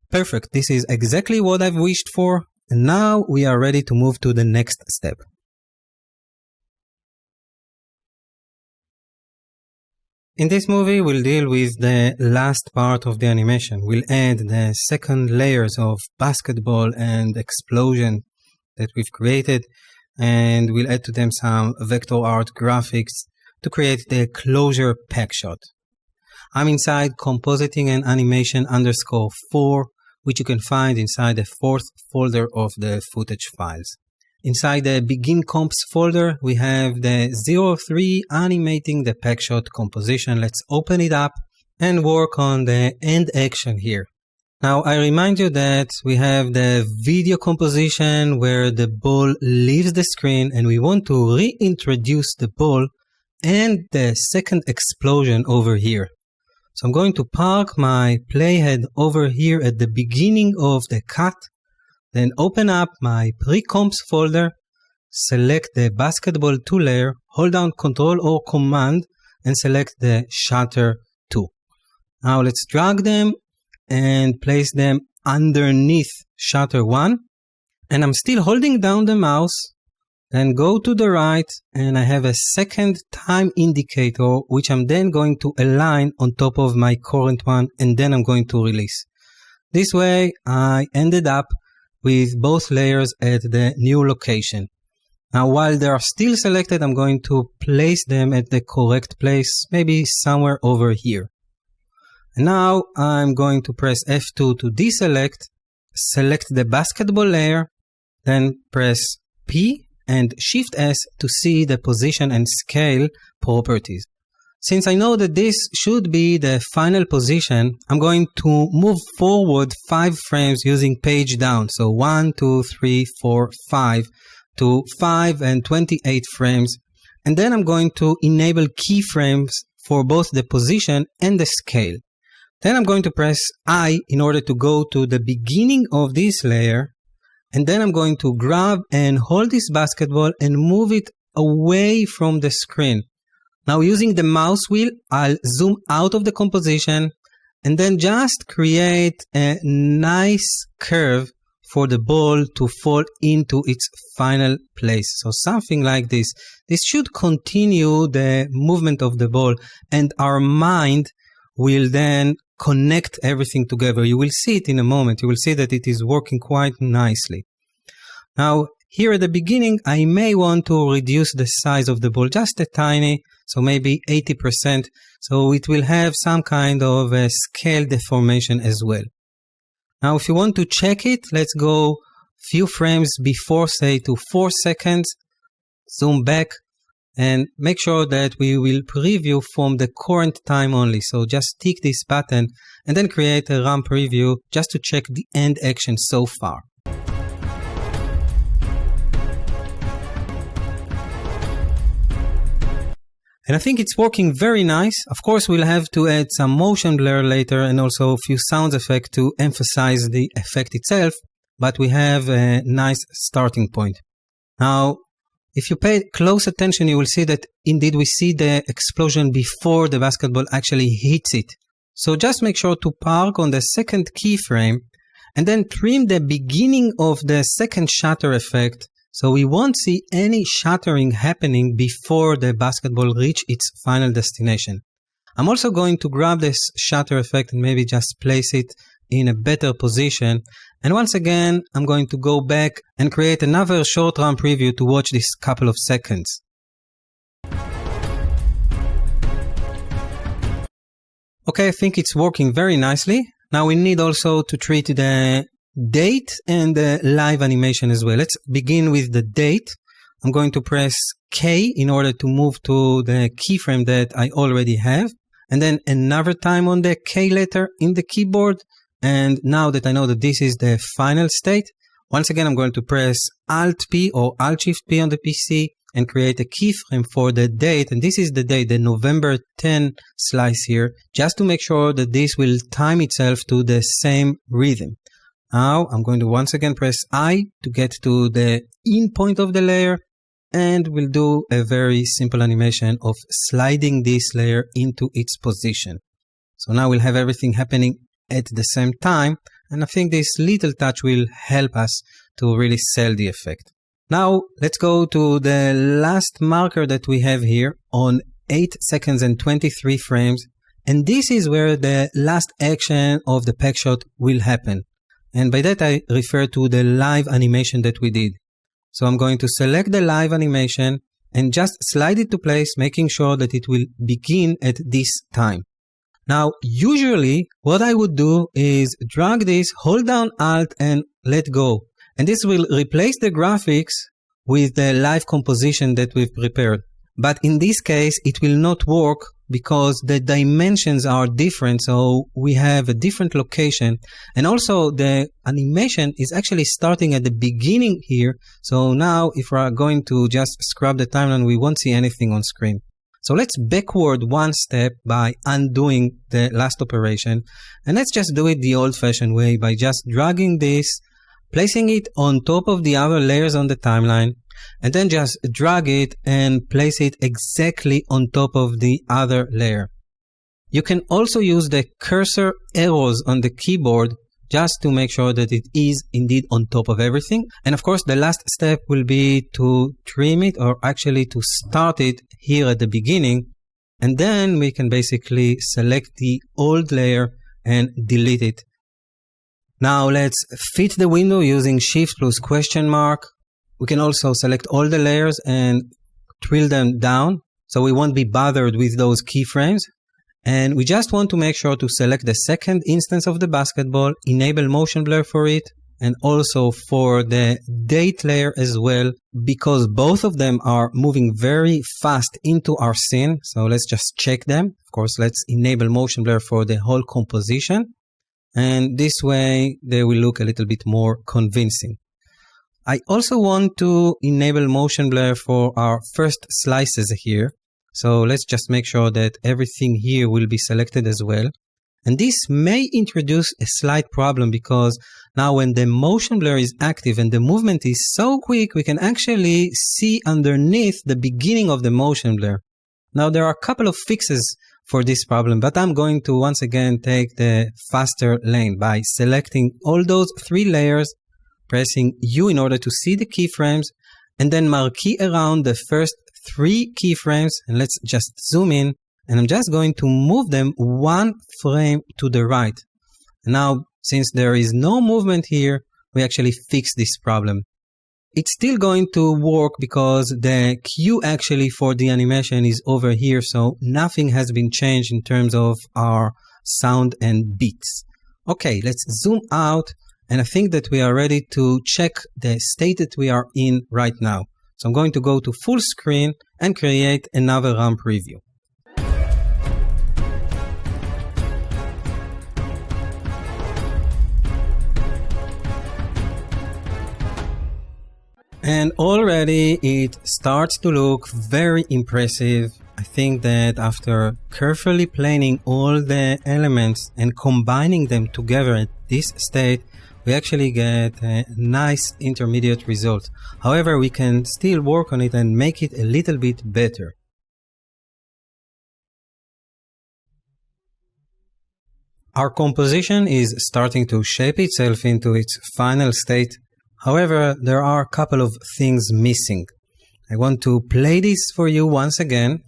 Perfect. This is exactly what I've wished for. And now we are ready to move to the next step. In this movie, we'll deal with the last part of the animation. We'll add the second layers of basketball and explosion that we've created, and we'll add to them some vector art graphics to create the closure pack shot. I'm inside compositing and animation _4, which you can find inside the 4th folder of the footage files. Inside the Begin Comps folder, we have the 03 animating the pack shot composition. Let's open it up and work on the end action here. Now, I remind you that we have the video composition where the ball leaves the screen and we want to reintroduce the ball and the second explosion over here. So I'm going to park my playhead over here at the beginning of the cut. Then open up my pre-comps folder, select the basketball 2 layer, hold down Ctrl or Command, and select the shutter 2. Now let's drag them and place them underneath shutter 1. And I'm still holding down the mouse, then go to the right, and I have a second time indicator, which I'm then going to align on top of my current one, and then I'm going to release. This way, I ended up with both layers at the new location. Now, while they are still selected, I'm going to place them at the correct place, maybe somewhere over here. And now I'm going to press F2 to deselect, select the basketball layer, then press P and Shift S to see the position and scale properties. Since I know that this should be the final position, I'm going to move forward 5 frames using page down. So 1, 2, 3, 4, 5 to 5 and 28 frames. And then I'm going to enable keyframes for both the position and the scale. Then I'm going to press I in order to go to the beginning of this layer. And then I'm going to grab and hold this basketball and move it away from the screen. Now using the mouse wheel, I'll zoom out of the composition and then just create a nice curve for the ball to fall into its final place. So something like this. This should continue the movement of the ball, and our mind will then connect everything together. You will see it in a moment. You will see that it is working quite nicely. Now, here at the beginning, I may want to reduce the size of the ball just a tiny, so maybe 80%, so it will have some kind of a scale deformation as well. Now, if you want to check it, let's go few frames before, say to 4 seconds, zoom back, and make sure that we will preview from the current time only. So just tick this button and then create a RAM preview just to check the end action so far. And I think it's working very nice. Of course, we'll have to add some motion blur later and also a few sound effects to emphasize the effect itself, but we have a nice starting point. Now, if you pay close attention, you will see that indeed we see the explosion before the basketball actually hits it. So just make sure to park on the second keyframe and then trim the beginning of the second shutter effect, so we won't see any shattering happening before the basketball reaches its final destination. I'm also going to grab this shutter effect and maybe just place it in a better position. And once again, I'm going to go back and create another short run preview to watch this couple of seconds. Okay, I think it's working very nicely. Now we need also to treat the date and the live animation as well. Let's begin with the date. I'm going to press K in order to move to the keyframe that I already have, and then another time on the K letter in the keyboard. And now that I know that this is the final state, once again I'm going to press Alt P or Alt Shift P on the PC and create a keyframe for the date. And this is the date, the November 10 slice here, just to make sure that this will time itself to the same rhythm. Now I'm going to once again press I to get to the in point of the layer, and we'll do a very simple animation of sliding this layer into its position. So now we'll have everything happening at the same time, and I think this little touch will help us to really sell the effect. Now let's go to the last marker that we have here on 8 seconds and 23 frames, and this is where the last action of the pack shot will happen. And by that I refer to the live animation that we did. So I'm going to select the live animation and just slide it to place, making sure that it will begin at this time. Now, usually what I would do is drag this, hold down Alt and let go. And this will replace the graphics with the live composition that we've prepared. But in this case, it will not work because the dimensions are different. So we have a different location. And also the animation is actually starting at the beginning here. So now if we're going to just scrub the timeline, we won't see anything on screen. So let's backward one step by undoing the last operation. And let's just do it the old-fashioned way by just dragging this, placing it on top of the other layers on the timeline, and then just drag it and place it exactly on top of the other layer. You can also use the cursor arrows on the keyboard just to make sure that it is indeed on top of everything. And of course, the last step will be to trim it, or actually to start it here at the beginning. And then we can basically select the old layer and delete it. Now let's fit the window using Shift plus question mark. We can also select all the layers and drill them down, so we won't be bothered with those keyframes. And we just want to make sure to select the second instance of the basketball, enable motion blur for it, and also for the date layer as well, because both of them are moving very fast into our scene. So let's just check them. Of course, let's enable motion blur for the whole composition. And this way they will look a little bit more convincing. I also want to enable motion blur for our first slices here. So let's just make sure that everything here will be selected as well. And this may introduce a slight problem, because now when the motion blur is active and the movement is so quick, we can actually see underneath the beginning of the motion blur. Now there are a couple of fixes for this problem, but I'm going to once again take the faster lane by selecting all those 3 layers, pressing U in order to see the keyframes, and then marquee around the first 3 keyframes, and let's just zoom in, and I'm just going to move them 1 frame to the right. Now, since there is no movement here, we actually fix this problem. It's still going to work because the cue actually for the animation is over here, so nothing has been changed in terms of our sound and beats. Okay, let's zoom out, and I think that we are ready to check the state that we are in right now. So I'm going to go to full screen and create another ramp preview. And already it starts to look very impressive. I think that after carefully planning all the elements and combining them together at this state, we actually get a nice intermediate result. However, we can still work on it and make it a little bit better. Our composition is starting to shape itself into its final state. However, there are a couple of things missing. I want to play this for you once again.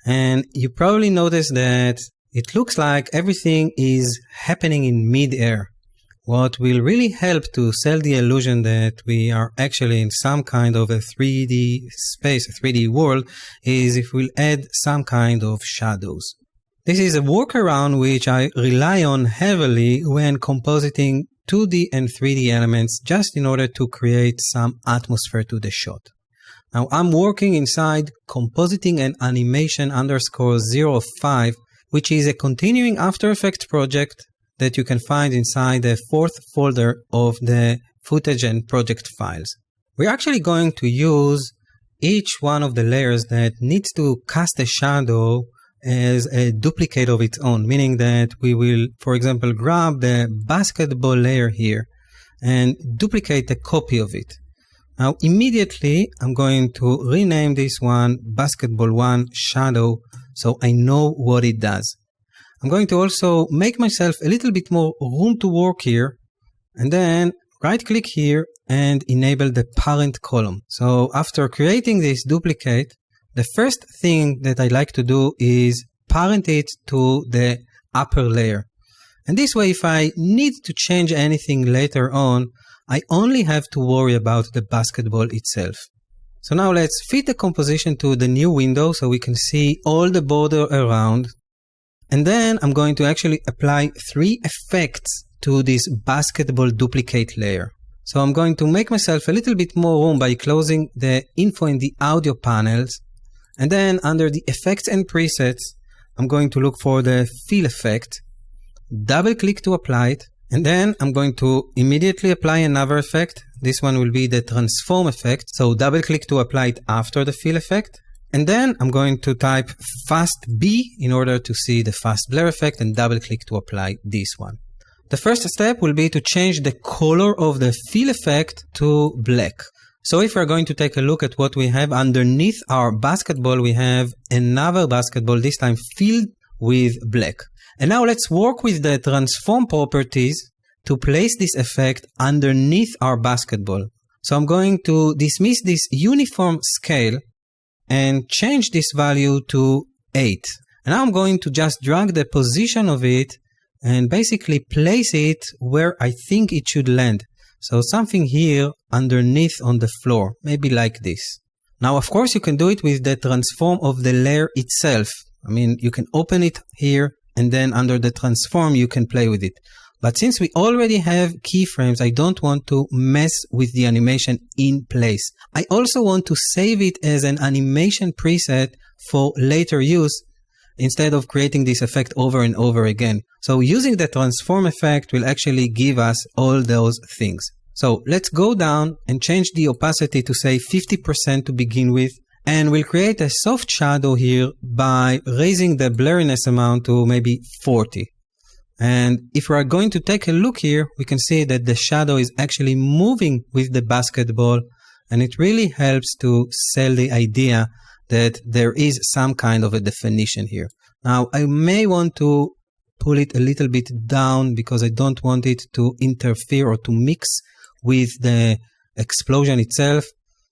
And you probably notice that it looks like everything is happening in mid-air. What will really help to sell the illusion that we are actually in some kind of a 3D space, a 3D world, is if we'll add some kind of shadows. This is a workaround which I rely on heavily when compositing 2D and 3D elements, just in order to create some atmosphere to the shot. Now I'm working inside compositing and animation _05, which is a continuing After Effects project that you can find inside the 4th folder of the footage and project files. We're actually going to use each one of the layers that needs to cast a shadow as a duplicate of its own, meaning that we will, for example, grab the basketball layer here and duplicate a copy of it. Now immediately I'm going to rename this one basketball 1 shadow so I know what it does. I'm going to also make myself a little bit more room to work here, and then right click here and enable the parent column. So after creating this duplicate, the first thing that I like to do is parent it to the upper layer. And this way, if I need to change anything later on, I only have to worry about the basketball itself. So now let's fit the composition to the new window so we can see all the border around. And then I'm going to actually apply 3 effects to this basketball duplicate layer. So I'm going to make myself a little bit more room by closing the info in the audio panels. And then under the effects and presets, I'm going to look for the fill effect, double click to apply it. And then I'm going to immediately apply another effect. This one will be the transform effect. So double click to apply it after the fill effect. And then I'm going to type fast B in order to see the fast blur effect and double click to apply this one. The first step will be to change the color of the fill effect to black. So if we're going to take a look at what we have underneath our basketball, we have another basketball, this time filled with black. And now let's work with the transform properties to place this effect underneath our basketball. So I'm going to dismiss this uniform scale and change this value to 8. And now I'm going to just drag the position of it and basically place it where I think it should land. So something here underneath on the floor, maybe like this. Now, of course, you can do it with the transform of the layer itself. I mean, you can open it here, and then under the transform, you can play with it. But since we already have keyframes, I don't want to mess with the animation in place. I also want to save it as an animation preset for later use, instead of creating this effect over and over again. So using the transform effect will actually give us all those things. So let's go down and change the opacity to say 50% to begin with. And we'll create a soft shadow here by raising the blurriness amount to maybe 40. And if we are going to take a look here, we can see that the shadow is actually moving with the basketball. And it really helps to sell the idea that there is some kind of a definition here. Now, I may want to pull it a little bit down because I don't want it to interfere or to mix with the explosion itself.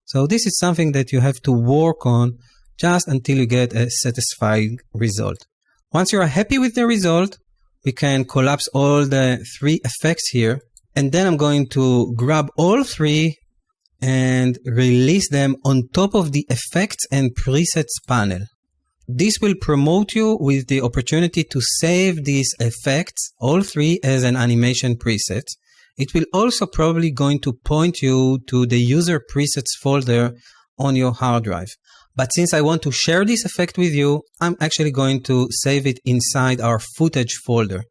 So this is something that you have to work on just until you get a satisfying result. Once you are happy with the result, we can collapse all the three effects here. And then I'm going to grab all three and release them on top of the effects and presets panel. This will promote you with the opportunity to save these effects, all three, as an animation preset. It will also probably going to point you to the user presets folder on your hard drive. But since I want to share this effect with you, I'm actually going to save it inside our footage folder.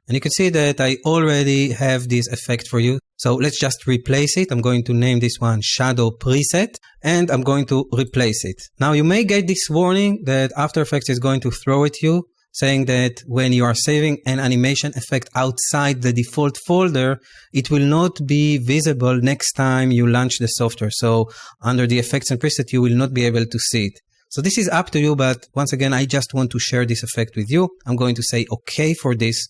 And you can see that I already have this effect for you. So let's just replace it. I'm going to name this one Shadow Preset, and I'm going to replace it. Now you may get this warning that After Effects is going to throw at you, saying that when you are saving an animation effect outside the default folder, it will not be visible next time you launch the software. So under the effects and preset, you will not be able to see it. So this is up to you, but once again, I just want to share this effect with you. I'm going to say okay for this.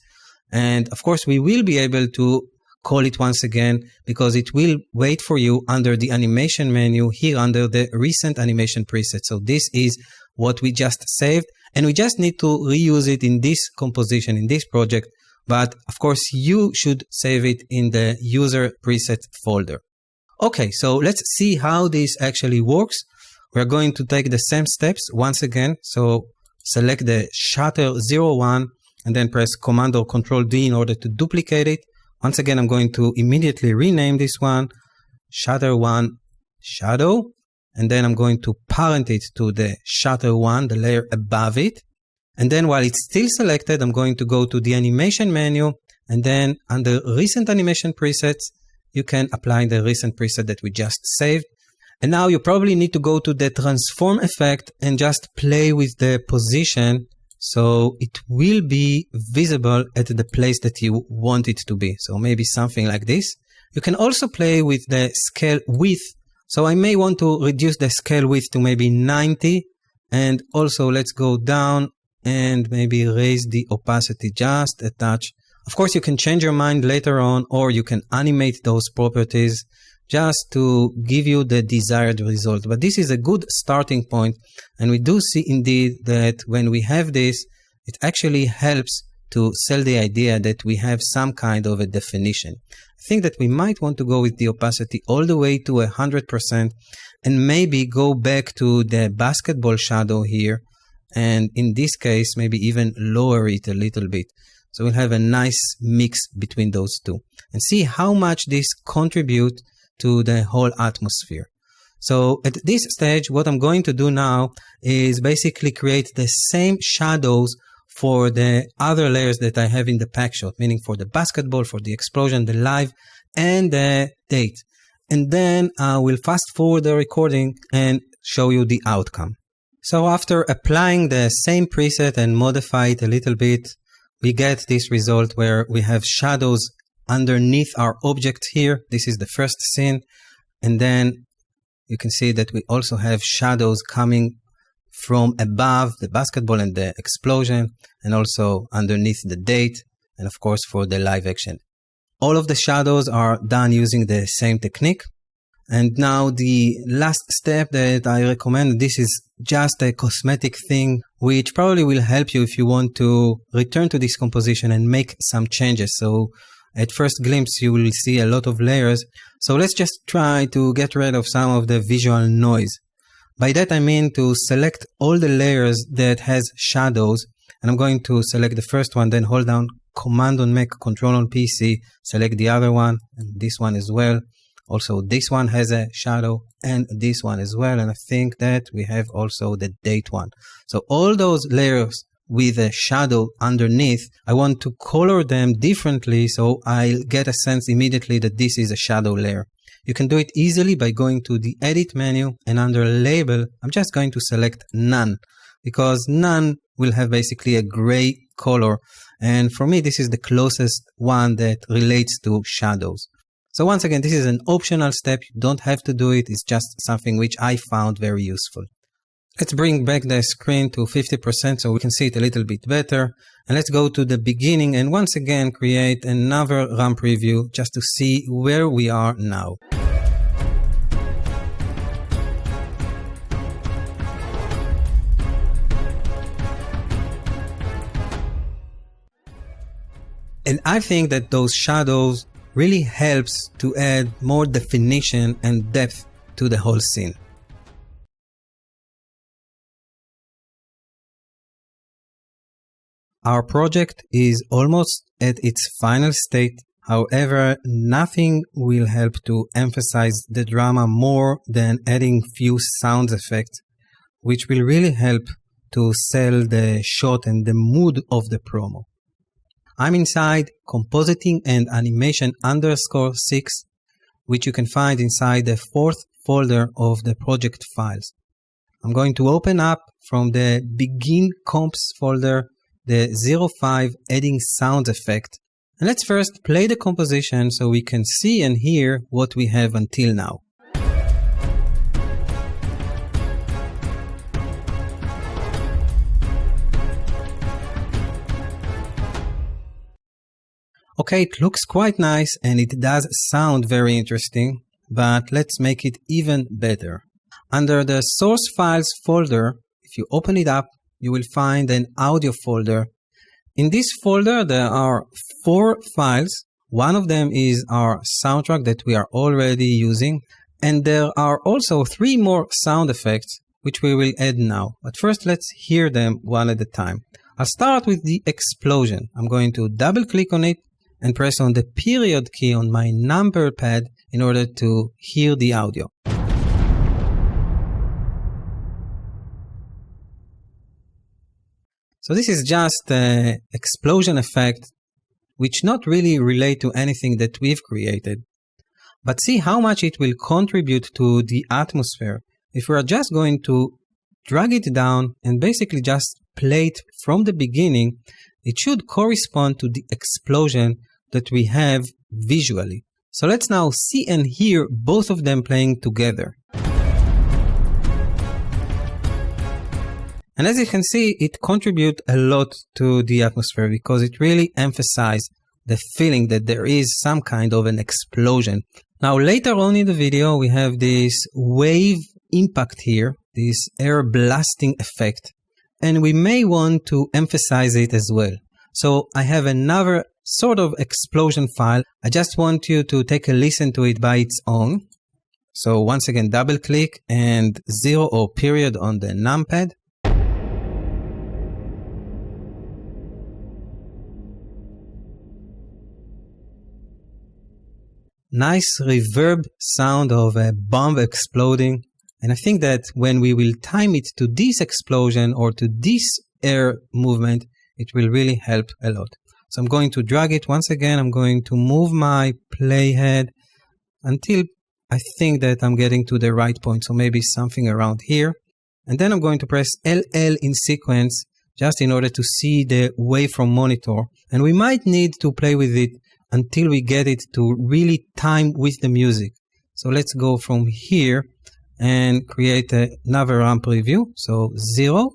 And of course, we will be able to call it once again because it will wait for you under the animation menu here under the recent animation preset. So this is what we just saved, and we just need to reuse it in this composition, in this project. But of course, you should save it in the user preset folder. Okay, so let's see how this actually works. We're going to take the same steps once again. So select the shutter 01 and then press Command or Control D in order to duplicate it. Once again, I'm going to immediately rename this one Shutter 1 Shadow. And then I'm going to parent it to the Shutter 1, the layer above it. And then while it's still selected, I'm going to go to the animation menu. And then under recent animation presets, you can apply the recent preset that we just saved. And now you probably need to go to the transform effect and just play with the position so it will be visible at the place that you want it to be. So maybe something like this. You can also play with the scale width. So I may want to reduce the scale width to maybe 90. And also let's go down and maybe raise the opacity just a touch. Of course, you can change your mind later on, or you can animate those properties just to give you the desired result. But this is a good starting point. And we do see indeed that when we have this, it actually helps to sell the idea that we have some kind of a definition. I think that we might want to go with the opacity all the way to 100% and maybe go back to the basketball shadow here. And in this case, maybe even lower it a little bit. So we'll have a nice mix between those two and see how much this contributes to the whole atmosphere. So at this stage, what I'm going to do now is basically create the same shadows for the other layers that I have in the pack shot, meaning for the basketball, for the explosion, the live, and the date. And then I will fast forward the recording and show you the outcome. So after applying the same preset and modify it a little bit, we get this result where we have shadows underneath our object here. This is the first scene. And then you can see that we also have shadows coming from above the basketball and the explosion, and also underneath the date, and of course for the live action. All of the shadows are done using the same technique. And now the last step that I recommend, this is just a cosmetic thing, which probably will help you if you want to return to this composition and make some changes. So at first glimpse, you will see a lot of layers. So let's just try to get rid of some of the visual noise. By that I mean to select all the layers that has shadows, and I'm going to select the first one, then hold down Command on Mac, Control on PC, select the other one, and this one as well. Also this one has a shadow, and this one as well, and I think that we have also the date one. So all those layers with a shadow underneath, I want to color them differently so I'll get a sense immediately that this is a shadow layer. You can do it easily by going to the Edit menu, and under Label, I'm just going to select None, because None will have basically a gray color, and for me this is the closest one that relates to shadows. So once again, this is an optional step, you don't have to do it, it's just something which I found very useful. Let's bring back the screen to 50% so we can see it a little bit better. And let's go to the beginning and once again create another run preview just to see where we are now. And I think that those shadows really helps to add more definition and depth to the whole scene. Our project is almost at its final state. However, nothing will help to emphasize the drama more than adding few sound effects, which will really help to sell the shot and the mood of the promo. I'm inside Compositing and Animation _6, which you can find inside the 4th folder of the project files. I'm going to open up from the Begin Comps folder the 05 Adding Sound Effect. And let's first play the composition so we can see and hear what we have until now. Okay, it looks quite nice and it does sound very interesting, but let's make it even better. Under the Source Files folder, if you open it up, you will find an audio folder. In this folder, there are 4 files. One of them is our soundtrack that we are already using, and there are also 3 more sound effects, which we will add now. But first, let's hear them one at a time. I'll start with the explosion. I'm going to double click on it and press on the period key on my number pad in order to hear the audio. So this is just an explosion effect which not really relate to anything that we've created. But see how much it will contribute to the atmosphere if we are just going to drag it down and basically just play it from the beginning. It should correspond to the explosion that we have visually. So let's now see and hear both of them playing together. And as you can see, it contributes a lot to the atmosphere because it really emphasizes the feeling that there is some kind of an explosion. Now later on in the video, we have this wave impact here, this air blasting effect, and we may want to emphasize it as well. So I have another sort of explosion file. I just want you to take a listen to it by its own. So once again, double click and 0 or period on the numpad. Nice reverb sound of a bomb exploding. And I think that when we will time it to this explosion or to this air movement, it will really help a lot. So I'm going to drag it once again. I'm going to move my playhead until I think that I'm getting to the right point. So maybe something around here. And then I'm going to press LL in sequence just in order to see the waveform monitor. And we might need to play with it until we get it to really time with the music. So let's go from here and create another run preview. So 0.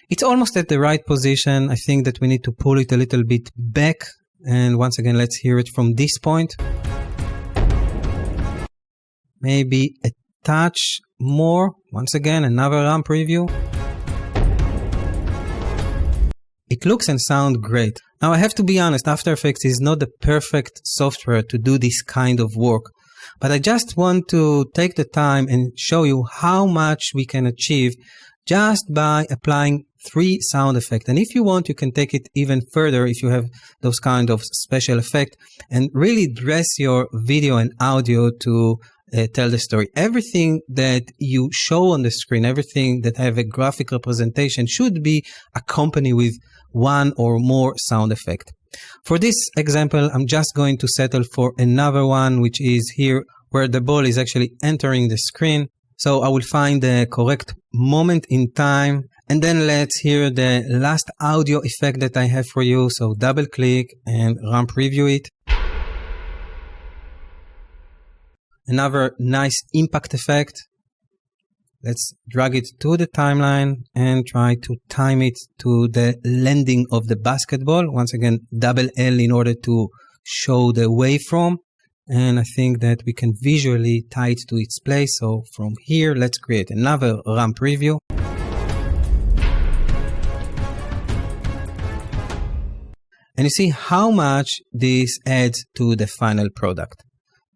It's almost at the right position. I think that we need to pull it a little bit back. And once again, let's hear it from this point. Maybe a touch more. Once again, another run preview. It looks and sounds great. Now I have to be honest, After Effects is not the perfect software to do this kind of work. But I just want to take the time and show you how much we can achieve just by applying 3 sound effects. And if you want, you can take it even further if you have those kind of special effects and really dress your video and audio to tell the story. Everything that you show on the screen, everything that have a graphic representation should be accompanied with 1 or more sound effect. For this example, I'm just going to settle for another one, which is here where the ball is actually entering the screen. So I will find the correct moment in time, and then let's hear the last audio effect that I have for you. So double click and run preview it. Another nice impact effect. Let's drag it to the timeline and try to time it to the landing of the basketball. Once again, double L in order to show the waveform. And I think that we can visually tie it to its place. So from here, let's create another run preview. And you see how much this adds to the final product.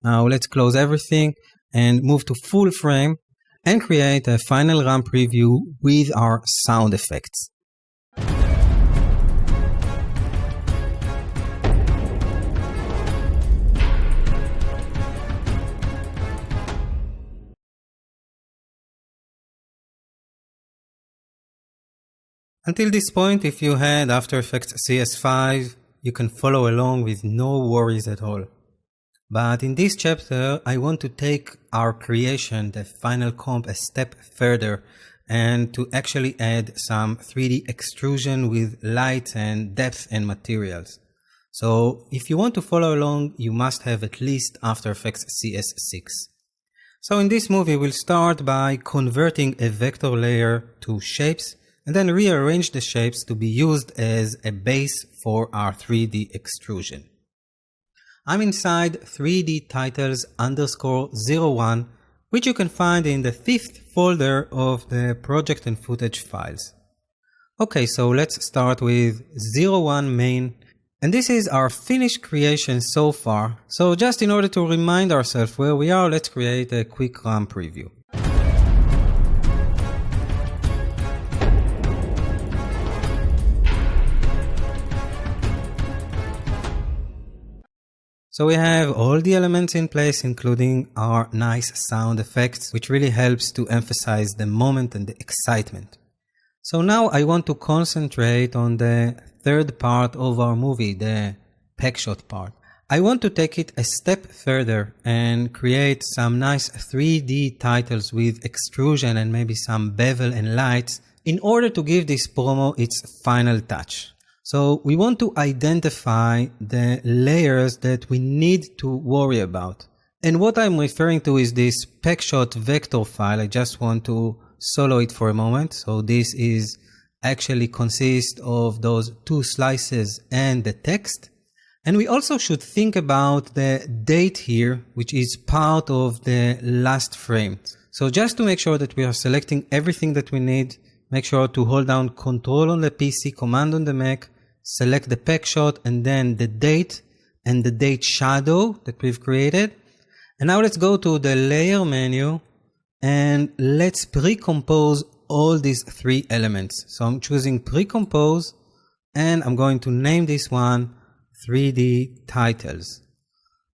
Now let's close everything and move to full frame and create a final run preview with our sound effects. Until this point, if you had After Effects CS5, you can follow along with no worries at all. But in this chapter, I want to take our creation, the final comp, a step further and to actually add some 3D extrusion with light and depth and materials. So if you want to follow along, you must have at least After Effects CS6. So in this movie, we'll start by converting a vector layer to shapes and then rearrange the shapes to be used as a base for our 3D extrusion. I'm inside 3D titles _01, which you can find in the 5th folder of the project and footage files. Okay, so let's start with 01 main, and this is our finished creation so far. So just in order to remind ourselves where we are, let's create a quick run preview. So we have all the elements in place, including our nice sound effects, which really helps to emphasize the moment and the excitement. So now I want to concentrate on the third part of our movie, the peg shot part. I want to take it a step further and create some nice 3D titles with extrusion and maybe some bevel and lights in order to give this promo its final touch. So we want to identify the layers that we need to worry about. And what I'm referring to is this pegshot vector file. I just want to solo it for a moment. So this is actually consists of those 2 slices and the text. And we also should think about the date here, which is part of the last frame. So just to make sure that we are selecting everything that we need, make sure to hold down Control on the PC, Command on the Mac, select the peg shot and then the date and the date shadow that we've created. And now let's go to the layer menu and let's pre-compose all these 3 elements. So I'm choosing pre-compose and I'm going to name this one 3D titles.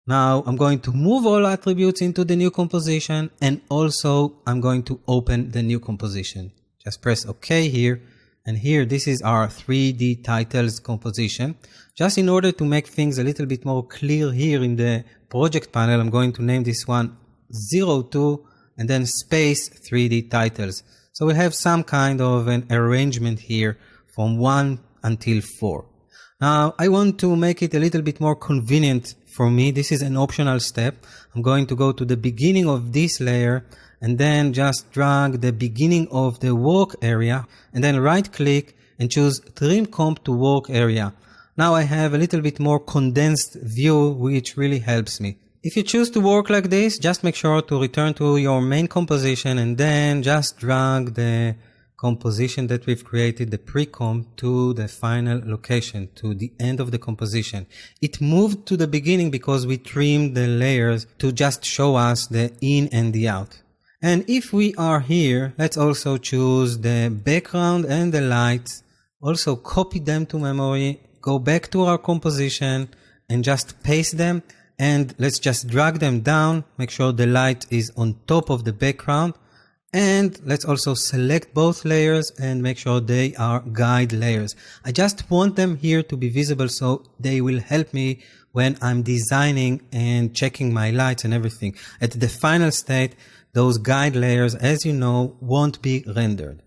Now I'm going to move all attributes into the new composition and also I'm going to open the new composition. Just press OK here. And here, this is our 3D titles composition. Just in order to make things a little bit more clear here in the project panel, I'm going to name this one 02 and then space 3D titles. So we'll have some kind of an arrangement here from 1 until 4. Now, I want to make it a little bit more convenient for me. This is an optional step. I'm going to go to the beginning of this layer and then just drag the beginning of the work area and then right click and choose Trim Comp to Work Area. Now I have a little bit more condensed view, which really helps me. If you choose to work like this, just make sure to return to your main composition and then just drag the composition that we've created, the pre-comp, to the final location, to the end of the composition. It moved to the beginning because we trimmed the layers to just show us the in and the out. And if we are here, let's also choose the background and the lights, also copy them to memory, go back to our composition and just paste them. And let's just drag them down, make sure the light is on top of the background. And let's also select both layers and make sure they are guide layers. I just want them here to be visible so they will help me when I'm designing and checking my lights and everything. At the final state, those guide layers, as you know, won't be rendered.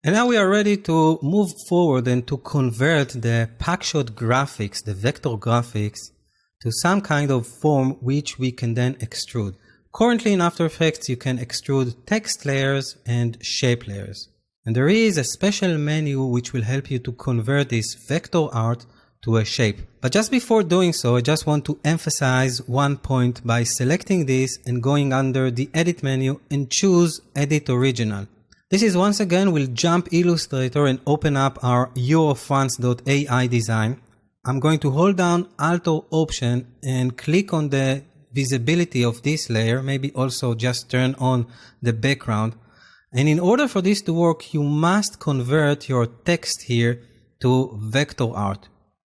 And now we are ready to move forward and to convert the packshot graphics, the vector graphics, to some kind of form which we can then extrude. Currently in After Effects, you can extrude text layers and shape layers. And there is a special menu which will help you to convert this vector art to a shape. But just before doing so, I just want to emphasize one point by selecting this and going under the Edit menu and choose Edit Original. This is once again, we'll jump Illustrator and open up our Eurofrance.ai design. I'm going to hold down Alt or Option and click on the visibility of this layer, maybe also just turn on the background. And in order for this to work, you must convert your text here to vector art.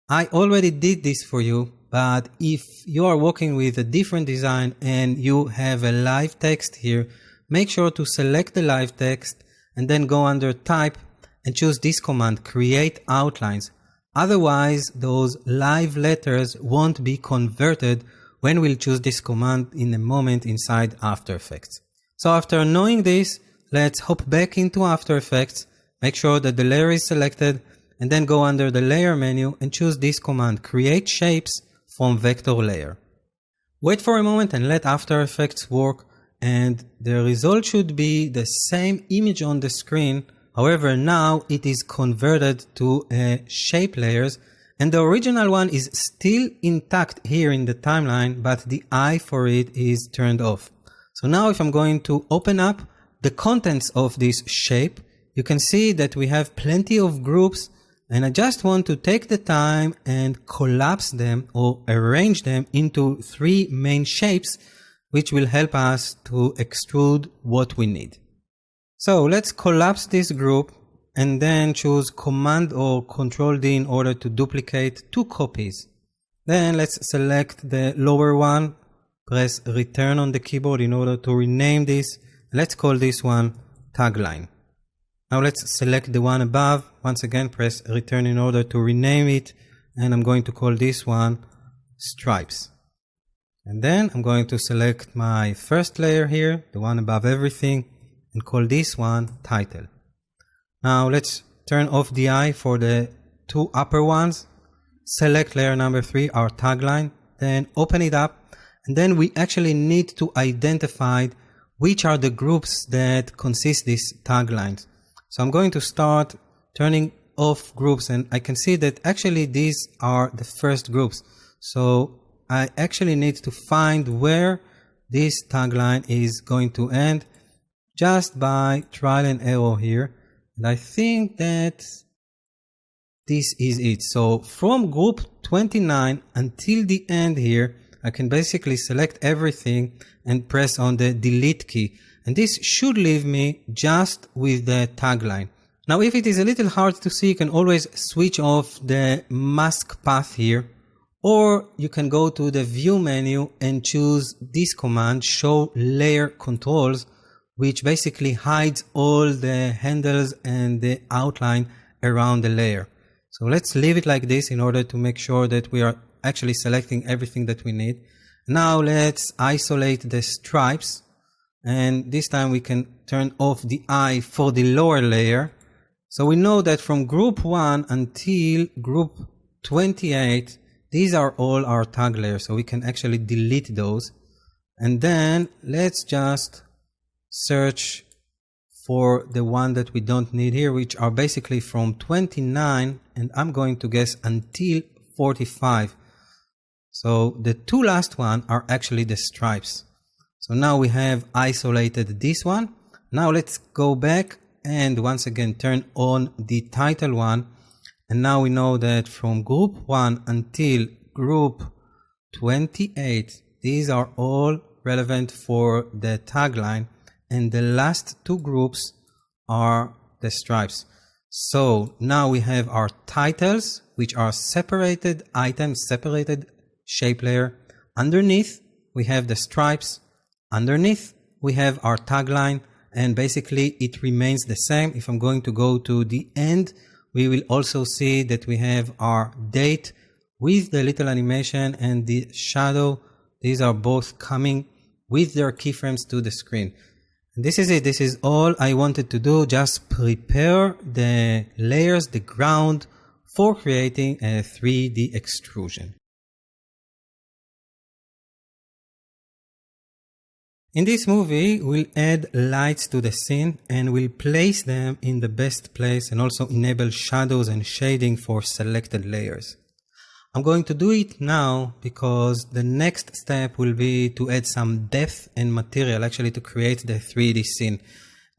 I already did this for you, but if you are working with a different design and you have a live text here, make sure to select the live text and then go under Type and choose this command, Create Outlines. Otherwise, those live letters won't be converted when we'll choose this command in a moment inside After Effects. So after knowing this, let's hop back into After Effects, make sure that the layer is selected, and then go under the Layer menu and choose this command, Create Shapes from Vector Layer. Wait for a moment and let After Effects work, and the result should be the same image on the screen. However, now it is converted to shape layers, and the original one is still intact here in the timeline, but the eye for it is turned off. So now if I'm going to open up the contents of this shape, you can see that we have plenty of groups, and I just want to take the time and collapse them or arrange them into 3 main shapes, which will help us to extrude what we need. So let's collapse this group and then choose Command or Control D in order to duplicate 2 copies. Then let's select the lower one, press Return on the keyboard in order to rename this. Let's call this one Tagline. Now let's select the one above. Once again, press Return in order to rename it. And I'm going to call this one Stripes. And then I'm going to select my first layer here, the one above everything, and call this one Title. Now let's turn off the eye for the 2 upper ones. Select layer number 3, our tagline, then open it up. And then we actually need to identify which are the groups that consist these taglines. So I'm going to start turning off groups, and I can see that actually these are the first groups. So I actually need to find where this tagline is going to end just by trial and error here. And I think that this is it. So from group 29 until the end here, I can basically select everything and press on the delete key. And this should leave me just with the tagline. Now, if it is a little hard to see, you can always switch off the mask path here, or you can go to the View menu and choose this command, Show Layer Controls, which basically hides all the handles and the outline around the layer. So let's leave it like this in order to make sure that we are actually selecting everything that we need. Now let's isolate the stripes, and this time we can turn off the eye for the lower layer. So we know that from group 1 until group 28, these are all our tag layers, so we can actually delete those. And then let's just search for the one that we don't need here, which are basically from 29, and I'm going to guess until 45. So the 2 last one are actually the stripes. So now we have isolated this one. Now let's go back and once again turn on the title one. And now we know that from group 1 until group 28, these are all relevant for the tagline, and the last two groups are the stripes. So now we have our titles, which are separated items, separated shape layer. Underneath, we have the stripes. Underneath, we have our tagline, and basically it remains the same. If I'm going to go to the end, we will also see that we have our date with the little animation and the shadow. These are both coming with their keyframes to the screen. And this is it. This is all I wanted to do. Just prepare the layers, the ground for creating a 3D extrusion. In this movie, we'll add lights to the scene and we'll place them in the best place and also enable shadows and shading for selected layers. I'm going to do it now because the next step will be to add some depth and material actually to create the 3D scene.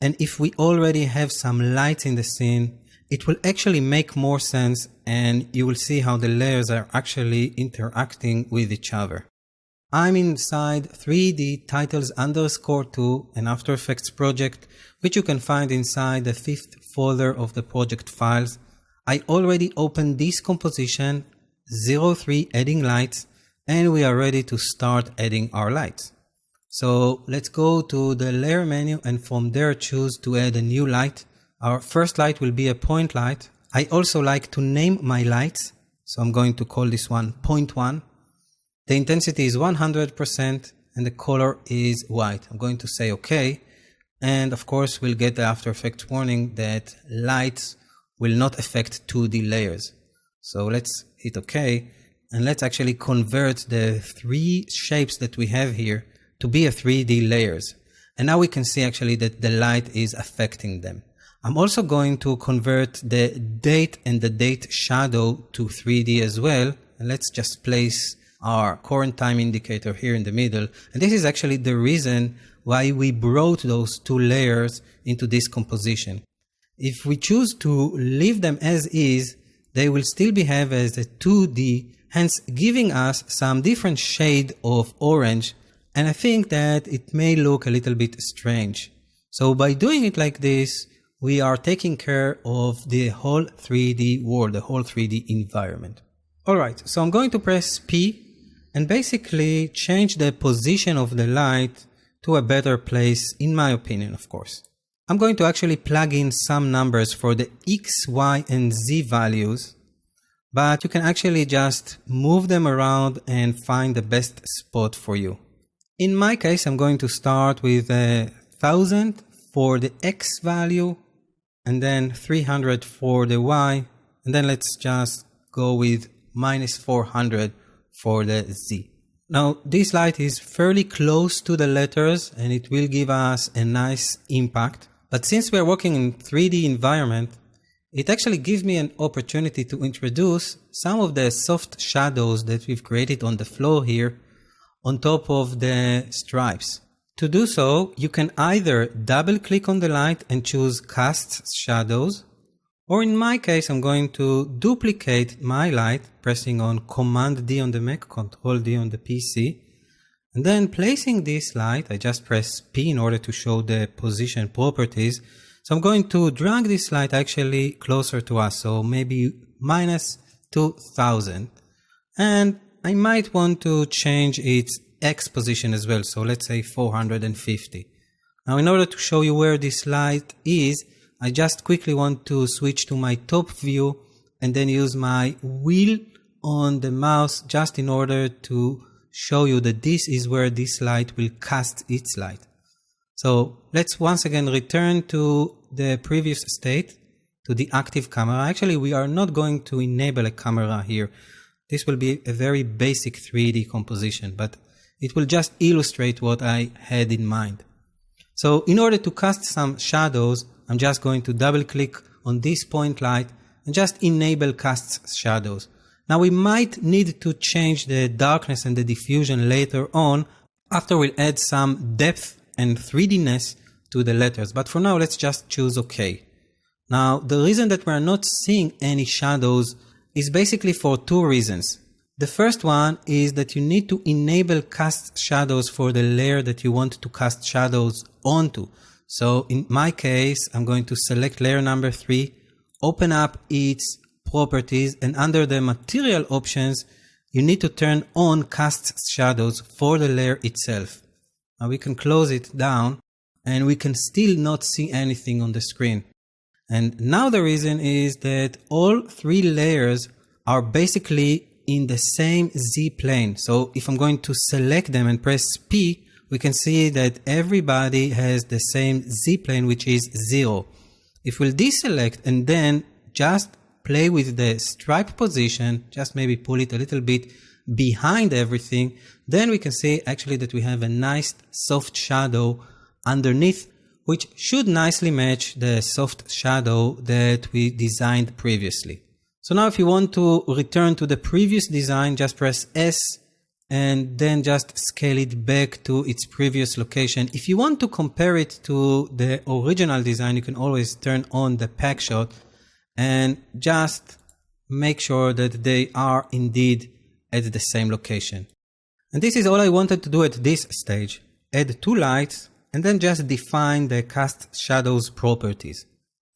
And if we already have some lights in the scene, it will actually make more sense and you will see how the layers are actually interacting with each other. I'm inside 3D titles _2, an After Effects project, which you can find inside the 5th folder of the project files. I already opened this composition, 03 adding lights, and we are ready to start adding our lights. So let's go to the layer menu and from there choose to add a new light. Our first light will be a point light. I also like to name my lights, so I'm going to call this one point 1. The intensity is 100% and the color is white. I'm going to say OK. And of course, we'll get the After Effects warning that lights will not affect 2D layers. So let's hit OK. And let's actually convert the 3 shapes that we have here to be a 3D layers. And now we can see actually that the light is affecting them. I'm also going to convert the date and the date shadow to 3D as well. And let's just place our current time indicator here in the middle. And this is actually the reason why we brought those 2 layers into this composition. If we choose to leave them as is, they will still behave as a 2D, hence giving us some different shade of orange. And I think that it may look a little bit strange. So by doing it like this, we are taking care of the whole 3D world, the whole 3D environment. Alright, so I'm going to press P and basically change the position of the light to a better place, in my opinion, of course. I'm going to actually plug in some numbers for the X, Y, and Z values, but you can actually just move them around and find the best spot for you. In my case, I'm going to start with 1000 for the X value, and then 300 for the Y, and then let's just go with -400 for the Z. Now this light is fairly close to the letters and it will give us a nice impact, but since we're working in 3D environment, it actually gives me an opportunity to introduce some of the soft shadows that we've created on the floor here on top of the stripes. To do so, you can either double click on the light and choose Cast Shadows, or in my case, I'm going to duplicate my light, pressing on Command D on the Mac, Control D on the PC. And then placing this light, I just press P in order to show the position properties. So I'm going to drag this light actually closer to us, so maybe -2000. And I might want to change its X position as well, so let's say 450. Now in order to show you where this light is, I just quickly want to switch to my top view and then use my wheel on the mouse just in order to show you that this is where this light will cast its light. So let's once again return to the previous state, to the active camera. Actually, we are not going to enable a camera here. This will be a very basic 3D composition, but it will just illustrate what I had in mind. So in order to cast some shadows, I'm just going to double click on this point light and just enable cast shadows. Now we might need to change the darkness and the diffusion later on after we'll add some depth and 3Dness to the letters. But for now, let's just choose OK. Now, the reason that we're not seeing any shadows is basically for two reasons. The first one is that you need to enable cast shadows for the layer that you want to cast shadows onto. So in my case, I'm going to select layer number 3, open up its properties, and under the material options, you need to turn on cast shadows for the layer itself. Now we can close it down and we can still not see anything on the screen. And now the reason is that all 3 layers are basically in the same Z plane. So if I'm going to select them and press P, we can see that everybody has the same Z plane, which is 0. If we'll deselect and then just play with the stripe position, just maybe pull it a little bit behind everything, then we can see actually that we have a nice soft shadow underneath, which should nicely match the soft shadow that we designed previously. So now if you want to return to the previous design, just press S and then just scale it back to its previous location. If you want to compare it to the original design, you can always turn on the pack shot and just make sure that they are indeed at the same location. And this is all I wanted to do at this stage. Add 2 lights and then just define the cast shadows properties.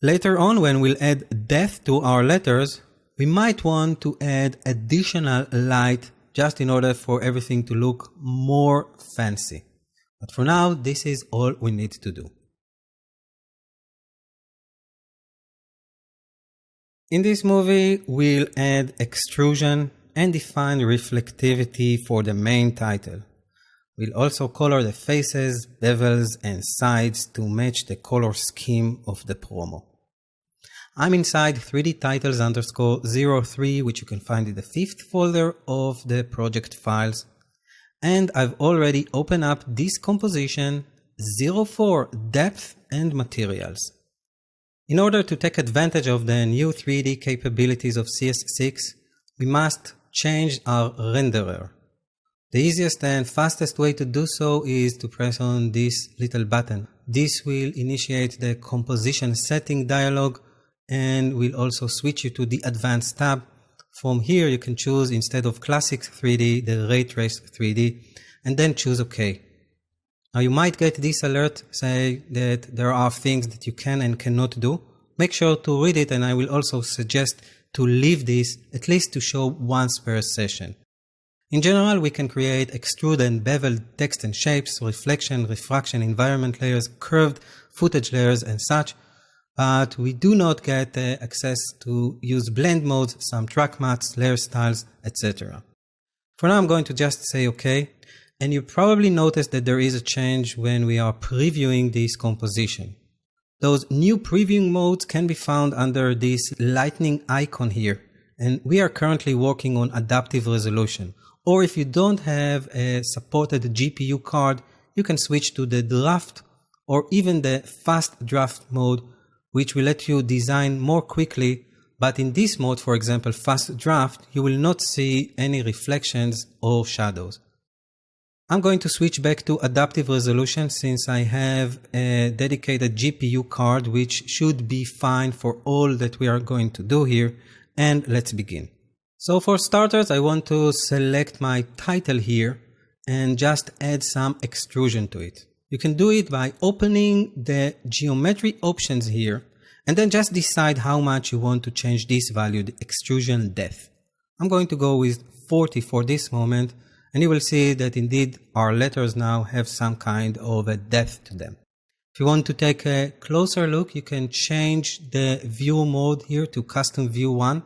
Later on, when we'll add depth to our letters, we might want to add additional light just in order for everything to look more fancy. But for now, this is all we need to do. In this movie, we'll add extrusion and define reflectivity for the main title. We'll also color the faces, bevels, and sides to match the color scheme of the promo. I'm inside 3D titles _03, which you can find in the 5th folder of the project files. And I've already opened up this composition 04 depth and materials. In order to take advantage of the new 3D capabilities of CS6, we must change our renderer. The easiest and fastest way to do so is to press on this little button. This will initiate the composition setting dialog and will also switch you to the advanced tab. From here you can choose, instead of classic 3D, the ray trace 3D, and then choose OK. Now you might get this alert say that there are things that you can and cannot do. Make sure to read it, and I will also suggest to leave this at least to show once per session. In general, we can create extrude and bevel text and shapes, reflection, refraction, environment layers, curved footage layers, and such. But we do not get access to use blend modes, some track mattes, layer styles, etc. For now, I'm going to just say OK. And you probably noticed that there is a change when we are previewing this composition. Those new previewing modes can be found under this lightning icon here. And we are currently working on adaptive resolution. Or if you don't have a supported GPU card, you can switch to the draft or even the fast draft mode, which will let you design more quickly. But in this mode, for example, fast draft, you will not see any reflections or shadows. I'm going to switch back to adaptive resolution since I have a dedicated GPU card, which should be fine for all that we are going to do here. And let's begin. So for starters, I want to select my title here and just add some extrusion to it. You can do it by opening the geometry options here and then just decide how much you want to change this value, the extrusion depth. I'm going to go with 40 for this moment, and you will see that indeed our letters now have some kind of a depth to them. If you want to take a closer look, you can change the view mode here to custom view 1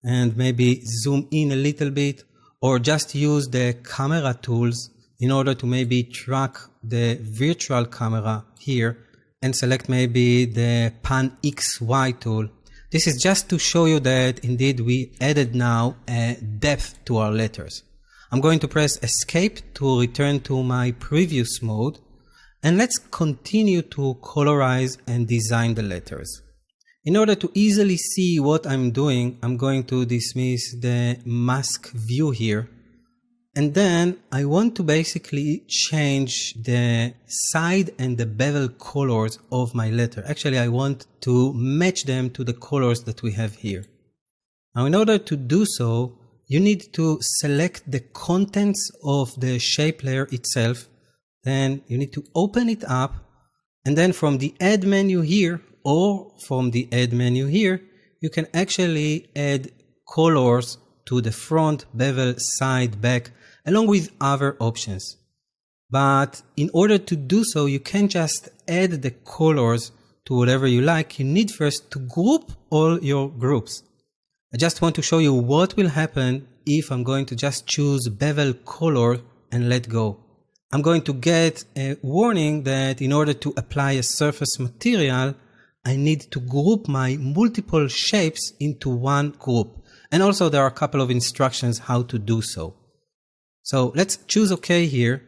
and maybe zoom in a little bit, or just use the camera tools in order to maybe track the virtual camera here and select maybe the pan XY tool. This is just to show you that indeed we added now a depth to our letters. I'm going to press escape to return to my previous mode, and let's continue to colorize and design the letters. In order to easily see what I'm doing, I'm going to dismiss the mask view here And then I want to basically change the side and the bevel colors of my letter. Actually, I want to match them to the colors that we have here. Now, in order to do so, you need to select the contents of the shape layer itself. Then you need to open it up. And then from the add menu here or from the add menu here, you can actually add colors to the front, bevel, side, back, along with other options. But in order to do so, you can't just add the colors to whatever you like. You need first to group all your groups. I just want to show you what will happen if I'm going to just choose bevel color and let go. I'm going to get a warning that in order to apply a surface material, I need to group my multiple shapes into one group. And also there are a couple of instructions how to do so. So let's choose OK here,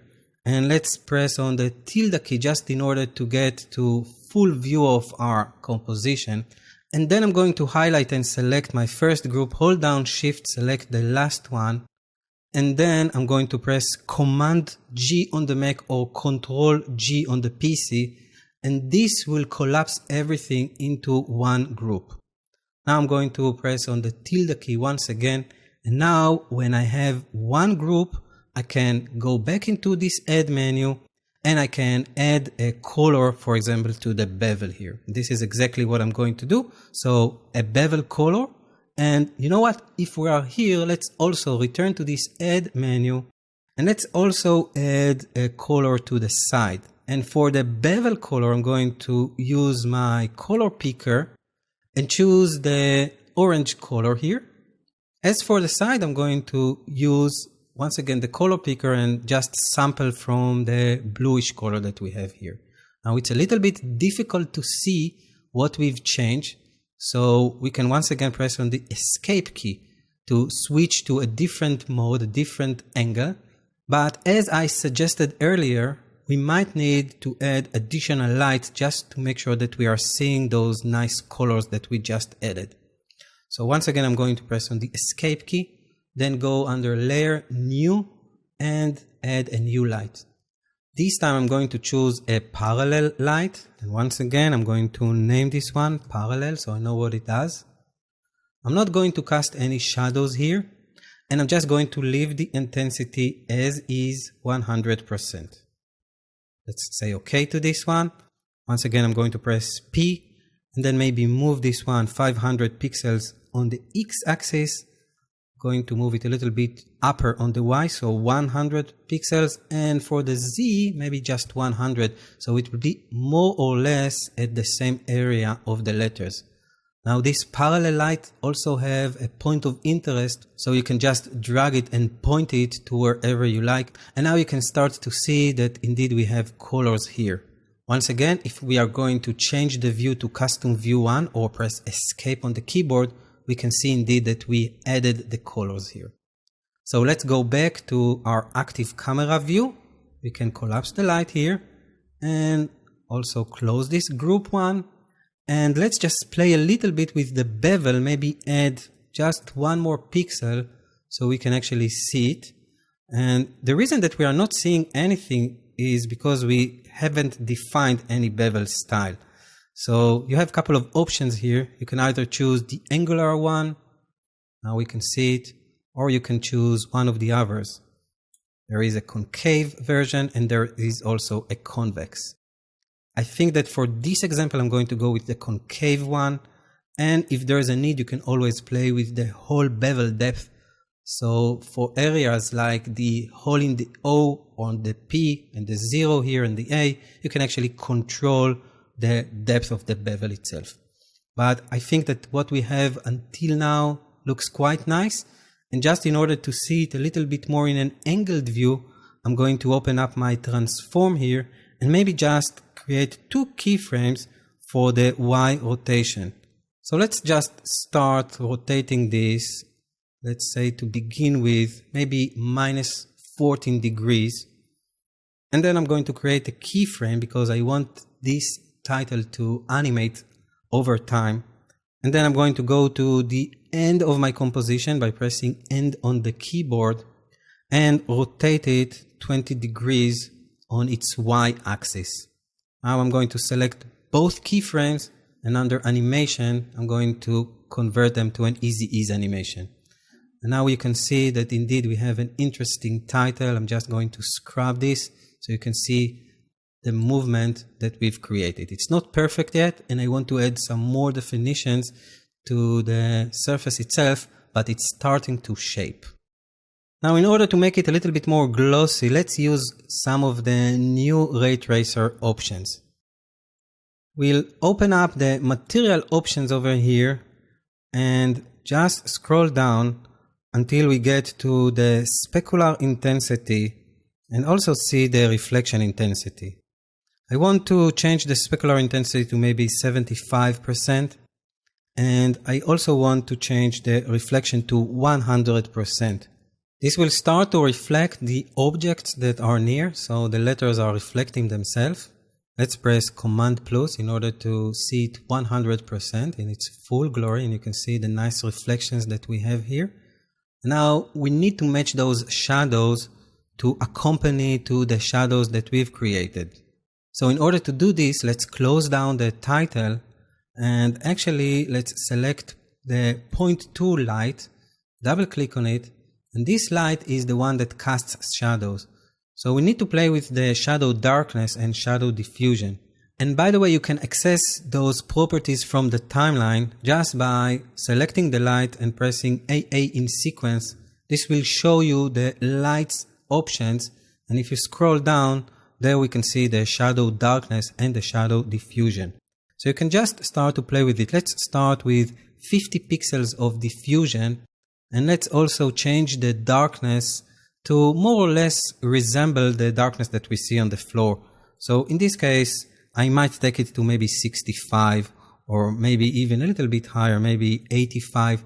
and let's press on the tilde key just in order to get to full view of our composition. And then I'm going to highlight and select my first group, hold down Shift, select the last one. And then I'm going to press Command G on the Mac or Control G on the PC. And this will collapse everything into one group. Now I'm going to press on the tilde key once again. And now when I have one group, I can go back into this add menu and I can add a color, for example, to the bevel here. This is exactly what I'm going to do. So a bevel color. And you know what? If we are here, let's also return to this add menu and let's also add a color to the side. And for the bevel color, I'm going to use my color picker and choose the orange color here. As for the side, I'm going to use once again the color picker and just sample from the bluish color that we have here. Now it's a little bit difficult to see what we've changed, so we can once again press on the escape key to switch to a different mode, a different angle. But as I suggested earlier, we might need to add additional light just to make sure that we are seeing those nice colors that we just added. So once again, I'm going to press on the escape key, then go under layer, new, and add a new light. This time I'm going to choose a parallel light. And once again, I'm going to name this one parallel so I know what it does. I'm not going to cast any shadows here. And I'm just going to leave the intensity as is 100%. Let's say OK to this one. Once again, I'm going to press P and then maybe move this one 500 pixels on the X-axis. Going to move it a little bit upper on the Y, so 100 pixels. And for the Z, maybe just 100. So it will be more or less at the same area of the letters. Now this parallel light also have a point of interest, so you can just drag it and point it to wherever you like. And now you can start to see that indeed we have colors here. Once again, if we are going to change the view to custom view 1 or press escape on the keyboard, we can see indeed that we added the colors here. So let's go back to our active camera view. We can collapse the light here and also close this group 1. And let's just play a little bit with the bevel, maybe add just one more pixel so we can actually see it. And the reason that we are not seeing anything is because we haven't defined any bevel style. So you have a couple of options here. You can either choose the angular one, now we can see it, or you can choose one of the others. There is a concave version and there is also a convex. I think that for this example, I'm going to go with the concave one. And if there is a need, you can always play with the whole bevel depth. So for areas like the hole in the O on the P and the 0 here and the A, you can actually control the depth of the bevel itself. But I think that what we have until now looks quite nice. And just in order to see it a little bit more in an angled view, I'm going to open up my transform here and maybe just create 2 keyframes for the Y rotation. So let's just start rotating this, let's say to begin with maybe minus 14 degrees. And then I'm going to create a keyframe because I want this title to animate over time. And then I'm going to go to the end of my composition by pressing end on the keyboard. and rotate it 20 degrees on its y-axis. Now I'm going to select both keyframes, and under animation, I'm going to convert them to an easy ease animation. And now you can see that indeed we have an interesting title. I'm just going to scrub this so you can see the movement that we've created. It's not perfect yet, and I want to add some more definitions to the surface itself, but it's starting to shape. Now, in order to make it a little bit more glossy, let's use some of the new ray tracer options. We'll open up the material options over here and just scroll down until we get to the specular intensity and also see the reflection intensity. I want to change the specular intensity to maybe 75%, and I also want to change the reflection to 100%. This will start to reflect the objects that are near, so the letters are reflecting themselves. Let's press Command plus in order to see it 100% in its full glory, and you can see the nice reflections that we have here. Now we need to match those shadows to accompany to the shadows that we've created. So in order to do this, let's close down the title and actually let's select the 0.2 light, double click on it, and this light is the one that casts shadows. So we need to play with the shadow darkness and shadow diffusion. And by the way, you can access those properties from the timeline just by selecting the light and pressing AA in sequence. This will show you the lights options, and if you scroll down, there we can see the shadow darkness and the shadow diffusion. So you can just start to play with it. Let's start with 50 pixels of diffusion, and let's also change the darkness to more or less resemble the darkness that we see on the floor. So in this case, I might take it to maybe 65 or maybe even a little bit higher, maybe 85,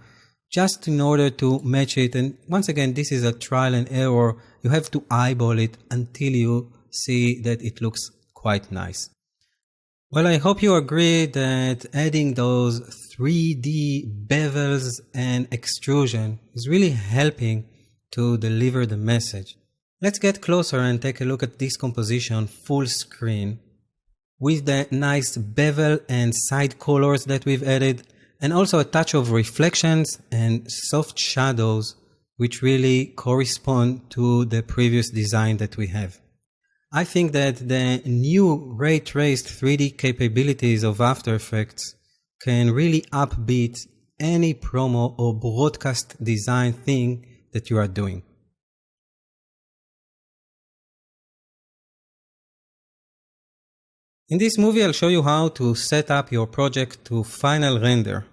just in order to match it. And once again, this is a trial and error. You have to eyeball it until you see that it looks quite nice. Well, I hope you agree that adding those 3D bevels and extrusion is really helping to deliver the message. Let's get closer and take a look at this composition full screen with the nice bevel and side colors that we've added, and also a touch of reflections and soft shadows which really correspond to the previous design that we have. I think that the new ray-traced 3D capabilities of After Effects can really upbeat any promo or broadcast design thing that you are doing. In this movie, I'll show you how to set up your project to final render.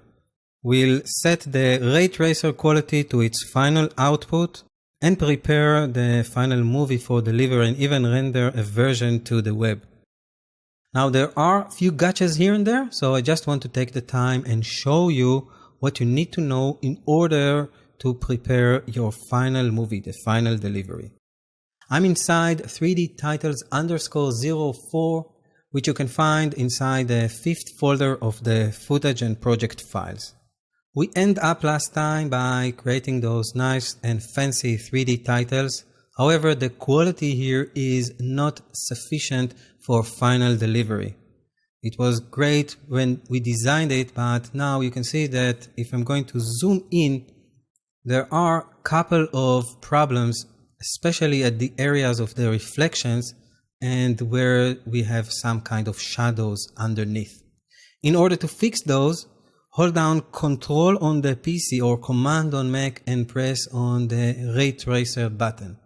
We'll set the ray tracer quality to its final output and prepare the final movie for delivery and even render a version to the web. Now there are a few gotchas here and there, so I just want to take the time and show you what you need to know in order to prepare your final movie, the final delivery. I'm inside 3D titles _04, which you can find inside the 5th folder of the footage and project files. We end up last time by creating those nice and fancy 3D titles. However, the quality here is not sufficient for final delivery. It was great when we designed it, but now you can see that if I'm going to zoom in, there are a couple of problems, especially at the areas of the reflections and where we have some kind of shadows underneath. In order to fix those, hold down Control on the PC or Command on Mac and press on the Ray Tracer button.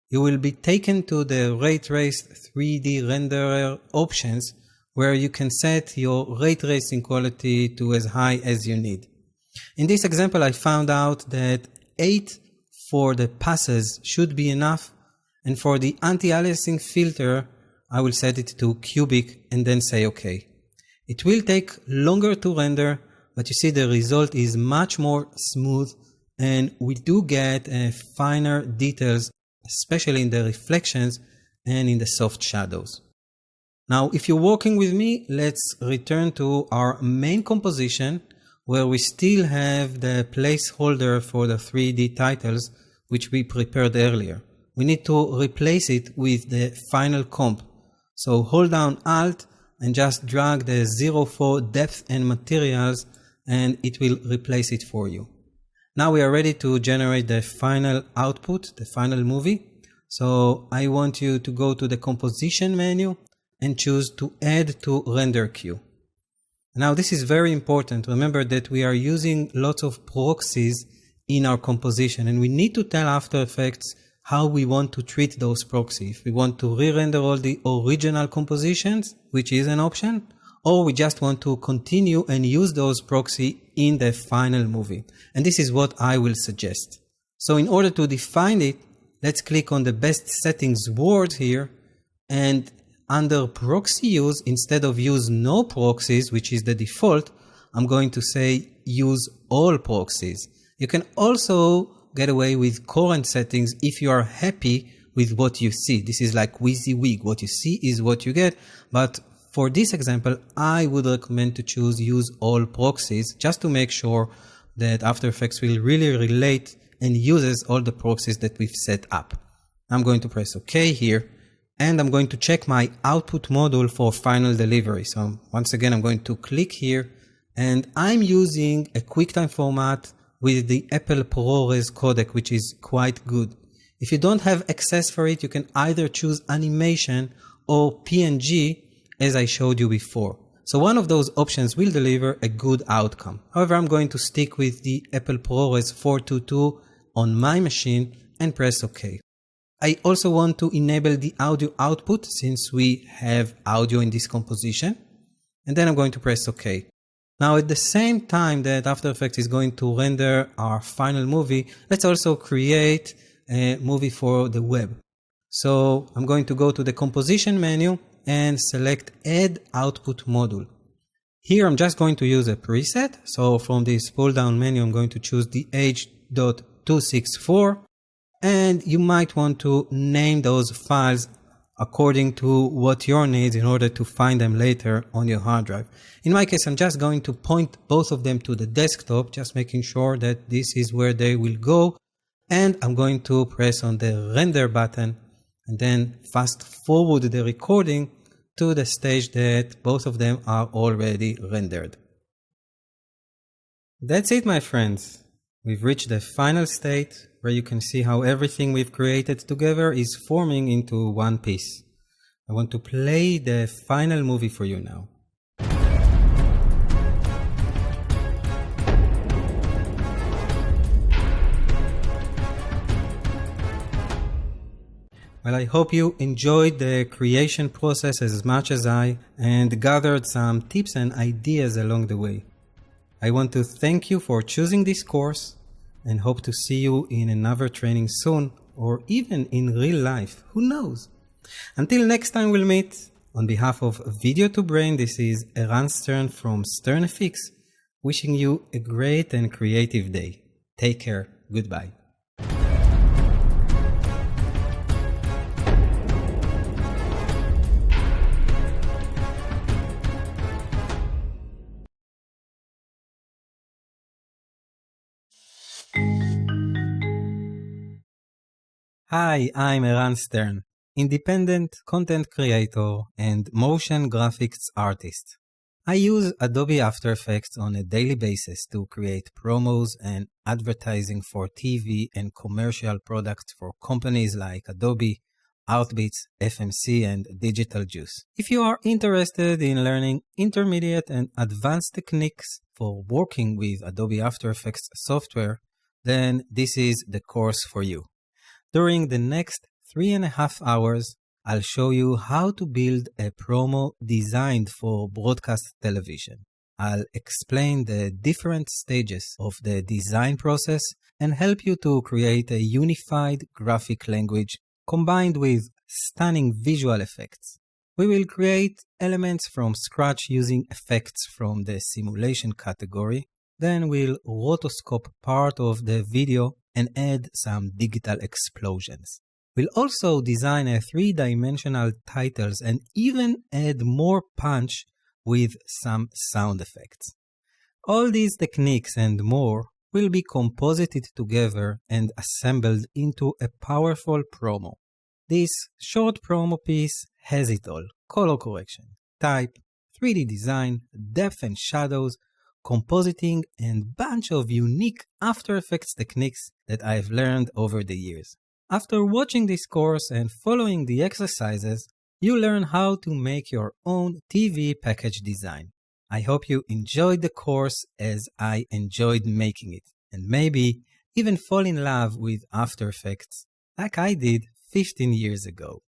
You will be taken to the Ray Traced 3D Renderer options, where you can set your ray tracing quality to as high as you need. In this example, I found out that 8 for the passes should be enough, and for the anti-aliasing filter, I will set it to cubic and then say OK. It will take longer to render, but you see the result is much more smooth, and we do get finer details, especially in the reflections and in the soft shadows. Now, if you're working with me, let's return to our main composition, where we still have the placeholder for the 3D titles, which we prepared earlier. we need to replace it with the final comp. So hold down Alt and just drag the 04 depth and materials, and it will replace it for you. Now we are ready to generate the final output, the final movie. So I want you to go to the composition menu and choose to add to render queue. Now this is very important. Remember that we are using lots of proxies in our composition, and we need to tell After Effects how we want to treat those proxies. If we want to re-render all the original compositions, which is an option, or we just want to continue and use those proxy in the final movie. And this is what I will suggest. So in order to define it, let's click on the best settings word here, and under proxy use, instead of use no proxies, which is the default, I'm going to say use all proxies. You can also get away with current settings if you are happy with what you see. This is like WYSIWYG. What you see is what you get. But for this example, I would recommend to choose use all proxies just to make sure that After Effects will really relate and uses all the proxies that we've set up. I'm going to press OK here, and I'm going to check my output module for final delivery. So once again, I'm going to click here, and I'm using a QuickTime format with the Apple ProRes codec, which is quite good. If you don't have access for it, you can either choose animation or PNG, as I showed you before. So one of those options will deliver a good outcome. However, I'm going to stick with the Apple ProRes 422 on my machine and press OK. I also want to enable the audio output since we have audio in this composition. And then I'm going to press OK. Now at the same time that After Effects is going to render our final movie, let's also create a movie for the web. So I'm going to go to the composition menu and select Add Output Module. Here I'm just going to use a preset. So from this pull down menu, I'm going to choose the H.264. And you might want to name those files according to what your needs in order to find them later on your hard drive. In my case, I'm just going to point both of them to the desktop, just making sure that this is where they will go. And I'm going to press on the render button and then fast forward the recording to the stage that both of them are already rendered. That's it, my friends. We've reached the final state where you can see how everything we've created together is forming into one piece. I want to play the final movie for you now. Well, I hope you enjoyed the creation process as much as I and gathered some tips and ideas along the way. I want to thank you for choosing this course and hope to see you in another training soon, or even in real life. Who knows? Until next time we'll meet, on behalf of Video to Brain, this is Eran Stern from Stern FX, wishing you a great and creative day. Take care. Goodbye. Hi, I'm Eran Stern, independent content creator and motion graphics artist. I use Adobe After Effects on a daily basis to create promos and advertising for TV and commercial products for companies like Adobe, Outbeats, FMC, and Digital Juice. If you are interested in learning intermediate and advanced techniques for working with Adobe After Effects software, then this is the course for you. During the next 3.5 hours, I'll show you how to build a promo designed for broadcast television. I'll explain the different stages of the design process and help you to create a unified graphic language combined with stunning visual effects. We will create elements from scratch using effects from the simulation category. Then we'll rotoscope part of the video and add some digital explosions. We'll also design a 3-dimensional titles and even add more punch with some sound effects. All these techniques and more will be composited together and assembled into a powerful promo. This short promo piece has it all: color correction, type, 3D design, depth and shadows, compositing, and bunch of unique After Effects techniques that I've learned over the years. After watching this course and following the exercises, you learn how to make your own TV package design. I hope you enjoyed the course as I enjoyed making it, and maybe even fall in love with After Effects like I did 15 years ago.